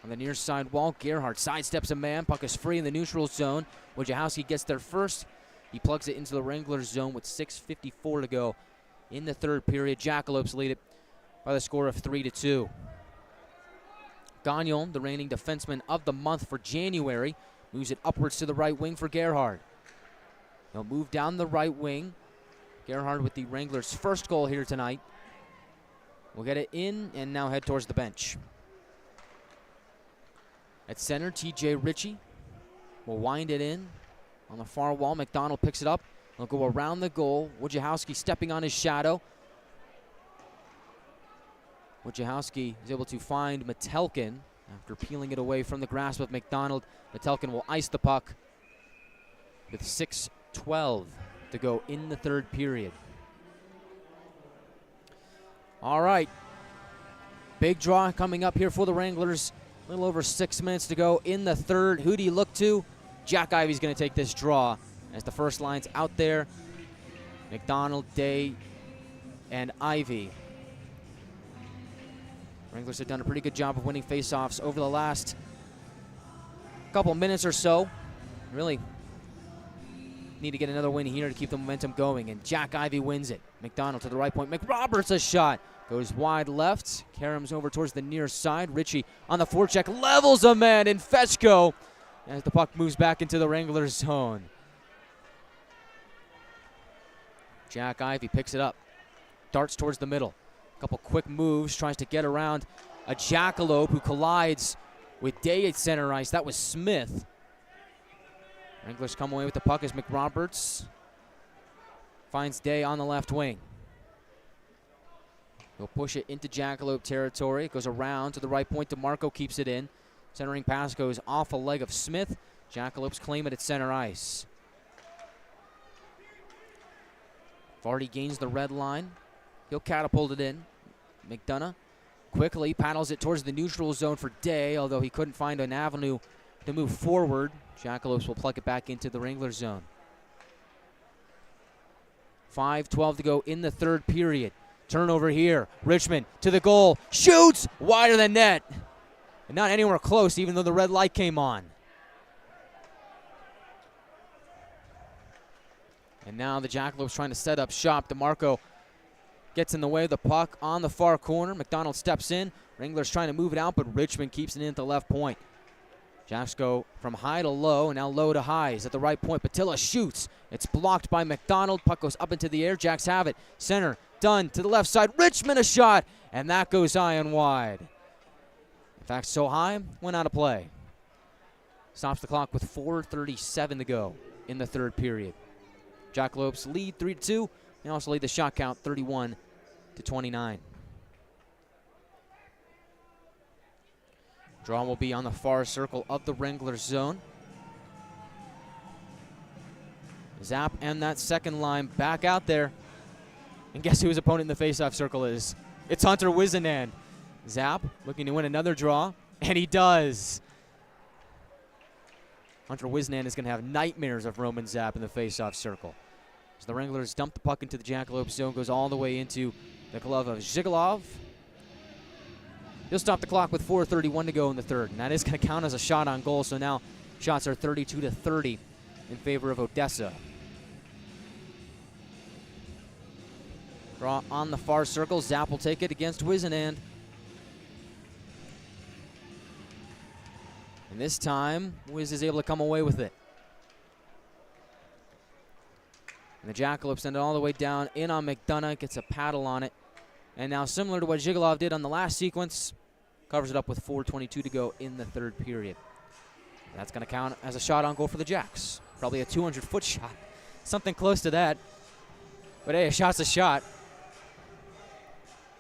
On the near side wall, Gerhard sidesteps a man. Puck is free in the neutral zone. Wojciechowski gets there first. He plugs it into the Wranglers zone with 6:54 to go in the third period. Jackalopes lead it by the score of 3-2. Gagnon, the reigning defenseman of the month for January, moves it upwards to the right wing for Gerhard. He'll move down the right wing. Gerhard with the Wranglers' first goal here tonight. We'll get it in and now head towards the bench. At center, TJ Ritchie will wind it in. On the far wall, McDonald picks it up. He'll go around the goal. Wojciechowski stepping on his shadow. Wojciechowski is able to find Metelkin after peeling it away from the grasp of McDonald. Metelkin will ice the puck with 6:12 to go in the third period. All right. Big draw coming up here for the Wranglers. A little over 6 minutes to go in the third. Who do you look to? Jack Ivey's going to take this draw as the first line's out there. McDonald, Day, and Ivey. Wranglers have done a pretty good job of winning faceoffs over the last couple minutes or so. Really need to get another win here to keep the momentum going, and Jack Ivey wins it. McDonald to the right point. McRoberts a shot. Goes wide left. Karam's over towards the near side. Ritchie on the forecheck levels a man in Fetchko as the puck moves back into the Wranglers zone. Jack Ivey picks it up. Darts towards the middle. Couple quick moves. Tries to get around a Jackalope who collides with Day at center ice. That was Smith. Wranglers come away with the puck as McRoberts finds Day on the left wing. He'll push it into Jackalope territory. It goes around to the right point. DeMarco keeps it in. Centering pass goes off a leg of Smith. Jackalopes claim it at center ice. Vardy gains the red line. He'll catapult it in. McDonough quickly paddles it towards the neutral zone for Day, although he couldn't find an avenue to move forward. Jackalopes will plug it back into the Wranglers zone. 5:12 to go in the third period. Turnover here. Richmond to the goal. Shoots wide of the net. And not anywhere close, even though the red light came on. And now the Jackalopes trying to set up shop. DeMarco gets in the way of the puck on the far corner. McDonald steps in. Wranglers trying to move it out, but Richmond keeps it in at the left point. Jacks go from high to low, and now low to high. Is at the right point. Patilla shoots. It's blocked by McDonald. Puck goes up into the air. Jacks have it. Center, done to the left side. Richmond a shot, and that goes high and wide. In fact, so high, went out of play. stops the clock with 4:37 to go in the third period. Jackalopes lead 3-2. They also lead the shot count 31-29. Draw will be on the far circle of the Wranglers zone. Zap and that second line back out there. And guess who his opponent in the faceoff circle is? It's Hunter Wizenan. Zap looking to win another draw, and he does. Hunter Wizenan is going to have nightmares of Roman Zap in the faceoff circle. So the Wranglers dump the puck into the Jackalope zone, goes all the way into the glove of Jackalopes. He'll stop the clock with 4:31 to go in the third, and that is going to count as a shot on goal. So now shots are 32-30 in favor of Odessa. Draw on the far circle. Zap will take it against Wizenan. And this time, Wiz is able to come away with it. And the Jackalopes send it all the way down in on McDonough, gets a paddle on it. And now, similar to what Jackalopes did on the last sequence, covers it up with 4:22 to go in the third period. That's going to count as a shot on goal for the Jacks. Probably a 200-foot shot. Something close to that. But hey, a shot's a shot.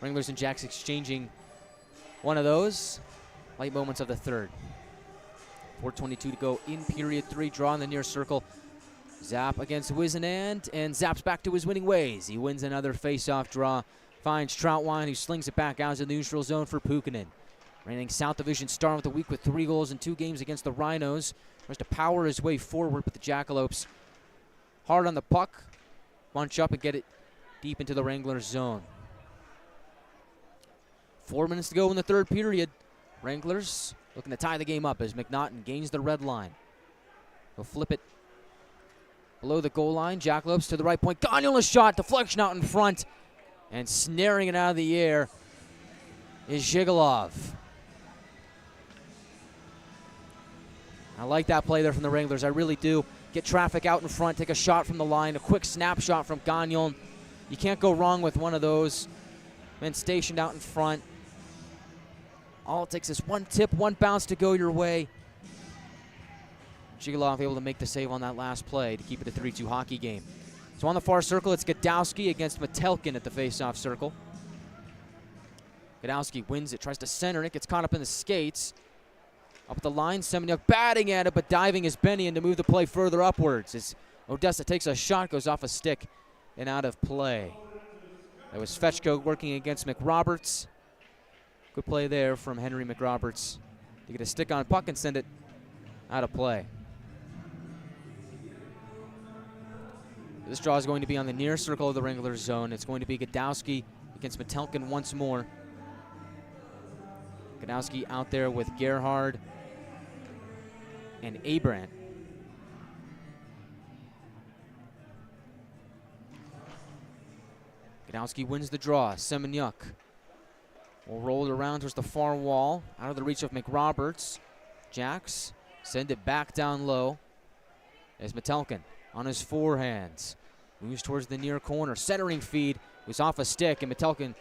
Wranglers and Jacks exchanging one of those light moments of the third. 4:22 to go in period three. Draw in the near circle. Zap against Wizenan, and Zap's back to his winning ways. He wins another face-off draw. Finds Troutwine, who slings it back out to the neutral zone for Puikkonen. Reigning South Division star of the week with 3 goals in 2 games against the Rhinos. Tries to power his way forward, but the Jackalopes hard on the puck. Bunch up and get it deep into the Wranglers zone. 4 minutes to go in the third period. Wranglers looking to tie the game up as McNaughton gains the red line. He'll flip it below the goal line. Jackalopes to the right point. Gagnon a shot. Deflection out in front. And snaring it out of the air is Jackalopes. I like that play there from the Wranglers. I really do. Get traffic out in front. Take a shot from the line. A quick snapshot from Gagnon. You can't go wrong with one of those. Men stationed out in front. All it takes is one tip, one bounce to go your way. Jackalopes able to make the save on that last play to keep it a 3-2 hockey game. So on the far circle, it's Gadowski against Metelkin at the face-off circle. Gadowski wins it, tries to center it, gets caught up in the skates. Up the line, Semyuk batting at it, but diving is Benny to move the play further upwards. As Odessa takes a shot, goes off a stick and out of play. That was Fetchko working against McRoberts. Good play there from Henry McRoberts to get a stick on puck and send it out of play. This draw is going to be on the near circle of the Wranglers zone. It's going to be Gadowski against Metelkin once more. Gadowski out there with Gerhard and Abrant. Gadowski wins the draw. Semyuk will roll it around towards the far wall, out of the reach of McRoberts. Jacks send it back down low as Metelkin on his forehands. Moves towards the near corner. Centering feed was off a stick, and Metelkin,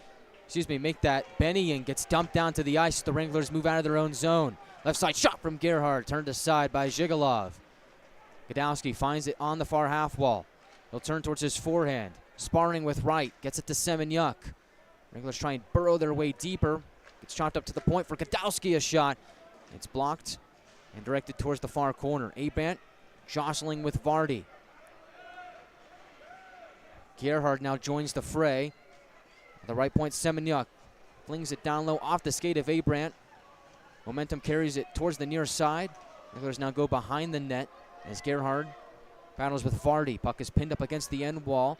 make that Benny and gets dumped down to the ice. The Wranglers move out of their own zone. Left side shot from Gerhard, turned aside by Jackalopes. Gadowski finds it on the far half wall. He'll turn towards his forehand. Sparring with Wright, gets it to Semyuk. Wranglers try and burrow their way deeper. Gets chopped up to the point for Gadowski, a shot. It's blocked and directed towards the far corner. Abant jostling with Vardy. Gerhard now joins the fray. At the right point, Semyuk flings it down low off the skate of Abant. Momentum carries it towards the near side. Wranglers now go behind the net as Gerhard battles with Vardy. Puck is pinned up against the end wall.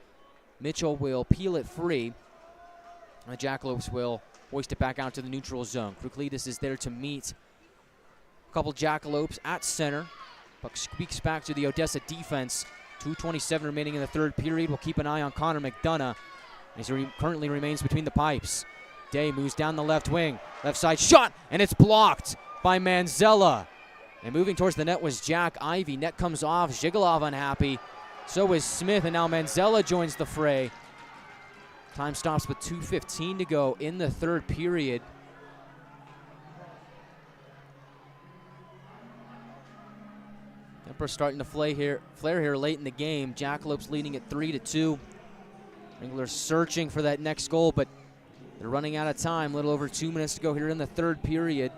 Mitchell will peel it free. And the Jackalopes will hoist it back out to the neutral zone. Kruklides is there to meet a couple Jackalopes at center. Puck squeaks back to the Odessa defense. 2:27 remaining in the third period. We'll keep an eye on Connor McDonough as he currently remains between the pipes. Day moves down the left wing. Left side shot, and it's blocked by Manzella. And moving towards the net was Jack Ivey. Net comes off. Jackalopes unhappy. So is Smith, and now Manzella joins the fray. Time stops with 2:15 to go in the third period. Tempers starting to flare here late in the game. Jackalopes leading at 3-2. Wranglers searching for that next goal, but they're running out of time. A little over 2 minutes to go here in the third period.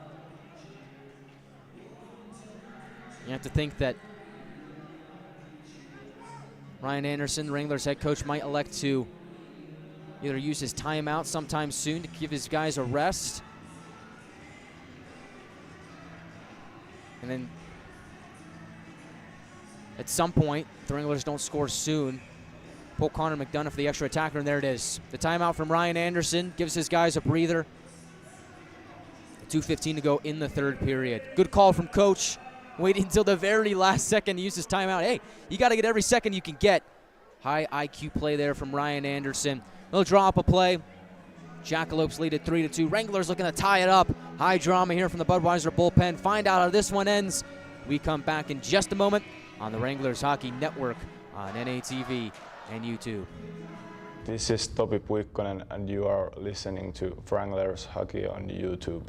You have to think that Ryan Anderson, the Wranglers head coach, might elect to either use his timeout sometime soon to give his guys a rest. And then at some point, if the Wranglers don't score soon, pull Connor McDonough for the extra attacker, and there it is. The timeout from Ryan Anderson gives his guys a breather. 2:15 to go in the third period. Good call from coach. Waiting until the very last second to use his timeout. Hey, you got to get every second you can get. High IQ play there from Ryan Anderson. They'll draw up a play. Jackalopes lead at 3-2. Wranglers looking to tie it up. High drama here from the Budweiser bullpen. Find out how this one ends. We come back in just a moment on the Wranglers Hockey Network on NATV and YouTube. This is Topi Puikkonen and you are listening to Wranglers Hockey on YouTube.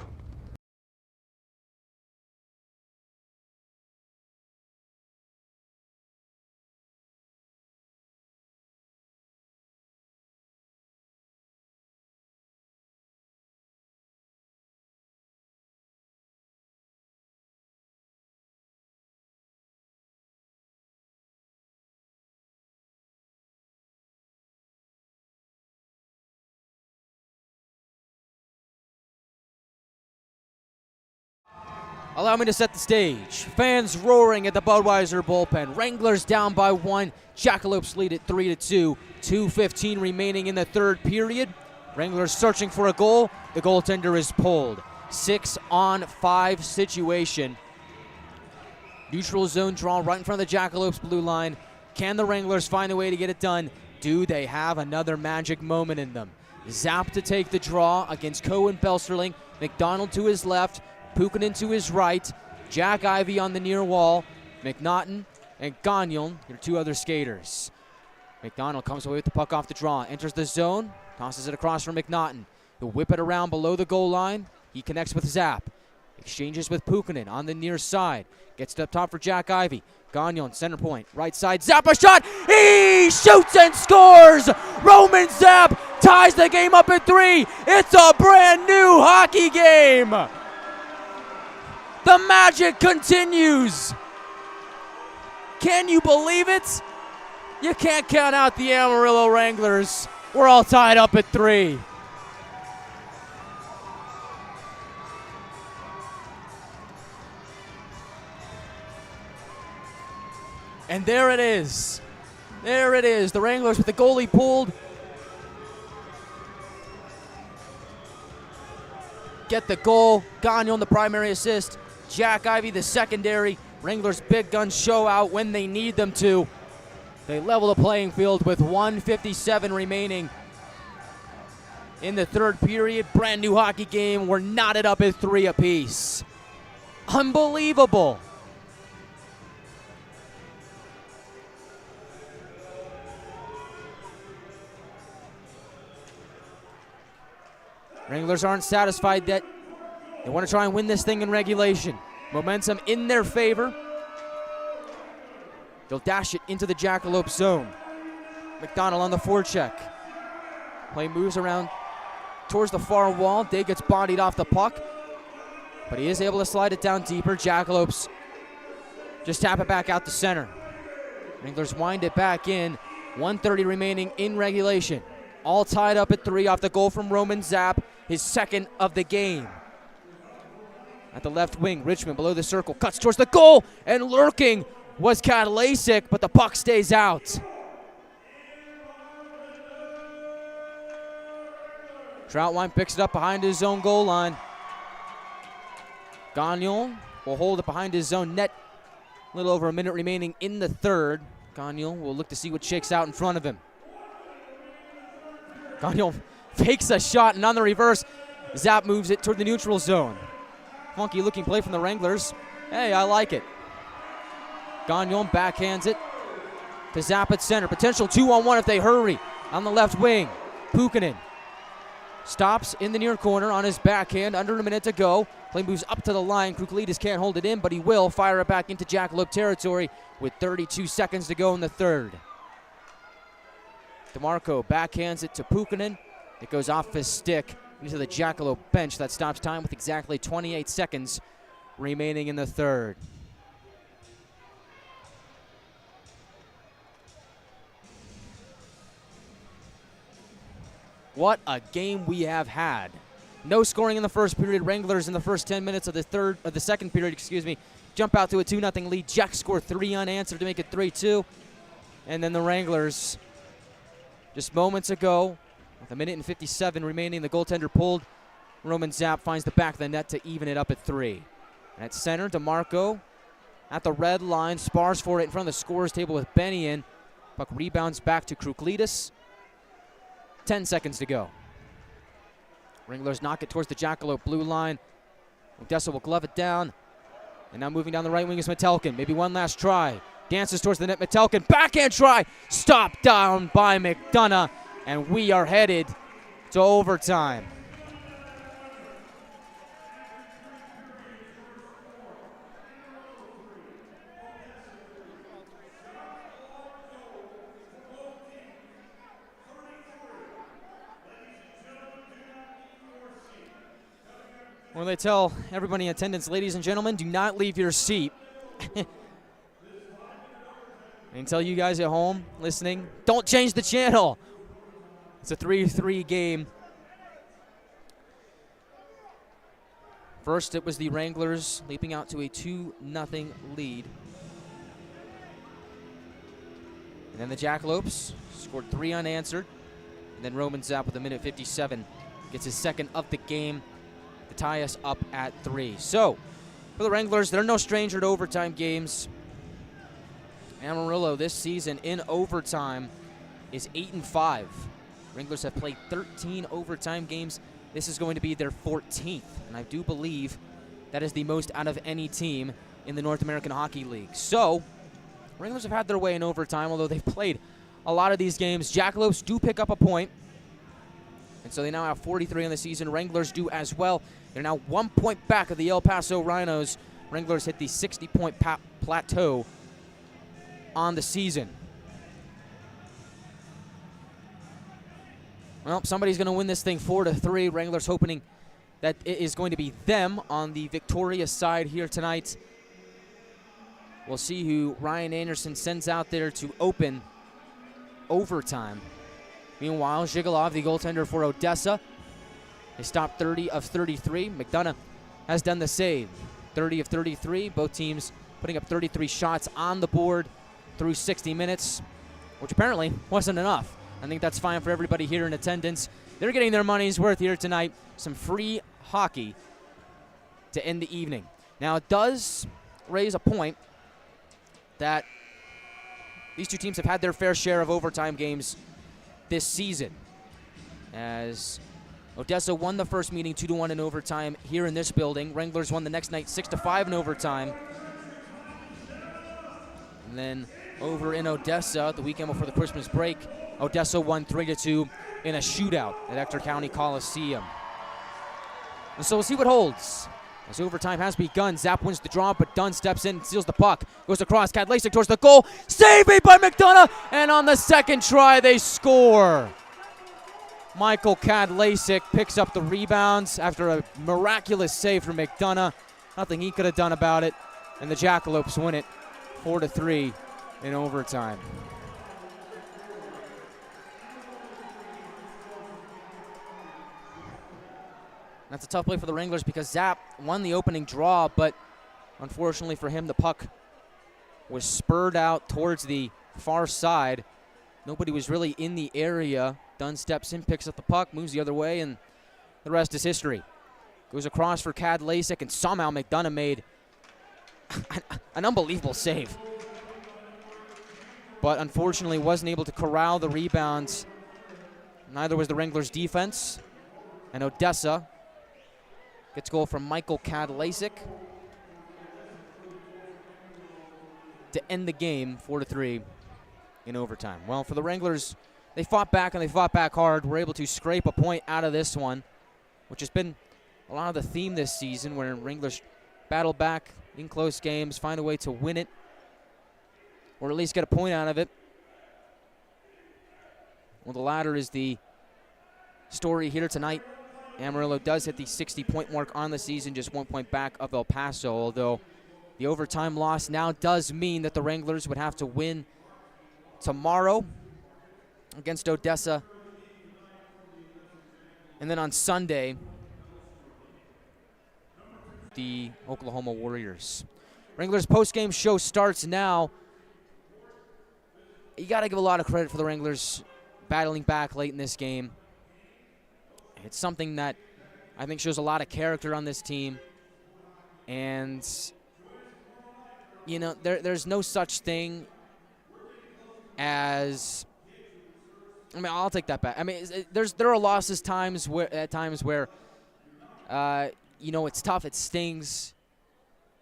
Allow me to set the stage. Fans roaring at the Budweiser bullpen. Wranglers down by 1. Jackalopes lead at 3-2. 2:15 remaining in the third period. Wranglers searching for a goal. The goaltender is pulled. 6-on-5 situation. Neutral zone draw right in front of the Jackalopes blue line. Can the Wranglers find a way to get it done? Do they have another magic moment in them? Zap to take the draw against Cohen Belsterling. McDonald to his left. Puikkonen to his right, Jack Ivey on the near wall, McNaughton and Gagnon, your two other skaters. McDonald comes away with the puck off the draw, enters the zone, tosses it across for McNaughton. He'll whip it around below the goal line. He connects with Zap. Exchanges with Puikkonen on the near side. Gets it up top for Jack Ivey. Gagnon, center point, right side, Zap a shot! He shoots and scores! Roman Zap ties the game up at 3. It's a brand new hockey game! The magic continues. Can you believe it? You can't count out the Amarillo Wranglers. We're all tied up at 3. And there it is. There it is. The Wranglers with the goalie pulled. Get the goal. Gagnon the primary assist. Jack Ivey the secondary. Wranglers big guns show out when they need them to. They level the playing field with 1:57 remaining in the third period. Brand new hockey game. We're knotted up at 3 apiece. Unbelievable. Wranglers aren't satisfied yet. They want to try and win this thing in regulation. Momentum in their favor. They'll dash it into the Jackalope zone. McDonald on the forecheck. Play moves around towards the far wall. Day gets bodied off the puck, but he is able to slide it down deeper. Jackalopes just tap it back out the center. Wranglers wind it back in. 1:30 remaining in regulation. All tied up at 3 off the goal from Roman Zap, his second of the game. At the left wing, Richmond below the circle, cuts towards the goal, and lurking was Kadlasik, but the puck stays out. Troutwine picks it up behind his own goal line. Gagnon will hold it behind his own net. A little over a minute remaining in the third. Gagnon will look to see what shakes out in front of him. Gagnon fakes a shot, and on the reverse, Zap moves it toward the neutral zone. Funky looking play from the Wranglers. Hey, I like it. Gagnon backhands it to Zap at center. Potential 2-on-1 if they hurry. On the left wing, Puikkonen stops in the near corner on his backhand, under a minute to go. Play moves up to the line. Kruklides can't hold it in, but he will fire it back into Jackalope territory with 32 seconds to go in the third. DeMarco backhands it to Puikkonen. It goes off his stick into the Jackalope bench. That stops time with exactly 28 seconds remaining in the third. What a game we have had. No scoring in the first period. Wranglers in the first 10 minutes of the second period, jump out to a 2-0 lead. Jack scored 3 unanswered to make it 3-2. And then the Wranglers, just moments ago, with 1:57 remaining, the goaltender pulled. Roman Zapp finds the back of the net to even it up at 3. And at center, DeMarco at the red line, spars for it in front of the scorer's table with Benny in. Puck rebounds back to Kruklides. 10 seconds to go. Wranglers knock it towards the Jackalope blue line. Odessa will glove it down. And now moving down the right wing is Metelkin. Maybe one last try. Dances towards the net. Metelkin, backhand try. Stopped down by McDonough. And we are headed to overtime. Well, they tell everybody in attendance, ladies and gentlemen, do not leave your seat. And tell you guys at home listening, don't change the channel. It's a 3-3 game. First, it was the Wranglers leaping out to a 2-0 lead. And then the Jackalopes scored 3 unanswered. And then Roman Zapp with 1:57 gets his second of the game to tie us up at 3. So, for the Wranglers, they're no stranger to overtime games. Amarillo this season in overtime is 8-5. Wranglers have played 13 overtime games. This is going to be their 14th, and I do believe that is the most out of any team in the North American Hockey League. So, Wranglers have had their way in overtime, although they've played a lot of these games. Jackalopes do pick up a point, and so they now have 43 on the season. Wranglers do as well. They're now 1 point back of the El Paso Rhinos. Wranglers hit the 60-point plateau on the season. Well, somebody's going to win this thing 4-3. Wranglers hoping that it is going to be them on the victorious side here tonight. We'll see who Ryan Anderson sends out there to open overtime. Meanwhile, Zhigalov, the goaltender for Odessa, they stopped 30 of 33. McDonough has done the same. 30 of 33. Both teams putting up 33 shots on the board through 60 minutes, which apparently wasn't enough. I think that's fine for everybody here in attendance. They're getting their money's worth here tonight. Some free hockey to end the evening. Now, it does raise a point that these two teams have had their fair share of overtime games this season, as Odessa won the first meeting 2-1 in overtime here in this building. Wranglers won the next night 6-5 in overtime. And then over in Odessa, the weekend before the Christmas break, Odessa won 3-2 in a shootout at Ector County Coliseum. And so we'll see what holds. As overtime has begun, Zapp wins the draw, but Dunn steps in and steals the puck. Goes across, Kadlacek towards the goal. Saved by McDonough, and on the second try, they score. Michael Kadlacek picks up the rebounds after a miraculous save from McDonough. Nothing he could have done about it, and the Jackalopes win it 4-3 in overtime. That's a tough play for the Wranglers because Zapp won the opening draw, but unfortunately for him, the puck was spurred out towards the far side. Nobody was really in the area. Dunn steps in, picks up the puck, moves the other way, and the rest is history. Goes across for Kadlacek, and somehow McDonough made an unbelievable save. But unfortunately wasn't able to corral the rebounds. Neither was the Wranglers' defense. And Odessa gets a goal from Michael Kadlacek to end the game 4-3 in overtime. Well, for the Wranglers, they fought back, and they fought back hard. Were able to scrape a point out of this one, which has been a lot of the theme this season, where Wranglers battle back in close games, find a way to win it, or at least get a point out of it. Well, the latter is the story here tonight. Amarillo does hit the 60-point mark on the season, just 1 point back of El Paso, although the overtime loss now does mean that the Wranglers would have to win tomorrow against Odessa. And then on Sunday, the Oklahoma Warriors. Wranglers post-game show starts now. You got to give a lot of credit for the Wranglers battling back late in this game. It's something that I think shows a lot of character on this team. And, you know, there's no such thing as, I mean, I'll take that back. I mean, there are losses at times where, you know, it's tough, it stings.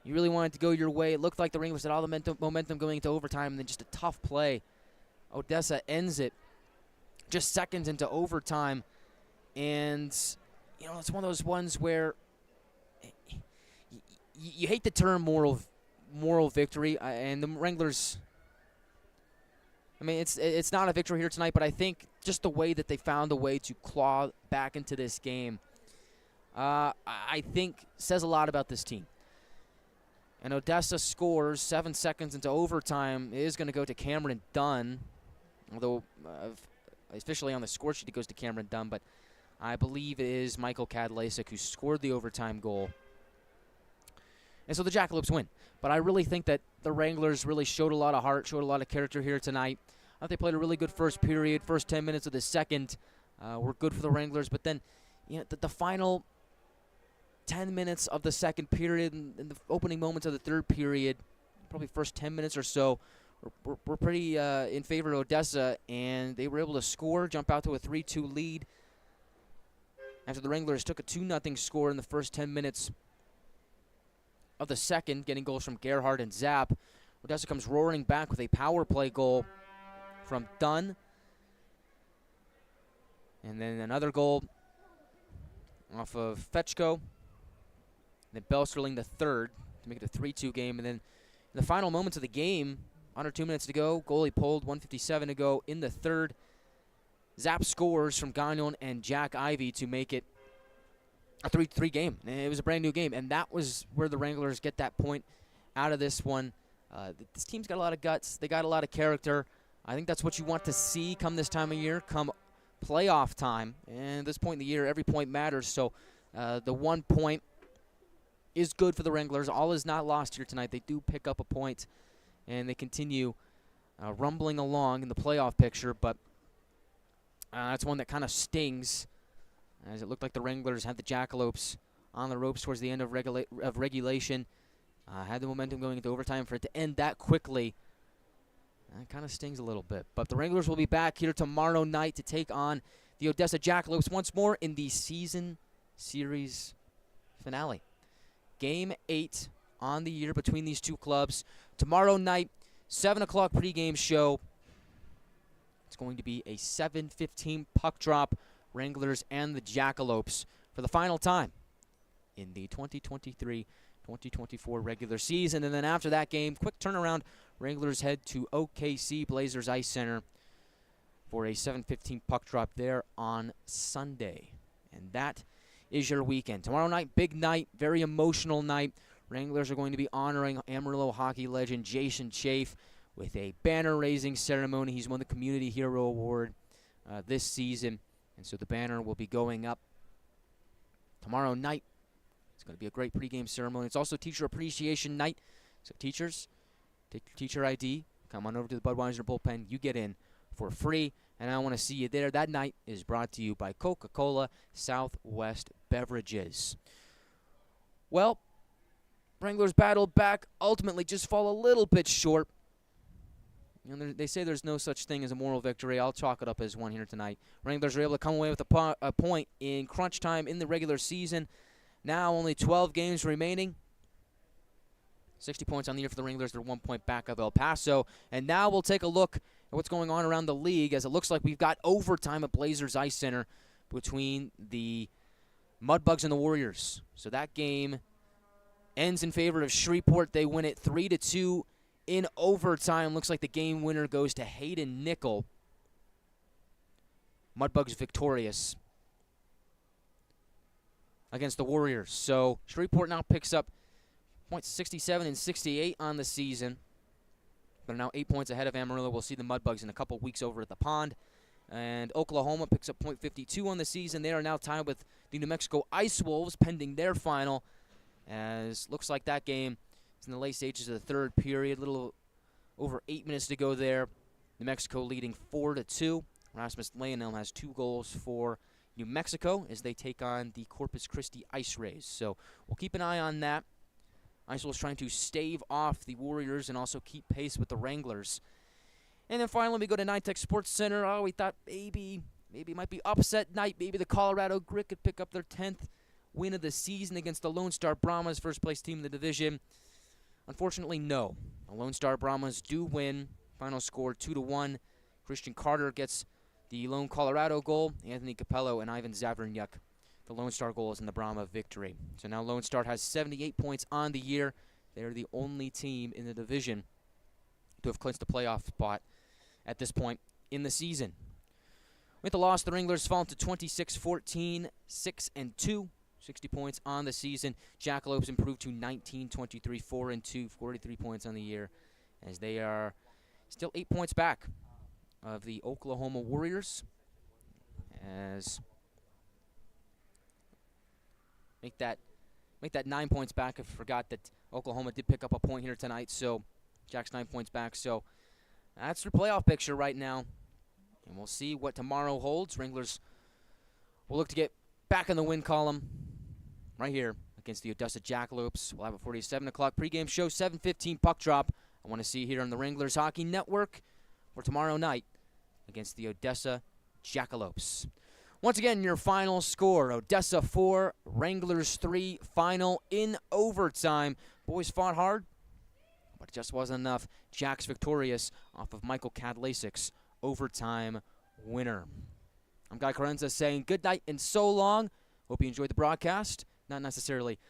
You really want it to go your way. It looked like the Wranglers had all the momentum going into overtime, and then just a tough play. Odessa ends it just seconds into overtime. And, you know, it's one of those ones where you hate the term moral victory, and the Wranglers, I mean, it's not a victory here tonight, but I think just the way that they found a way to claw back into this game, I think says a lot about this team. And Odessa scores 7 seconds into overtime. It is going to go to Cameron Dunn, although officially on the score sheet it goes to Cameron Dunn, but I believe it is Michael Kadlacek who scored the overtime goal. And so the Jackalopes win. But I really think that the Wranglers really showed a lot of heart, showed a lot of character here tonight. I thought they played a really good first period. First 10 minutes of the second were good for the Wranglers. But then, you know, the final 10 minutes of the second period and the opening moments of the third period, probably first 10 minutes or so, were pretty in favor of Odessa. And they were able to score, jump out to a 3-2 lead after the Wranglers took a 2-0 score in the first 10 minutes of the second, getting goals from Gerhardt and Zapp. Odessa comes roaring back with a power play goal from Dunn. And then another goal off of Fetchko. Then Belsterling the third to make it a 3-2 game. And then in the final moments of the game, under 2 minutes to go, goalie pulled, 1:57 to go in the third. Zapp scores from Gagnon and Jack Ivey to make it a 3-3 game. And it was a brand new game, and that was where the Wranglers get that point out of this one. This team's got a lot of guts. They got a lot of character. I think that's what you want to see come this time of year, come playoff time. And at this point in the year, every point matters. So the 1 point is good for the Wranglers. All is not lost here tonight. They do pick up a point, and they continue rumbling along in the playoff picture. But that's one that kind of stings, as it looked like the Wranglers had the Jackalopes on the ropes towards the end of regulation. Had the momentum going into overtime. For it to end that quickly, that kind of stings a little bit. But the Wranglers will be back here tomorrow night to take on the Odessa Jackalopes once more in the season series finale. Game 8 on the year between these two clubs. Tomorrow night, 7 o'clock pregame show. It's going to be a 7:15 puck drop. Wranglers and the Jackalopes for the final time in the 2023-2024 regular season. And then after that game, quick turnaround, Wranglers head to OKC Blazers Ice Center for a 7:15 puck drop there on Sunday. And that is your weekend. Tomorrow night, big night, very emotional night. Wranglers are going to be honoring Amarillo hockey legend Jason Chafe with a banner-raising ceremony. He's won the Community Hero Award this season. And so the banner will be going up tomorrow night. It's going to be a great pregame ceremony. It's also Teacher Appreciation Night. So teachers, take your teacher ID. Come on over to the Budweiser Bullpen. You get in for free. And I want to see you there. That night is brought to you by Coca-Cola Southwest Beverages. Well, Wranglers battled back. Ultimately just fall a little bit short. You know, they say there's no such thing as a moral victory. I'll chalk it up as one here tonight. Wranglers are able to come away with a point in crunch time in the regular season. Now only 12 games remaining. 60 points on the year for the Wranglers. They're 1 point back of El Paso. And now we'll take a look what's going on around the league, as it looks like we've got overtime at Blazers Ice Center between the Mudbugs and the Warriors. So that game ends in favor of Shreveport. They win it 3-2 in overtime. Looks like the game winner goes to Hayden Nickel. Mudbugs victorious against the Warriors. So Shreveport now picks up points 67 and 68 on the season. They're now 8 points ahead of Amarillo. We'll see the Mudbugs in a couple weeks over at the pond. And Oklahoma picks up .52 on the season. They are now tied with the New Mexico Ice Wolves pending their final. As looks like that game is in the late stages of the third period. A little over 8 minutes to go there. New Mexico leading 4-2. Rasmus Leonel has 2 goals for New Mexico as they take on the Corpus Christi Ice Rays. So we'll keep an eye on that. Ice Wolves trying to stave off the Warriors and also keep pace with the Wranglers. And then finally we go to NYTEX Sports Center. Oh, we thought maybe it might be upset night. Maybe the Colorado Grit could pick up their 10th win of the season against the Lone Star Brahmas, first place team in the division. Unfortunately, no. The Lone Star Brahmas do win. Final score 2-1. Christian Carter gets the lone Colorado goal. Anthony Capello and Ivan Zavernyuk, the Lone Star goals in the Brahma victory. So now Lone Star has 78 points on the year. They're the only team in the division to have clinched the playoff spot at this point in the season. With the loss, the Wranglers fall to 26-14, 6-2, 60 points on the season. Jackalopes improved to 19-23, 4-2, 43 points on the year, as they are still 8 points back of the Oklahoma Warriors. As make that 9 points back. I forgot that Oklahoma did pick up a point here tonight, so Jack's 9 points back. So that's their playoff picture right now, and we'll see what tomorrow holds. Wranglers will look to get back in the win column right here against the Odessa Jackalopes. We'll have a 47 o'clock pregame show, 7:15 puck drop. I want to see you here on the Wranglers Hockey Network for tomorrow night against the Odessa Jackalopes. Once again, your final score, Odessa 4, Wranglers 3, final in overtime. Boys fought hard, but it just wasn't enough. Jack's victorious off of Michael Kadlasik's overtime winner. I'm Guy Chiarenza saying good night and so long. Hope you enjoyed the broadcast. Not necessarily